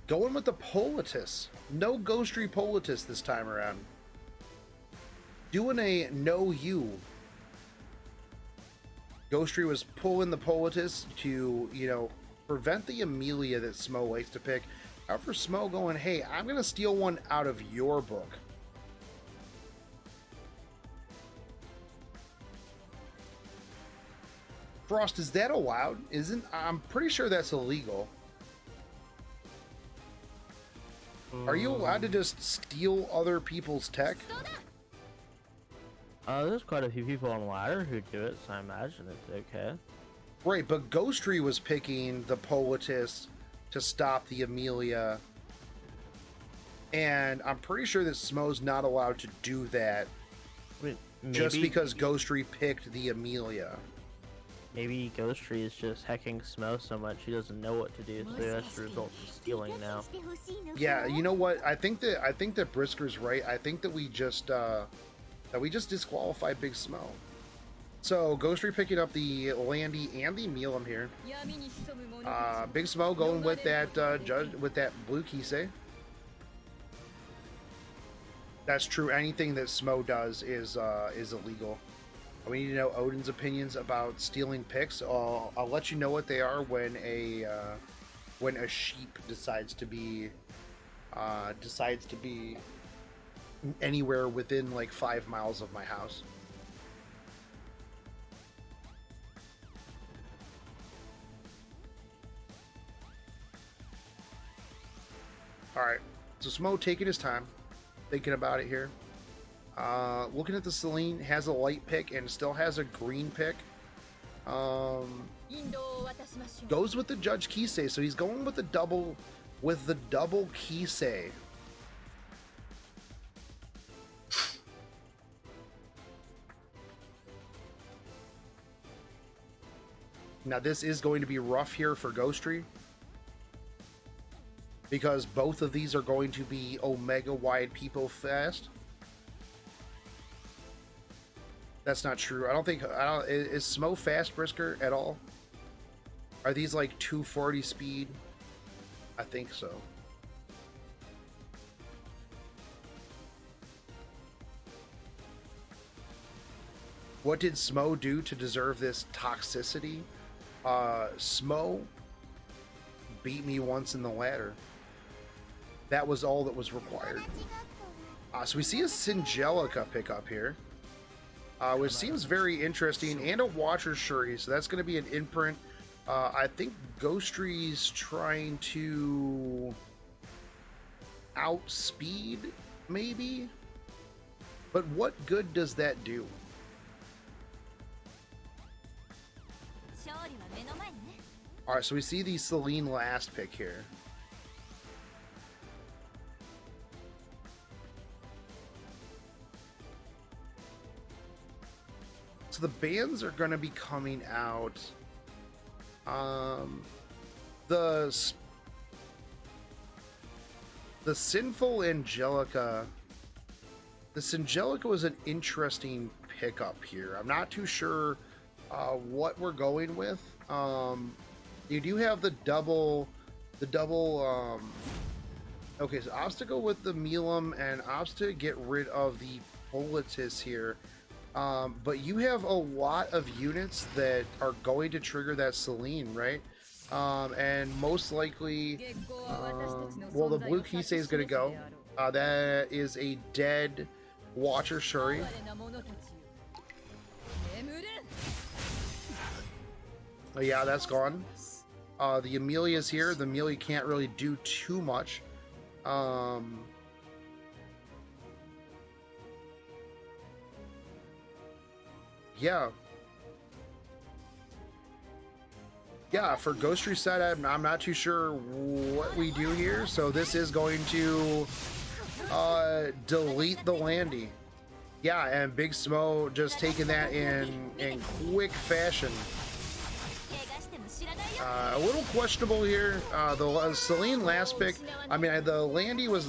Going with the Politis. No Ghostery Politis this time around. Doing a no you. Ghostery was pulling the Politis to, you know, prevent the Amelia that Smo likes to pick. However, Smo going, hey, I'm going to steal one out of your book. Frost, is that allowed? I'm pretty sure that's illegal. Are you allowed to just steal other people's tech? There's quite a few people on ladder who do it, so I imagine it's okay. Right, but Ghostery was picking the Politis to stop the Amelia. And I'm pretty sure that Smo's not allowed to do that. Wait, just because Ghostery picked the Amelia. Maybe Ghostery is just hacking Smo so much he doesn't know what to do, so that's the result of stealing now. Yeah, you know what? I think that Brisker's right. I think that we just disqualified Big Smo. So Ghostery picking up the Landy and the Milam here. Big Smo going with that blue Kisei. That's true. Anything that Smo does is illegal. We need to know Odin's opinions about stealing picks. I'll let you know what they are when a sheep decides to be anywhere within like 5 miles of my house. All right, so Smo taking his time, thinking about it here. Looking at the Celine, has a light pick and still has a green pick. Goes with the Judge Kisei, so he's going with the double Kisei. Now this is going to be rough here for Ghostery, because both of these are going to be Omega wide people fast. That's not true. I don't. Is Smo fast, Brisker, at all? Are these like 240 speed? I think so. What did Smo do to deserve this toxicity? Smo beat me once in the ladder. That was all that was required. So we see a Singelica pickup here, which seems very interesting, and a Watcher Shuri, so that's going to be an imprint. I think Ghostery's trying to outspeed, maybe? But what good does that do? Alright, so we see the Celine last pick here. So the bands are going to be coming out. The Sinful Angelica. The Singelica was an interesting pickup here. I'm not too sure what we're going with. You do have the double. Okay, so opts to go with the Milam and opts to get rid of the Politis here. But you have a lot of units that are going to trigger that Celine, right? And most likely, well, the blue Kisei is going to go. That is a dead Watcher Shuri. Oh, yeah, that's gone. The Amelia's here. The Amelia can't really do too much. Yeah. Yeah, for Ghostery side, I'm not too sure what we do here. So this is going to delete the Landy. Yeah, and Big Smo just taking that in quick fashion. A little questionable here. The Celine last pick. I mean, the Landy was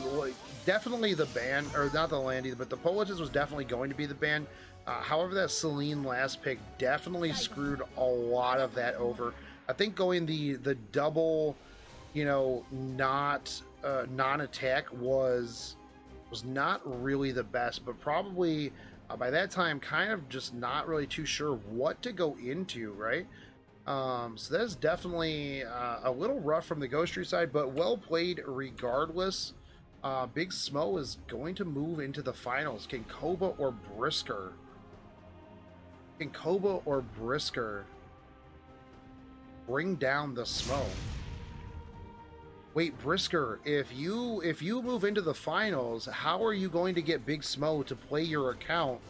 definitely the ban, or not the Landy, but the Politis was definitely going to be the ban. However, that Celine last pick definitely screwed a lot of that over. I think going the double, non-attack was not really the best, but probably by that time, kind of just not really too sure what to go into, right? So that's definitely a little rough from the Ghostery side, but well played regardless. Big Smo is going to move into the finals. Can Koba or Brisker? Can Koba or Brisker bring down the Smo? Wait, Brisker, if you move into the finals, how are you going to get Big Smo to play your account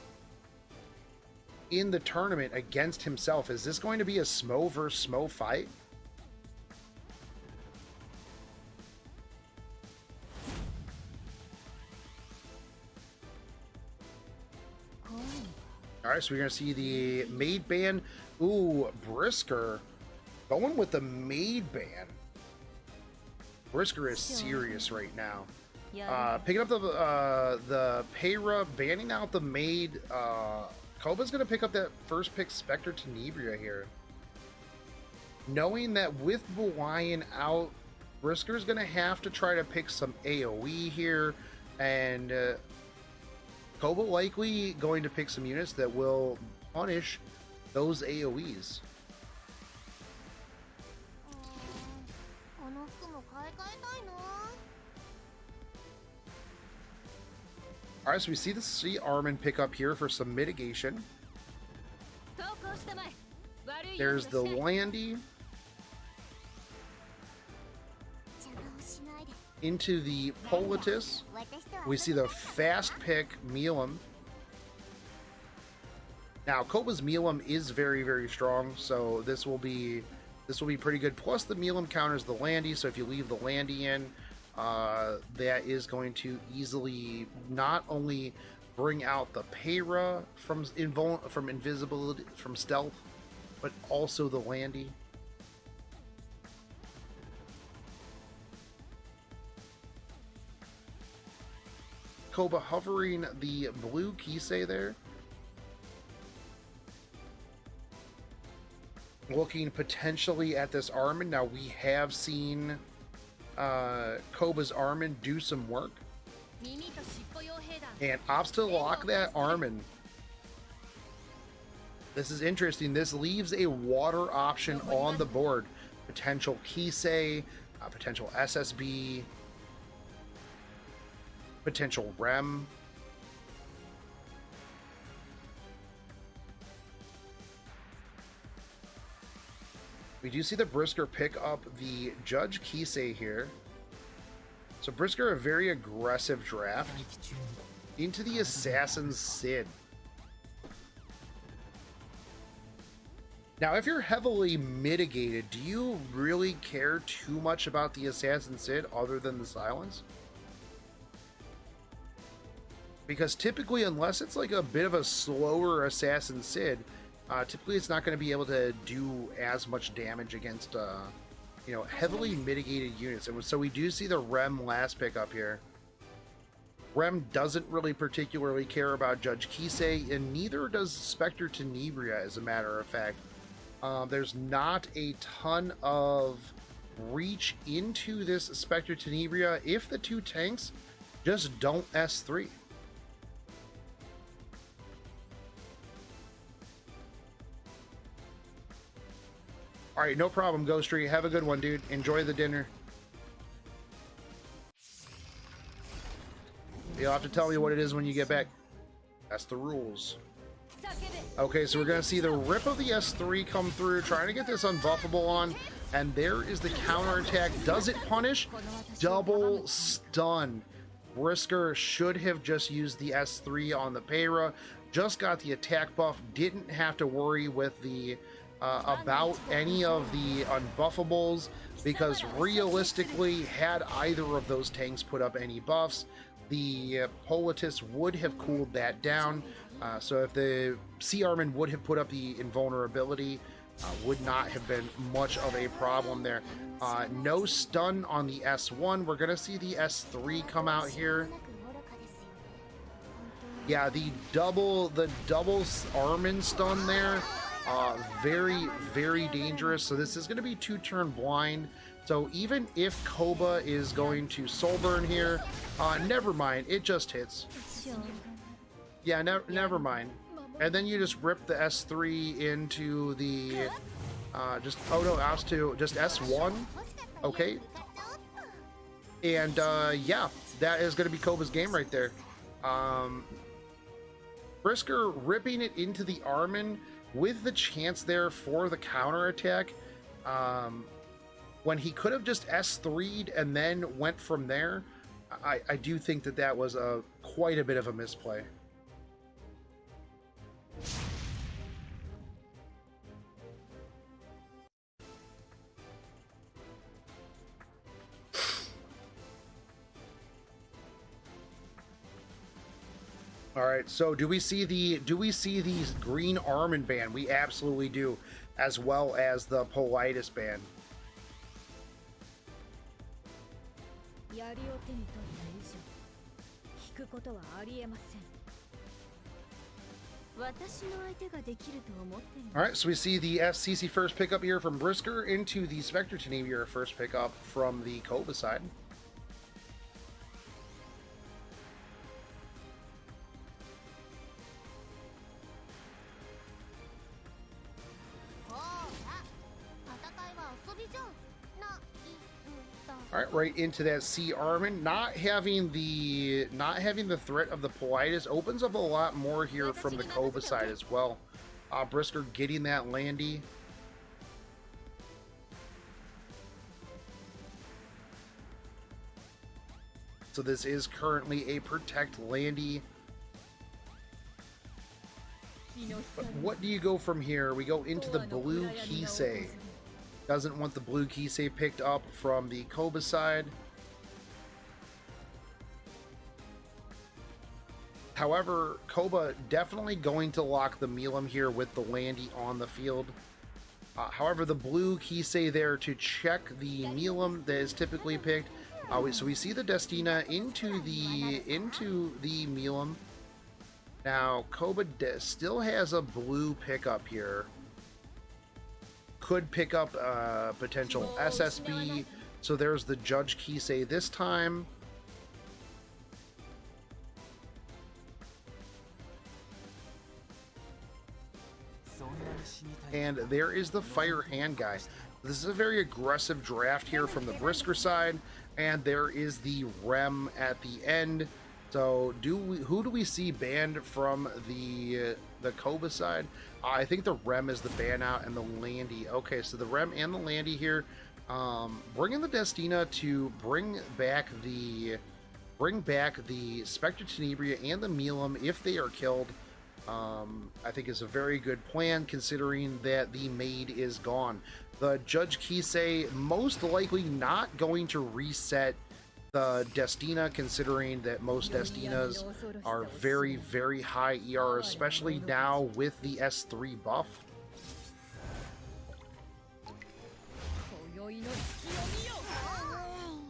in the tournament against himself? Is this going to be a Smo versus Smo fight? All right, so we're going to see the Maid Ban. Ooh, Brisker going with the Maid Ban. Brisker is serious right now. Picking up the Payra, banning out the Maid. Koba's going to pick up that first pick Spectre Tenebria here. Knowing that with Buwayan out, Brisker's going to have to try to pick some AoE here. And Koba likely going to pick some units that will punish those AoEs. Alright, so we see the Sea Armin pick up here for some mitigation. There's the Landy. Into the Politis. We see the fast pick Milam. Now, Koba's Milam is very, very strong, so this will be pretty good. Plus, the Milam counters the Landy, so if you leave the Landy in, that is going to easily not only bring out the Payra from invisibility, from stealth, but also the Landy. Koba hovering the blue Kisei there. Looking potentially at this Armin. Now, we have seen Koba's Armin do some work. And opts to lock that Armin. This is interesting. This leaves a water option on the board. Potential Kisei, potential SSB, potential Rem. We do see the Brisker pick up the Judge Kisei here. So Brisker, a very aggressive draft into the Assassin's Sid. Now, if you're heavily mitigated, do you really care too much about the Assassin Sid other than the silence? Because typically, unless it's like a bit of a slower Assassin Sid, typically it's not going to be able to do as much damage against, you know, heavily mitigated units. And so we do see the Rem last pick up here. Rem doesn't really particularly care about Judge Kisei, and neither does Spectre Tenebria, as a matter of fact. There's not a ton of reach into this Spectre Tenebria if the two tanks just don't S3. All right, no problem, Ghostery. Have a good one, dude. Enjoy the dinner. You'll have to tell me what it is when you get back. That's the rules. Okay, so we're going to see the rip of the S3 come through, trying to get this unbuffable on, and there is the counterattack. Does it punish? Double stun. Brisker should have just used the S3 on the Payra, just got the attack buff, didn't have to worry with the about any of the unbuffables, because realistically, had either of those tanks put up any buffs, the Politis would have cooled that down. So if the Sea Armin would have put up the invulnerability, would not have been much of a problem there. No stun on the S1. We're gonna see the S3 come out here. Yeah, the double Armin stun there. Very, very dangerous. So this is going to be 2-turn blind. So even if Koba is going to soul burn here, never mind. It just hits. Yeah, never mind. And then you just rip the S3 into the oh no, S2, just S1. Okay. And yeah, that is going to be Koba's game right there. Brisker ripping it into the Armin with the chance there for the counterattack, when he could have just S3'd and then went from there. I do think that that was quite a bit of a misplay. All right, so do we see the green Armin band? We absolutely do, as well as the Politis band. All right, so we see the FCC first pickup here from Brisker into the Spectre Tenebria first pickup from the Koba side. All right, right into that Sea Armin. Not having the threat of the Politis opens up a lot more here from the Koba side as well. Brisker getting that Landy. So this is currently a Protect Landy. But what do you go from here? We go into the blue Kisei. Doesn't want the blue Kisei picked up from the Koba side. However, Koba definitely going to lock the Milim here with the Landy on the field. However, the blue Kisei there to check the Milim that is typically picked. So we see the Destina into the Milim. Now, Koba still has a blue pickup here. could pick up potential SSB. So there's the Judge Kisei this time. And there is the Fire Hand guy. This is a very aggressive draft here from the Brisker side, and there is the Rem at the end. So who do we see banned from the Koba side? I think the Rem is the ban out, and the Landy. Okay, so the Rem and the Landy here. Bringing the Destina to bring back the Spectre Tenebria and the Milim if they are killed. I think is a very good plan considering that the maid is gone. The Judge Kisei most likely not going to reset the Destina, considering that most Destinas are very, very high ER, especially now with the S3 buff.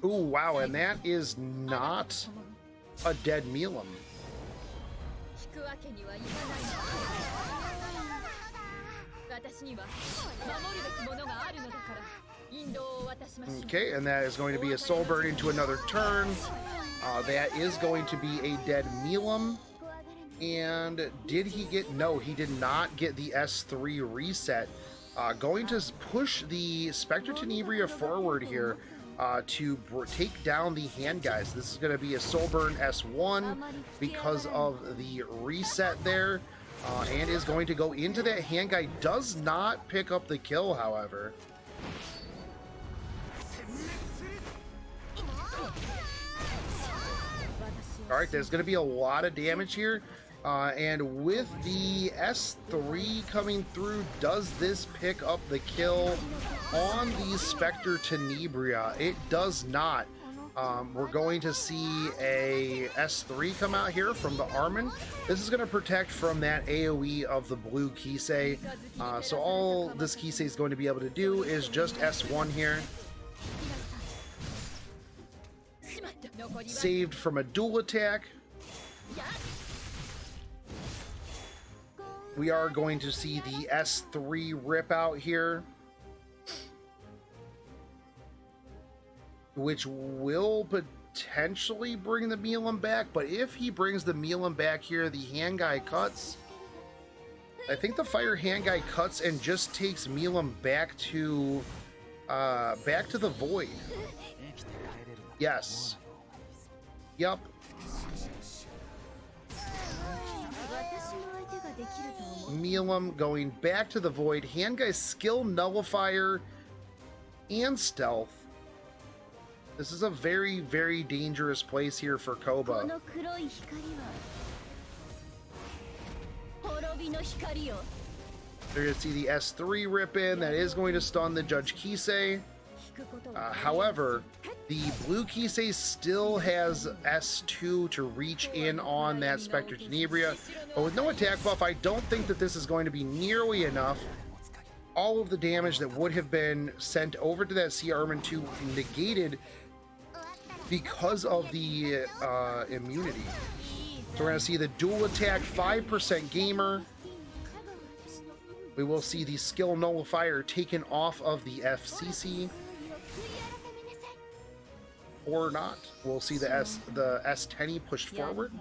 Ooh, wow, and that is not a dead Milim. Okay, and that is going to be a soul burn into another turn. That is going to be a dead Milim. And did he get... No, he did not get the S3 reset. Going to push the Spectre Tenebria forward here to take down the hand guys. This is going to be a soul burn S1 because of the reset there. And is going to go into that hand guy. Does not pick up the kill, however. Alright, there's going to be a lot of damage here. And with the S3 coming through, does this pick up the kill on the Spectre Tenebria? It does not. We're going to see a S3 come out here from the Armin. This is going to protect from that AoE of the blue Kisei. So all this Kisei is going to be able to do is just S1 here. Saved from a dual attack. We are going to see the S3 rip out here, which will potentially bring the Milim back, but if he brings the Milim back here, the hand guy cuts. I think the fire hand guy cuts and just takes Milim back to the void. Yes. Yup. Milim going back to the void. Hand guy's skill nullifier and stealth. This is a very, very dangerous place here for Koba. They're going to see the S3 rip in. That is going to stun the Judge Kisei. However, the blue Kisei still has S2 to reach in on that Spectre Tenebria. But with no attack buff, I don't think that this is going to be nearly enough. All of the damage that would have been sent over to that Sea Armin 2 negated because of the immunity. So we're going to see the dual attack 5% gamer. We will see the skill nullifier taken off of the FCC. Or not. We'll see the S10 pushed forward.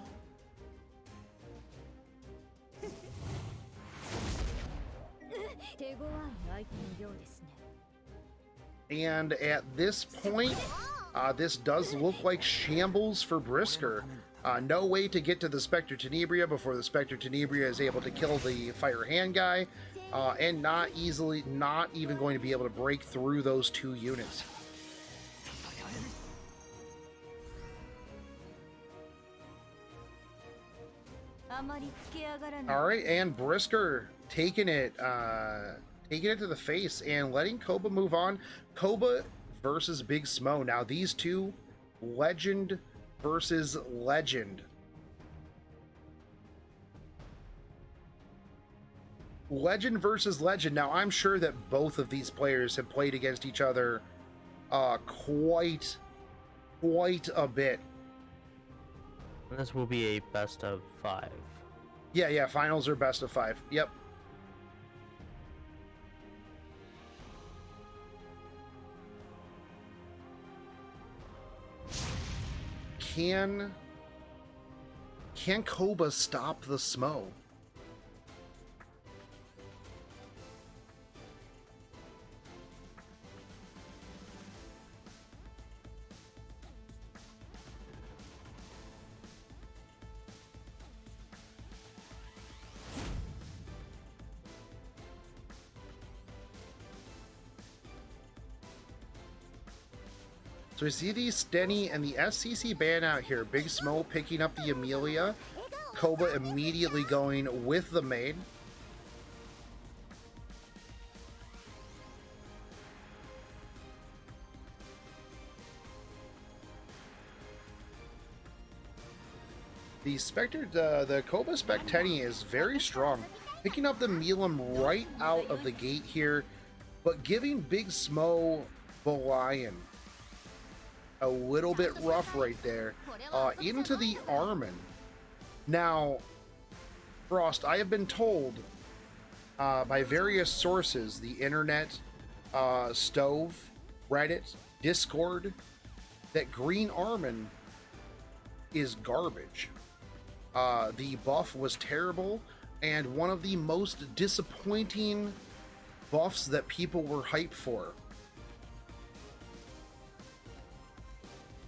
And at this point, this does look like shambles for Brisker. No way to get to the Spectre Tenebria before the Spectre Tenebria is able to kill the fire hand guy, and not even going to be able to break through those two units. All right, and Brisker taking it to the face and letting Koba move on. Koba versus Big Smo. Now these two, legend versus legend. Legend versus legend. Now I'm sure that both of these players have played against each other quite a bit. This will be a best of 5. Yeah, finals are best of 5. Yep. Can Koba stop the Smo? So we see the Stenny and the SCC ban out here. Big Smo picking up the Amelia. Koba immediately going with the maid. The Spectre, the Koba Spectenny is very strong. Picking up the Milam right out of the gate here, but giving Big Smo the Lion a little bit rough right there, into the Armin. Now, Frost, I have been told by various sources, the internet, Stove, Reddit, Discord, that Green Armin is garbage. The buff was terrible, and one of the most disappointing buffs that people were hyped for.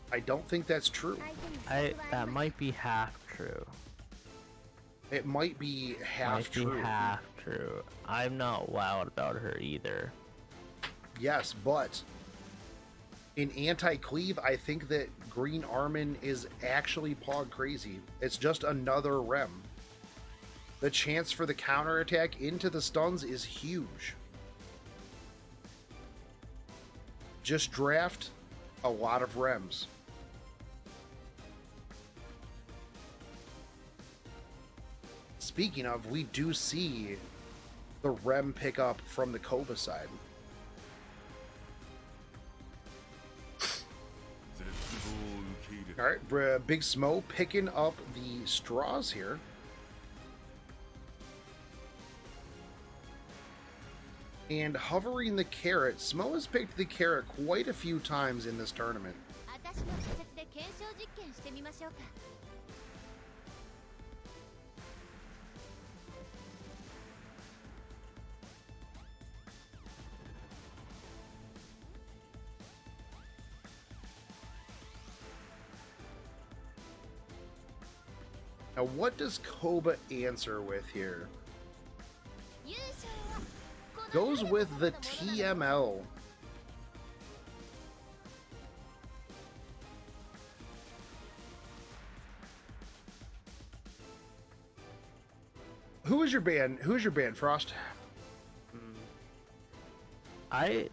I don't think that's true. That might be half true. It might be half true. Half true. I'm not wild about her either. Yes, but in anti-cleave, I think that Green Armin is actually pog crazy. It's just another rem. The chance for the counterattack into the stuns is huge. Just draft a lot of rems. Speaking of, we do see the rem pickup from the Koba side. Alright, Big Smo picking up the straws here. And hovering the carrot. Smo has picked the carrot quite a few times in this tournament. Now, what does Koba answer with here? Goes with the TML. Who is your band? Who is your band, Frost? I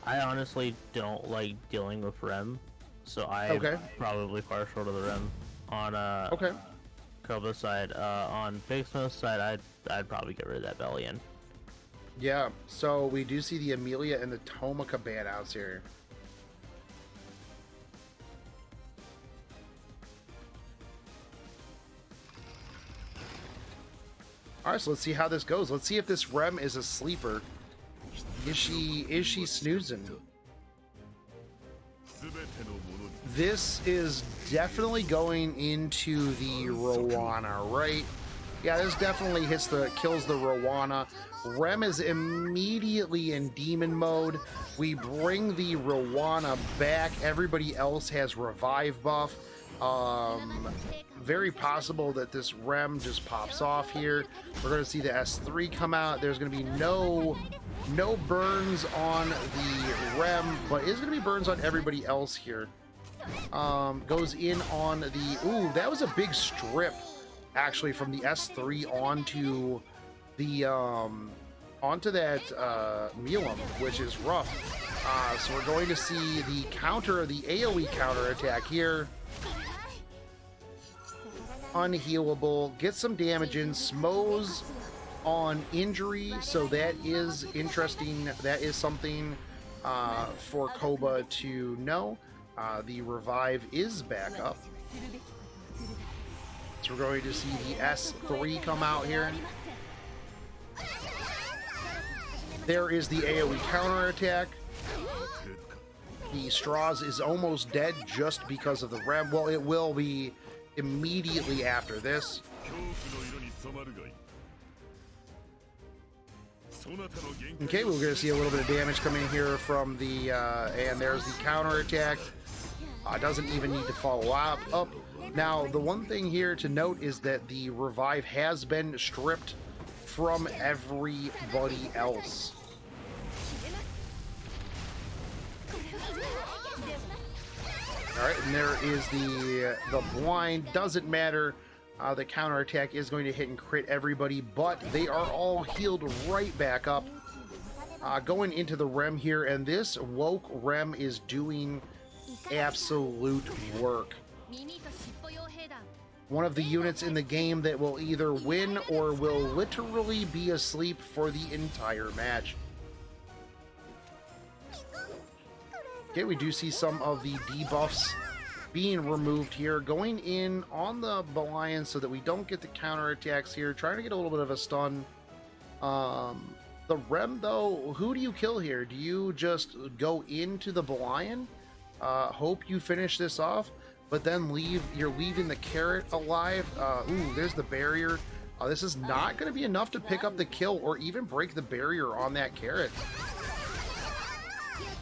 honestly don't like dealing with rem, so I'm probably partial to the rem. On Koba's side, on Big Smo's side, I'd probably get rid of that Bellion. Yeah, so we do see the Amelia and the Tomoka ban-outs here. Alright, so let's see how this goes. Let's see if this Rem is a sleeper. Is she snoozing? This is definitely going into the Rowana, right? Yeah, this definitely kills the Rowana. Rem is immediately in demon mode. We bring the Rowana back. Everybody else has revive buff. Very possible that this Rem just pops off here. We're going to see the S3 come out. There's going to be no burns on the Rem, but is going to be burns on everybody else here. Goes in on the... Ooh, that was a big strip, actually, from the S3 onto the... onto that Milam, which is rough. So we're going to see the counter, the AoE counter attack here. Unhealable. Get some damage in. Smo's on injury, so that is interesting. That is something for Koba to know. The revive is back up. So we're going to see the S3 come out here. There is the AoE counterattack. The Straws is almost dead just because of the Rem. Well, it will be immediately after this. Okay, we're going to see a little bit of damage coming here from the, and there's the counter attack. Doesn't even need to follow up. Now, the one thing here to note is that the revive has been stripped from everybody else. Alright, and there is the blind. Doesn't matter. The counterattack is going to hit and crit everybody, but they are all healed right back up. Going into the Rem here, and this woke Rem is doing absolute work. One of the units in the game that will either win or will literally be asleep for the entire match. Okay, we do see some of the debuffs being removed here, going in on the Lion so that we don't get the counterattacks here, trying to get a little bit of a stun. The Rem, though, who do you kill here? Do you just go into the Lion, hope you finish this off, but then you're leaving the carrot alive? Ooh, there's the barrier. This is not going to be enough to pick up the kill or even break the barrier on that carrot.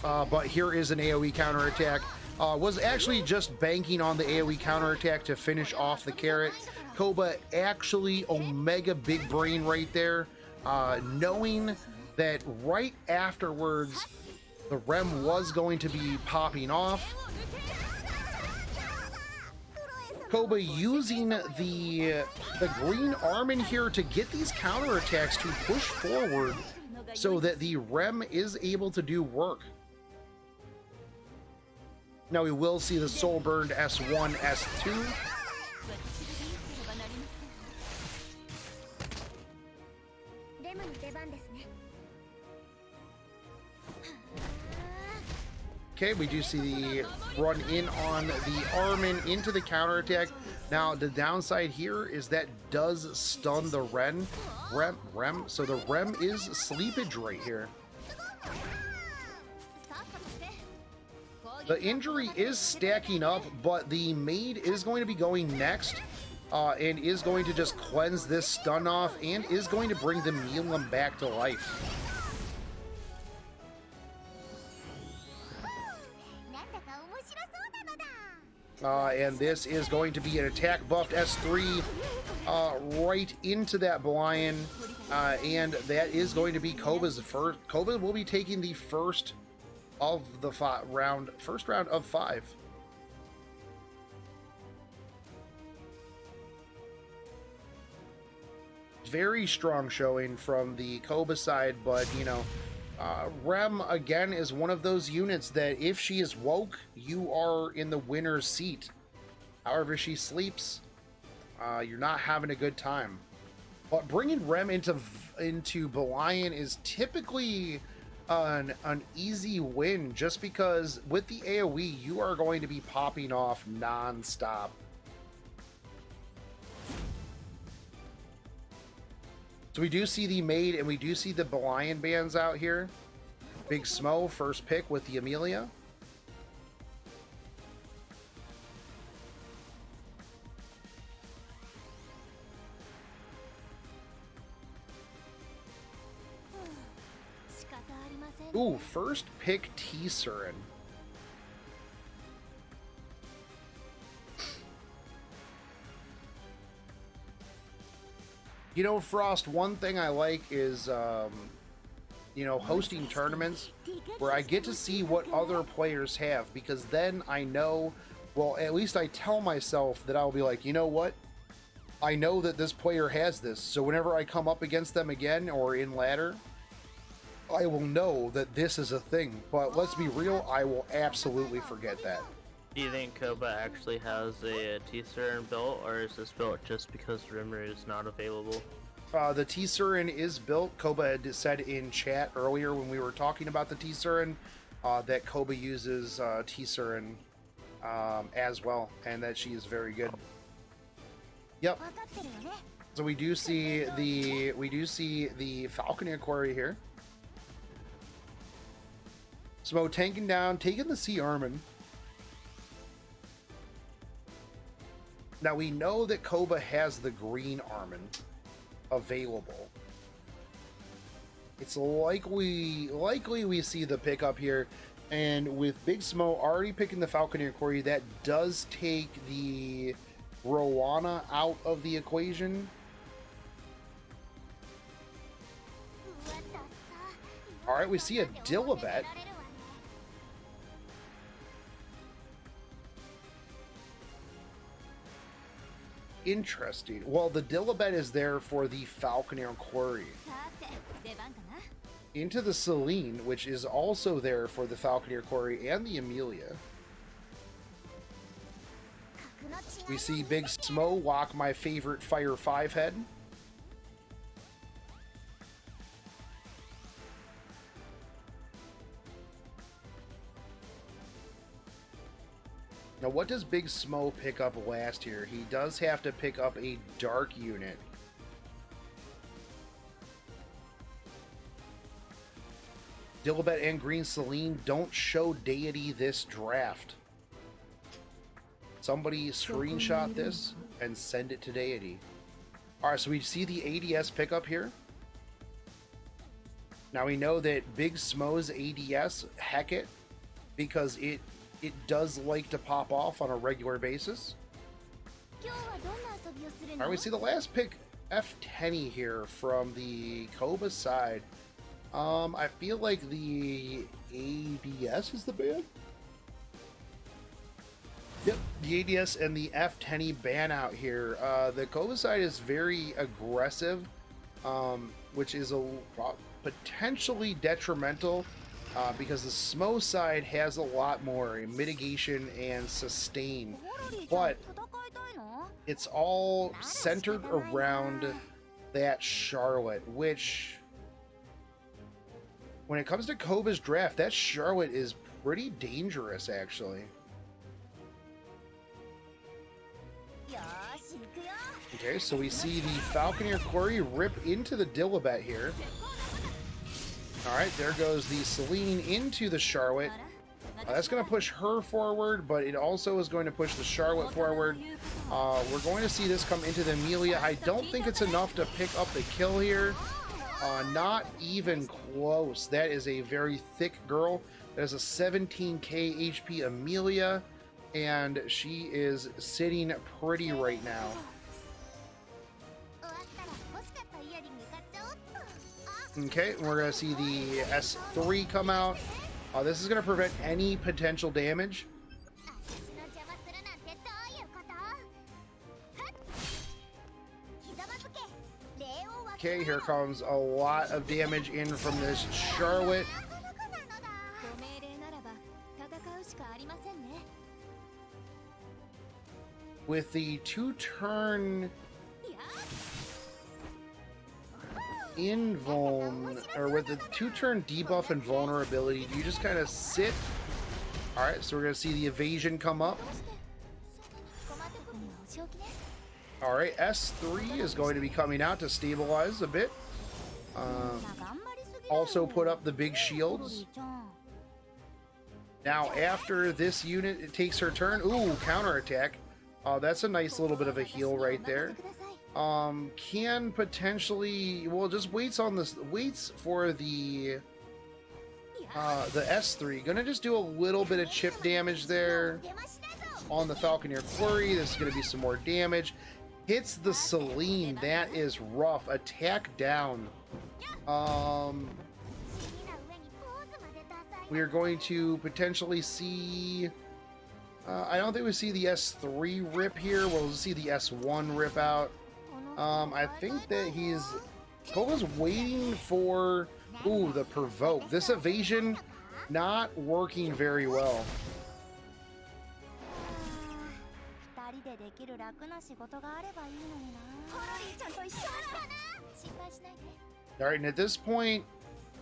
But here is an AoE counterattack. Was actually just banking on the AoE counterattack to finish off the carrot. Koba actually omega big brain right there, knowing that right afterwards the Rem was going to be popping off. Koba using the green arm in here to get these counterattacks to push forward so that the Rem is able to do work. Now we will see the soul burned S1, S2. Okay, we do see the run in on the Armin into the counterattack. Now the downside here is that does stun the Rem. So the Rem is sleepage right here. The injury is stacking up, but the maid is going to be going next, and is going to just cleanse this stun off, and is going to bring the Milim back to life. And this is going to be an attack buffed S3 right into that Lion, and that is going to be Koba's first. Koba will be taking the first of the first round of 5. Very strong showing from the Koba side, but you know, Rem again is one of those units that if she is woke, you are in the winner's seat. However, she sleeps, you're not having a good time. But bringing Rem into Belian is typically an easy win, just because with the AoE you are going to be popping off non-stop. So we do see the maid and we do see the Belian bands out here. Big Smo first pick with the Amelia. Ooh, first pick T-Surin. You know, Frost, one thing I like is, you know, hosting tournaments where I get to see what other players have, because then I know, well, at least I tell myself that I'll be like, you know what? I know that this player has this, so whenever I come up against them again or in ladder, I will know that this is a thing. But let's be real, I will absolutely forget that. Do you think Koba actually has a T-Surin built, or is this built just because Rimuru is not available? The T-Surin is built. Koba had said in chat earlier when we were talking about the T-Surin that Koba uses T-Surin as well, and that she is very good. Yep. So we do see the Falconeer Quarry here. Smo tanking down, taking the Sea Armin. Now we know that Koba has the green Armin available. It's likely we see the pickup here, and with Big Smo already picking the Falconeer Quarry, that does take the Rowana out of the equation. All right, we see a Dilibet. Interesting. Well, the Dilibet is there for the Falconeer Quarry. Into the Celine, which is also there for the Falconeer Quarry and the Amelia. We see Big Smo walk my favorite Fire 5 head. Now, what does Big Smo pick up last here? He does have to pick up a dark unit. Dilibet and Green Celine don't show deity this draft. Somebody screenshot this and send it to deity. Alright, so we see the ADS pickup here. Now we know that Big Smo's ADS, heck it, because it does like to pop off on a regular basis. Alright, we see the last pick, F10 here from the Koba side. I feel like the ADS is the ban? Yep, the ADS and the F10 ban out here. The Koba side is very aggressive, which is potentially detrimental. Because the Smo side has a lot more mitigation and sustain, but it's all centered around that Charlotte, which, when it comes to Koba's draft, that Charlotte is pretty dangerous, actually. Okay, so we see the Falconeer Quarry rip into the Dilibet here. Alright, there goes the Celine into the Charlotte. That's going to push her forward, but it also is going to push the Charlotte forward. We're going to see this come into the Amelia. I don't think it's enough to pick up the kill here. Not even close. That is a very thick girl. That is a 17k HP Amelia, and she is sitting pretty right now. Okay, we're going to see the S3 come out. This is going to prevent any potential damage. Okay, here comes a lot of damage in from this Charlotte. With the 2-turn or with the 2-turn debuff and vulnerability, do you just kind of sit? Alright, so we're going to see the evasion come up. Alright, S3 is going to be coming out to stabilize a bit. Also put up the big shields. Now, after this unit, it takes her turn. Ooh, counterattack. That's a nice little bit of a heal right there. Can potentially, well, just waits for the S3. Gonna just do a little bit of chip damage there on the Falconeer Quarry. This is gonna be some more damage. Hits the Celine. That is rough. Attack down. We are going to potentially see, I don't think we see the S3 rip here. We'll see the S1 rip out. I think that Koba's waiting for, ooh, the provoke. This evasion not working very well. Alright, and at this point,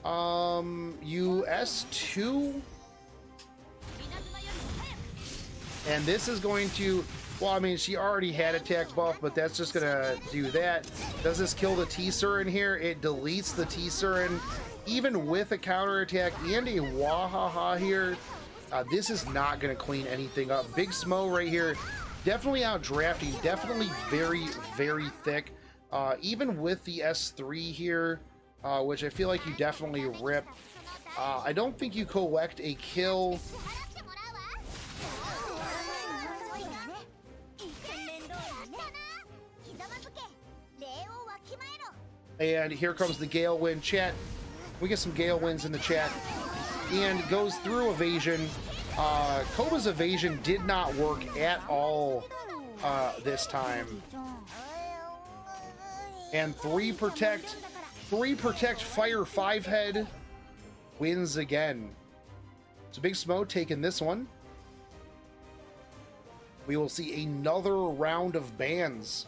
you S2, and this is going to, well, I mean, she already had attack buff, but that's just gonna do that. Does this kill the T-Surin here? It deletes the T-Surin, even with a counterattack and a Wahaha here, this is not going to clean anything up. Big Smo right here, definitely out drafting, definitely very, very thick. Even with the S3 here, which I feel like you definitely rip. I don't think you collect a kill. And here comes the Gale win. Chat, we get some Gale wins in the chat. And goes through evasion. Koba's evasion did not work at all this time. And 3 protect, fire 5 head wins again. So Big Smo taking this one. We will see another round of bans.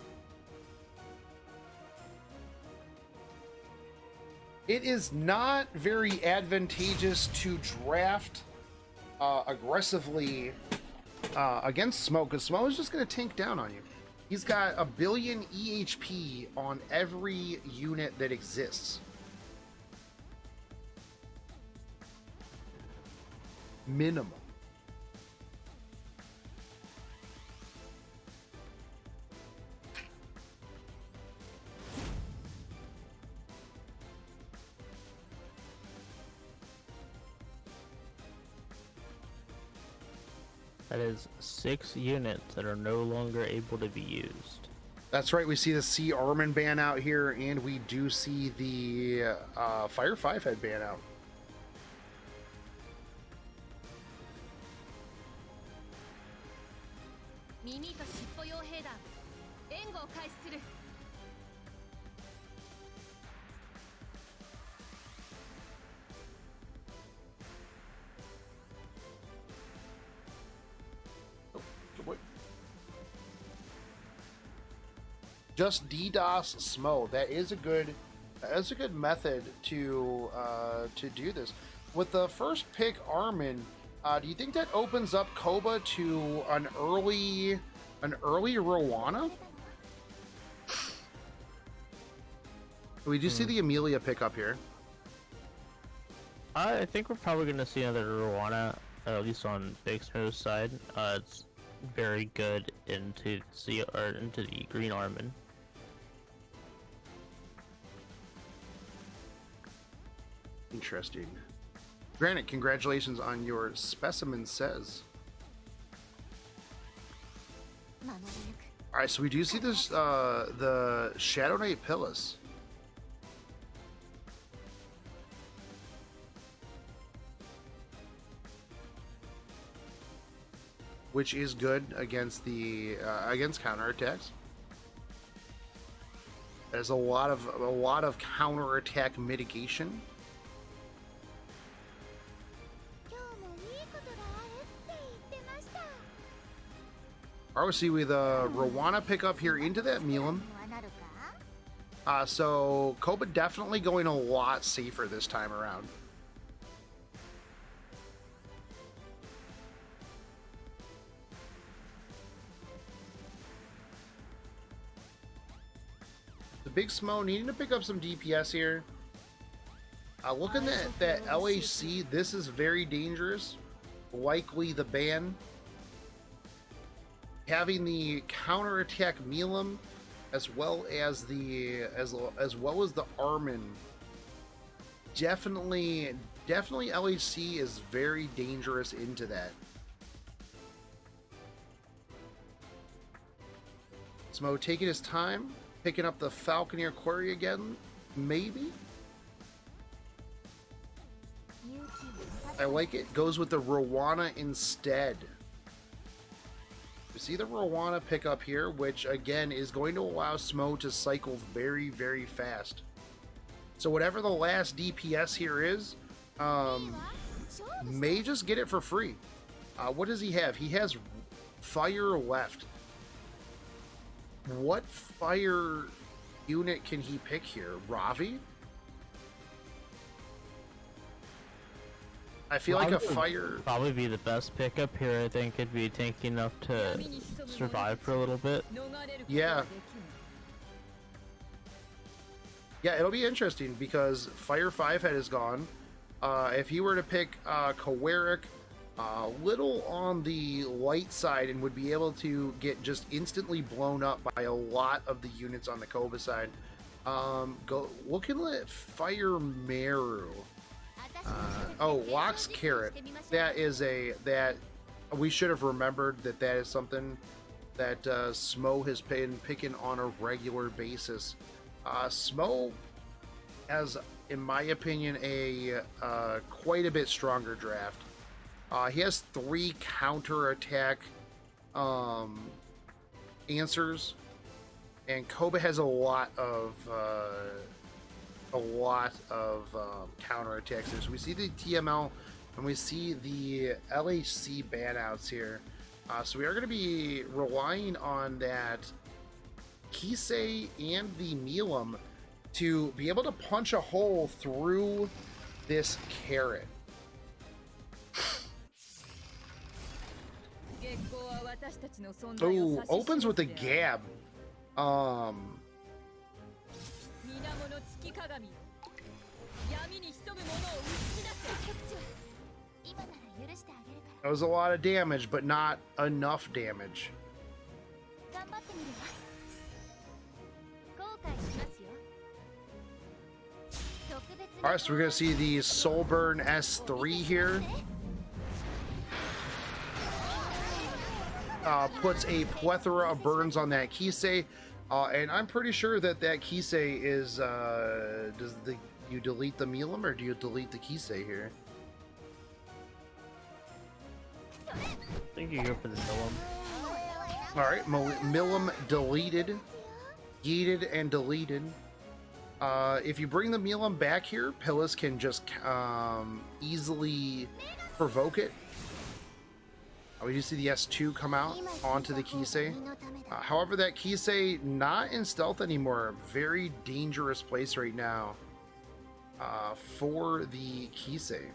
It is not very advantageous to draft aggressively against Smo, because Smo is just going to tank down on you. He's got 1 billion EHP on every unit that exists. Minimum. That is 6 units that are no longer able to be used. That's right. We see the C Armin ban out here, and we do see the Fire 5 head ban out. Just DDoS Smo. That is a good method to do this. With the first pick, Armin, do you think that opens up Koba to an early Rowana? We do see the Amelia pick up here. I think we're probably going to see another Rowana, at least on Big Smo's side. It's very good into the Green Armin. Interesting. Granite, congratulations on your specimen says. Alright, so we do see this the Shadow Knight Pillis. Which is good against the against counterattacks. There's a lot of counterattack mitigation. ROC with a Rowana pickup here into that Milam. So Koba definitely going a lot safer this time around. The Big Smo needing to pick up some DPS here. Looking at that LAC, this is very dangerous. Likely the ban. Having the counterattack Milam, as well as the Armin. Definitely LAC is very dangerous into that. Smo taking his time, picking up the Falconeer Quarry again, maybe. I like it. Goes with the Rowana instead. You see the Rowana pick up here, which again is going to allow Smo to cycle very, very fast. So whatever the last DPS here is, may just get it for free. What does he have? He has fire left. What fire unit can he pick here? Ravi? I feel like a fire... Probably be the best pickup here. I think it'd be tanky enough to survive for a little bit. Yeah. Yeah, it'll be interesting because Fire 5 Head is gone. If he were to pick Kowaric, little on the light side and would be able to get just instantly blown up by a lot of the units on the Koba side. Looking at Fire Meru. Lox Carrot. That we should have remembered that is something that Smo has been picking on a regular basis. Smo has, in my opinion, a quite a bit stronger draft. He has 3 counter-attack answers, and Koba has a lot of counter-attacks. So we see the TML and we see the LHC banouts here. So we are going to be relying on that Kisei and the Milam to be able to punch a hole through this carrot. Oh, opens with a gab. That was a lot of damage, but not enough damage. Alright, so we're going to see the Soulburn S3 here. Puts a plethora of burns on that Kisei. And I'm pretty sure that Kisei is... you delete the Milam or do you delete the Kisei here? I think you go for the Milam. Alright, Milam deleted. Yeeted and deleted. If you bring the Milam back here, Pillis can just easily provoke it. We do see the S2 come out onto the Kisei. However, that Kisei not in stealth anymore. Very dangerous place right now for the Kisei.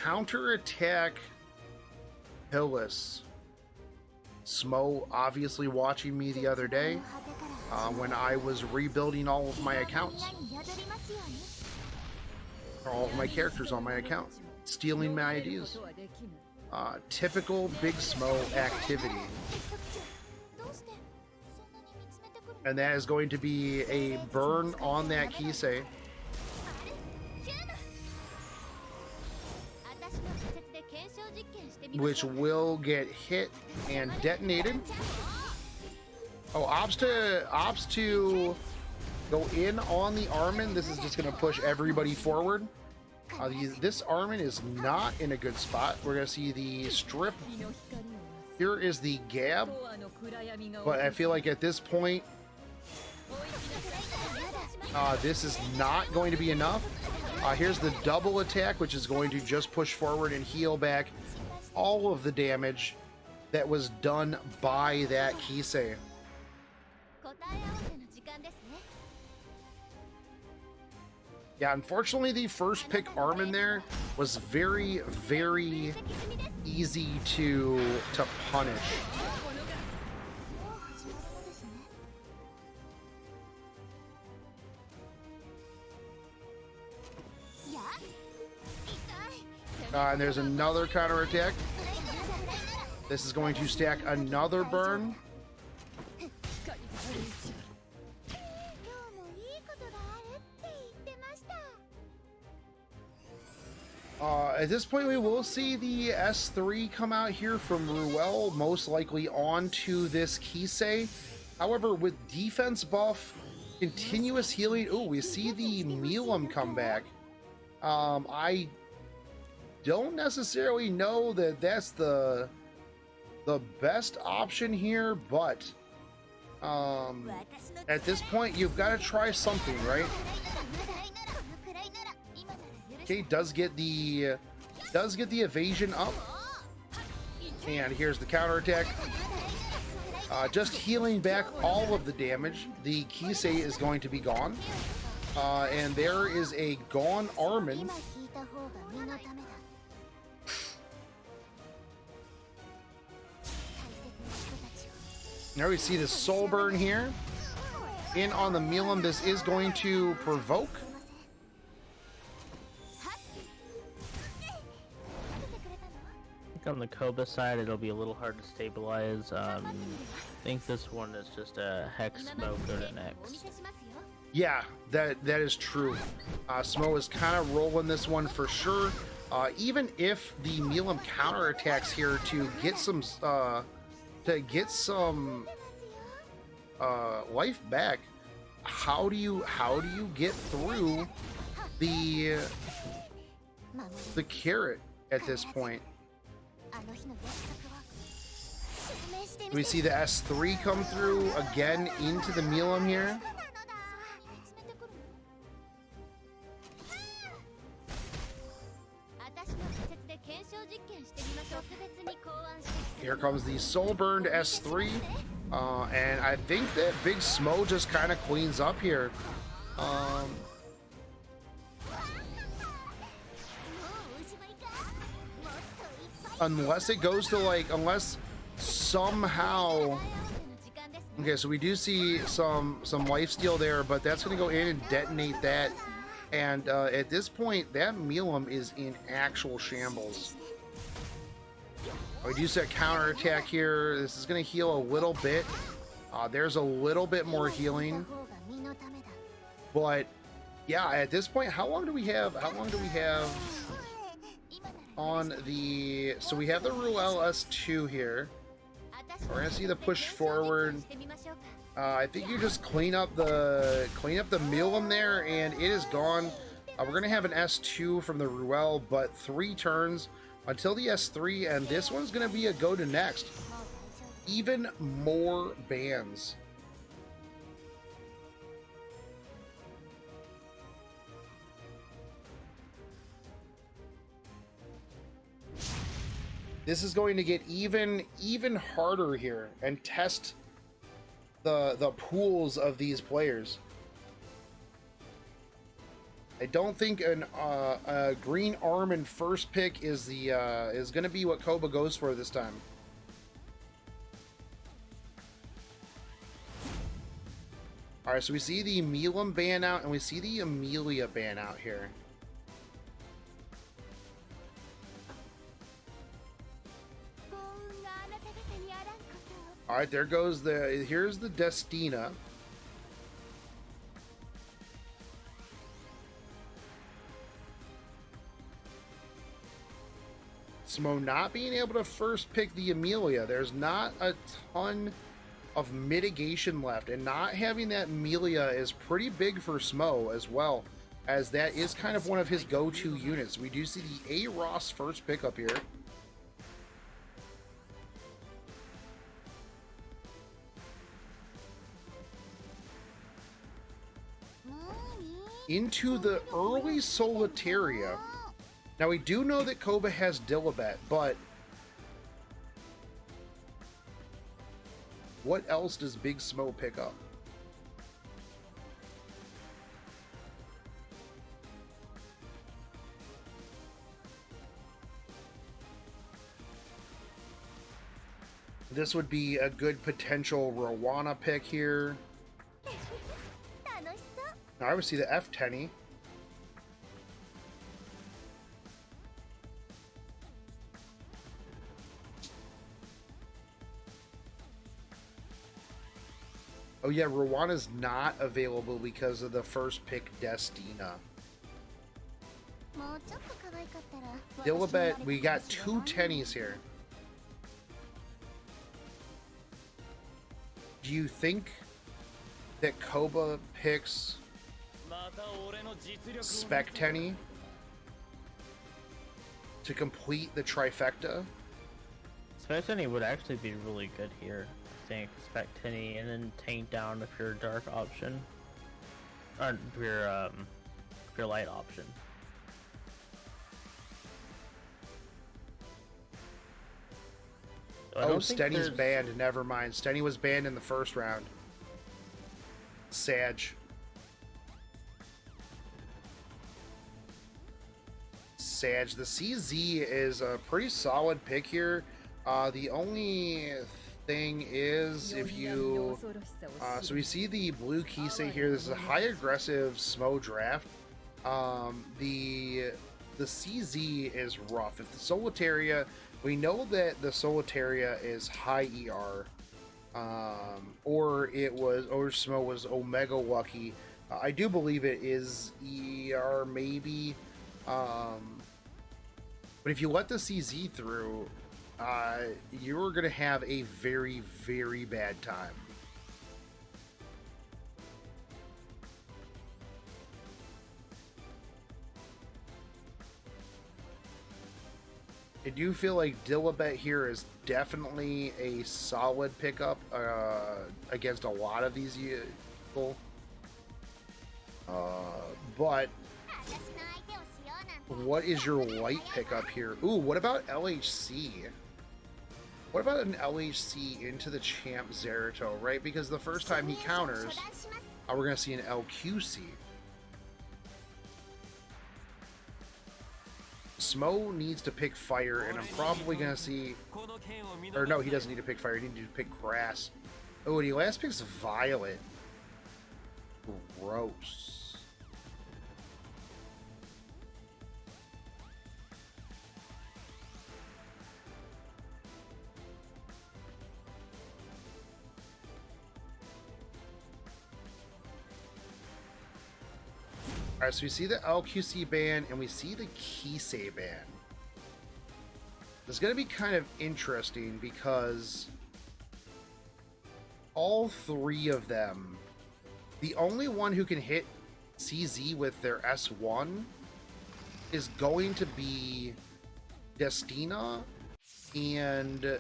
Counter-attack Pillis. Smo obviously watching me the other day when I was rebuilding all of my accounts. All of my characters on my account. Stealing my ideas. Typical Big Smo activity. And that is going to be a burn on that Kisei. Which will get hit and detonated. Oh, opts to go in on the Armin. This is just going to push everybody forward. This Armin is not in a good spot. We're going to see the strip. Here is the gab. But I feel like at this point, this is not going to be enough. Here's the double attack, which is going to just push forward and heal back all of the damage that was done by that Kisei. Yeah, unfortunately, the first pick Armin there was very, very easy to punish. And there's another counterattack. This is going to stack another burn. At this point, we will see the S3 come out here from Ruel, most likely onto this Kisei. However, with defense buff, continuous healing... Oh, we see the Milam come back. I don't necessarily know that that's the best option here, but at this point you've got to try something, right? Okay, does get the evasion up, and here's the counterattack. Just healing back all of the damage. The Kisei is going to be gone. And there is a Gone Armin. Now we see the Soul Burn here. In on the Milim, this is going to provoke. I think on the Koba side, it'll be a little hard to stabilize. I think this one is just a Hex Smo go to next. Yeah, that is true. Smo is kind of rolling this one for sure. Even if the Milim counterattacks here to get some life back, how do you get through the carrot at this point? We see the S3 come through again into the Milim here. Here comes the Soul Burned S3, and I think that Big Smo just kind of cleans up here. Unless it goes to unless somehow. Okay, so we do see some lifesteal there, but that's going to go in and detonate that. And at this point, that Milim is in actual shambles. We do see a counterattack here. This is going to heal a little bit. There's a little bit more healing. But yeah, at this point, how long do we have on the... So we have the Ruel S2 here. We're going to see the push forward. I think you just clean up the Milim there, and it is gone. We're going to have an S2 from the Ruel, but 3 turns until the S3, and this one's going to be a go to next. Even more bans. This is going to get even harder here and test the pools of these players. I don't think a green Armin first pick is going to be what Koba goes for this time. All right, so we see the Milim ban out, and we see the Amelia ban out here. All right, there goes here's the Destina. Smo not being able to first pick the Amelia. There's not a ton of mitigation left, and not having that Amelia is pretty big for Smo as well, as that is kind of one of his go-to units. We do see the A Ross first pick up here. Into the early Solitaria. Now we do know that Koba has Dilibet, but what else does Big Smo pick up? This would be a good potential Rowana pick here. Now I would see the F-Tenny. Oh yeah, Rowana's not available because of the first pick Destina. Dilibet, we got 2 tennies here. Do you think that Koba picks Spec Tenny to complete the trifecta? Spec Tenny would actually be really good here. I think Spec Tenny and then tank down if you're a dark option, or if you're light option. Oh, Stenny's banned. Never mind. Stenny was banned in the first round. Sag. Sag. The CZ is a pretty solid pick here. The only thing is, if you so we see the blue Kisei here. This is a high aggressive Smo draft. The CZ is rough. If the Solitaria, we know that the Solitaria is high ER, or Smo was Omega Lucky. I do believe it is ER maybe, but if you let the CZ through, you're gonna have a very, very bad time. I do feel like Dilibet here is definitely a solid pickup against a lot of these people. But what is your light pickup here? Ooh, what about LHC? What about an LHC into the champ Zerato, right? Because the first time he counters, we're going to see an LQC. Smo needs to pick fire, and I'm probably going to see... Or no, he doesn't need to pick fire. He needs to pick grass. Oh, and he last picks violet. Gross. Alright, so we see the LQC ban and we see the Kisei ban. It's going to be kind of interesting because all three of them, the only one who can hit CZ with their S1 is going to be Destina and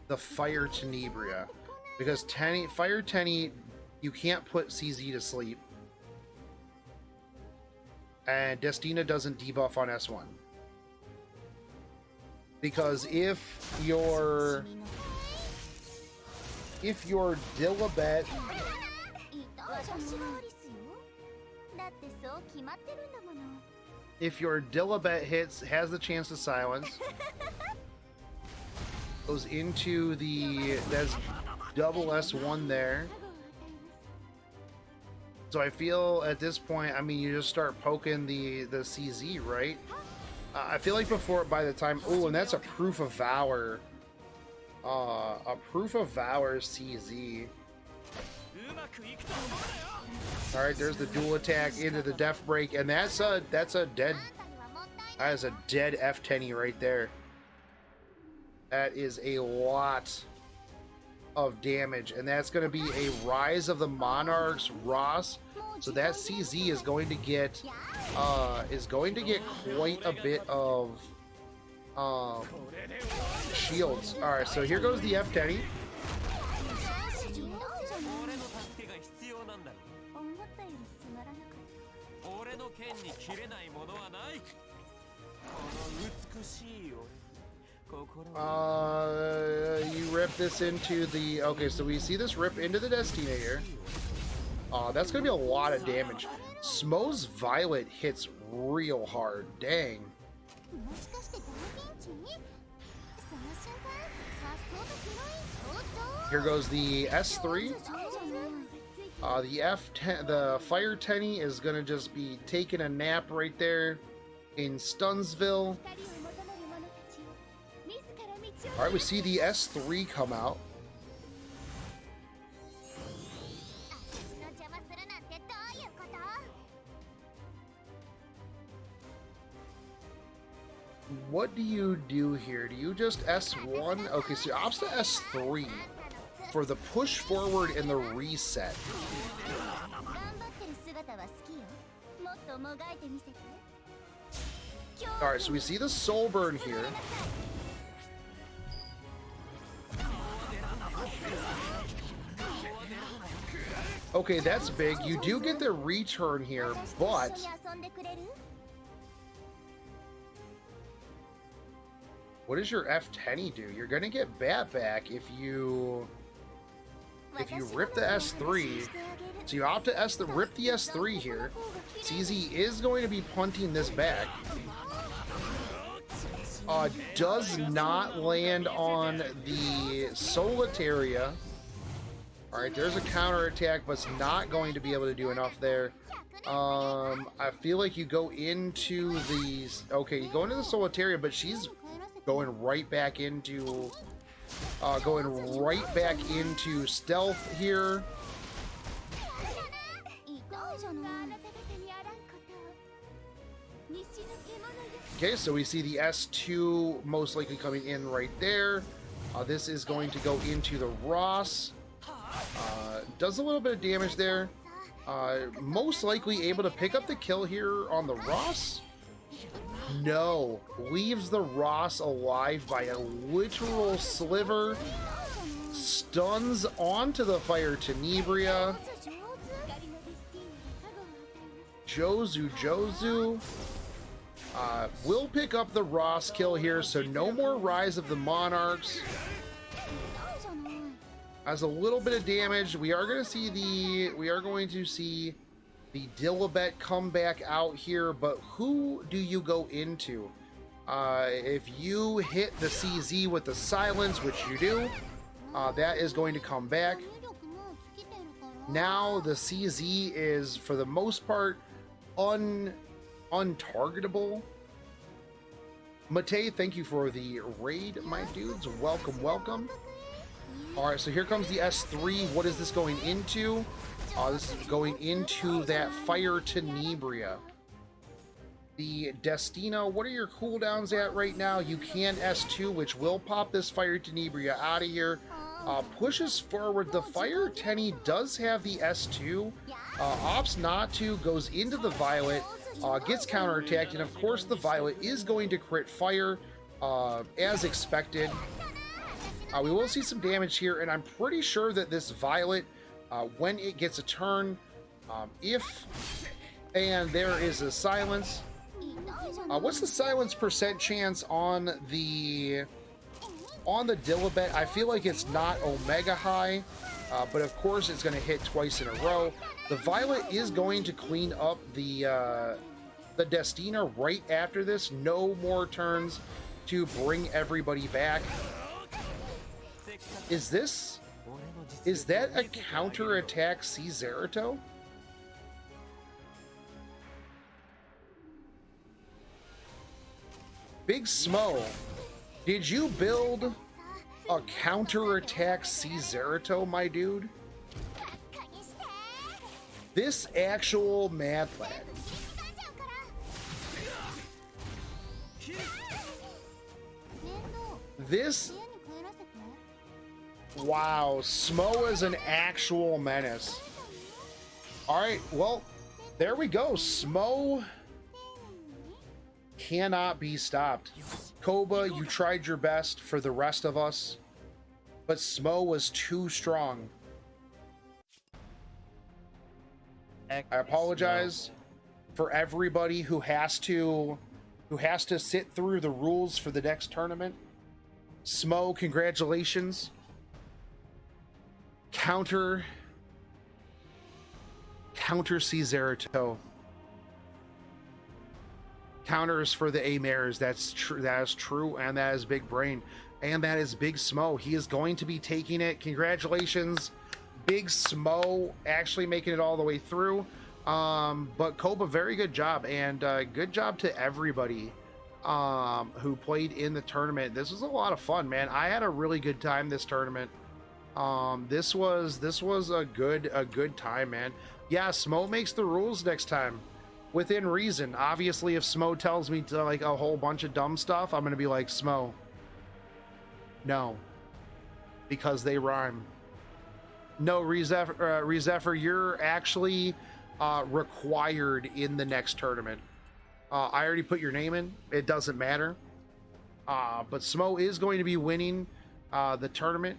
the Fire Tenebria. Because Fire Tenny, you can't put CZ to sleep. And Destina doesn't debuff on S1. Because if your Dilibet has the chance to silence, goes into that's double S1 there. So I feel at this point, I mean, you just start poking the CZ, right? I feel like by the time, oh, and that's a Proof of Valor. A Proof of Valor CZ. Alright, there's the dual attack into the Death Break, and that's a dead F10 right there. That is a lot of damage, and that's going to be a Rise of the Monarchs Ross. So that CZ is going to get quite a bit of shields. All right, so here goes the F10. You rip this into the... Okay, so we see this rip into the Destina here. That's gonna be a lot of damage. Smo's Violet hits real hard. Dang. Here goes the S3. The F10, the Fire Tenny is gonna just be taking a nap right there in Stunsville. Alright, we see the S3 come out. What do you do here? Do you just S1? Okay, so opts to S3 for the push forward and the reset. Alright, so we see the soul burn here. Okay, that's big. You do get the return here, but what does your F10 do? You're gonna get bat back if you rip the S3. So you opt to rip the S3 here. CZ is going to be punting this back. Does not land on the Solitaria. All right, there's a counter attack, but it's not going to be able to do enough there. I feel like you go into these. Okay, you go into the Solitaria, but she's going right back into stealth here. Okay, so we see the S2 most likely coming in right there. This is going to go into the Ross. Does a little bit of damage there. Most likely able to pick up the kill here on the Ross. No, leaves the Ross alive by a literal sliver. Stuns onto the Fire Tenebria. Jozu will pick up the Ross kill here, so no more Rise of the Monarchs. As a little bit of damage, we are going to see the Dilibet come back out here, but who do you go into? If you hit the CZ with the silence, which you do, that is going to come back. Now the CZ is, for the most part, untargetable. Mate, thank you for the raid, my dudes. Welcome, welcome. All right, so here comes the S3. What is this going into? This is going into that Fire Tenebria. The Destino, what are your cooldowns at right now? You can S2, which will pop this Fire Tenebria out of here. Pushes forward. The Fire Tenny does have the S2. Opts not to, goes into the Violet, gets counterattacked, and of course the Violet is going to crit fire as expected. We will see some damage here, and I'm pretty sure that this Violet, when it gets a turn, and there is a silence. What's the silence percent chance on the Dilibet? I feel like it's not Omega high, but of course it's going to hit twice in a row. The Violet is going to clean up the Destina right after this. No more turns to bring everybody back. Is that a counter-attack Cesarito? Big Smo, did you build a counter-attack Cesarito, my dude? This actual mad lad. This... Wow, Smo is an actual menace. Alright, well, there we go. Smo cannot be stopped. Koba, you tried your best for the rest of us, but Smo was too strong. I apologize for everybody who has to sit through the rules for the next tournament. Smo, congratulations. Counter Cesarito. Counters for the A-Mares. That's true. That is true, and that is Big Brain, and that is Big Smo. He is going to be taking it. Congratulations, Big Smo, actually making it all the way through. But Koba, very good job, and good job to everybody who played in the tournament. This was a lot of fun, man. I had a really good time this tournament. This was a good time, man. Yeah, Smo makes the rules next time within reason. Obviously, if Smo tells me to like a whole bunch of dumb stuff, I'm gonna be like, Smo, no, because they rhyme. No, Re Zephyr, you're actually required in the next tournament. I already put your name in. It doesn't matter. But Smo is going to be winning the tournament.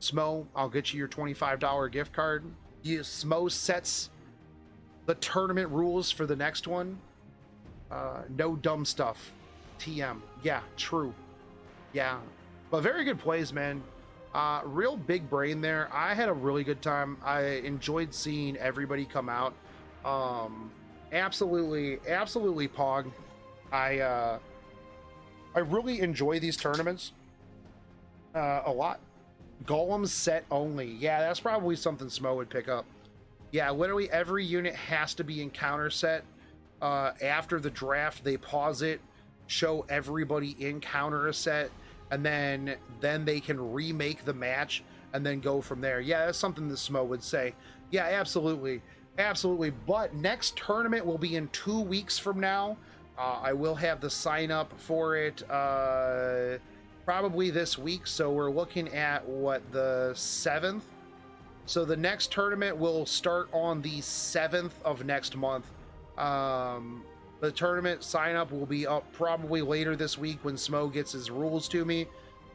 Smo, I'll get you your $25 gift card. Smo sets the tournament rules for the next one. No dumb stuff. TM. Yeah, true. Yeah. But very good plays, man. Real big brain there. I had a really good time. I enjoyed seeing everybody come out. Absolutely pog. I I really enjoy these tournaments a lot. Golem set only. Yeah, that's probably something Smo would pick up. Yeah, literally every unit has to be in counter set. After the draft, they pause it, show everybody in counter set, and then they can remake the match and then go from there. Yeah, that's something that Smo would say. Yeah, absolutely. Absolutely. But next tournament will be in 2 weeks from now. I will have the sign up for it probably this week. So we're looking at what, the 7th? So the next tournament will start on the 7th of next month. The tournament sign up will be up probably later this week when Smo gets his rules to me.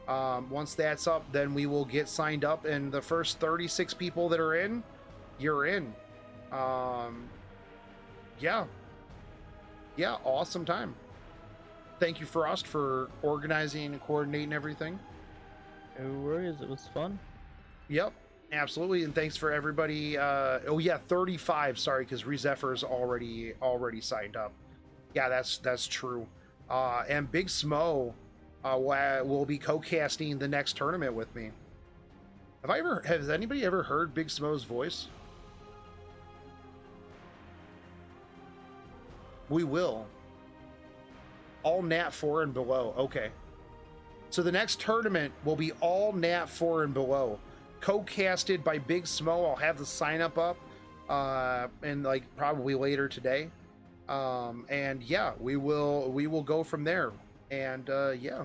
Once that's up, then we will get signed up, and the first 36 people that are in, you're in. Yeah, awesome time. Thank you, Frost, for organizing and coordinating everything. No worries, it was fun. Yep, absolutely, and thanks for everybody. Oh yeah, 35. Sorry, because Re Zephyr's already signed up. Yeah, that's true. And Big Smo will be co-casting the next tournament with me. Has anybody ever heard Big Smo's voice? We will. All Nat 4 and below. Okay. So the next tournament will be all Nat 4 and below. Co-casted by Big Smo. I'll have the sign up and like probably later today. And yeah, we will go from there. And yeah.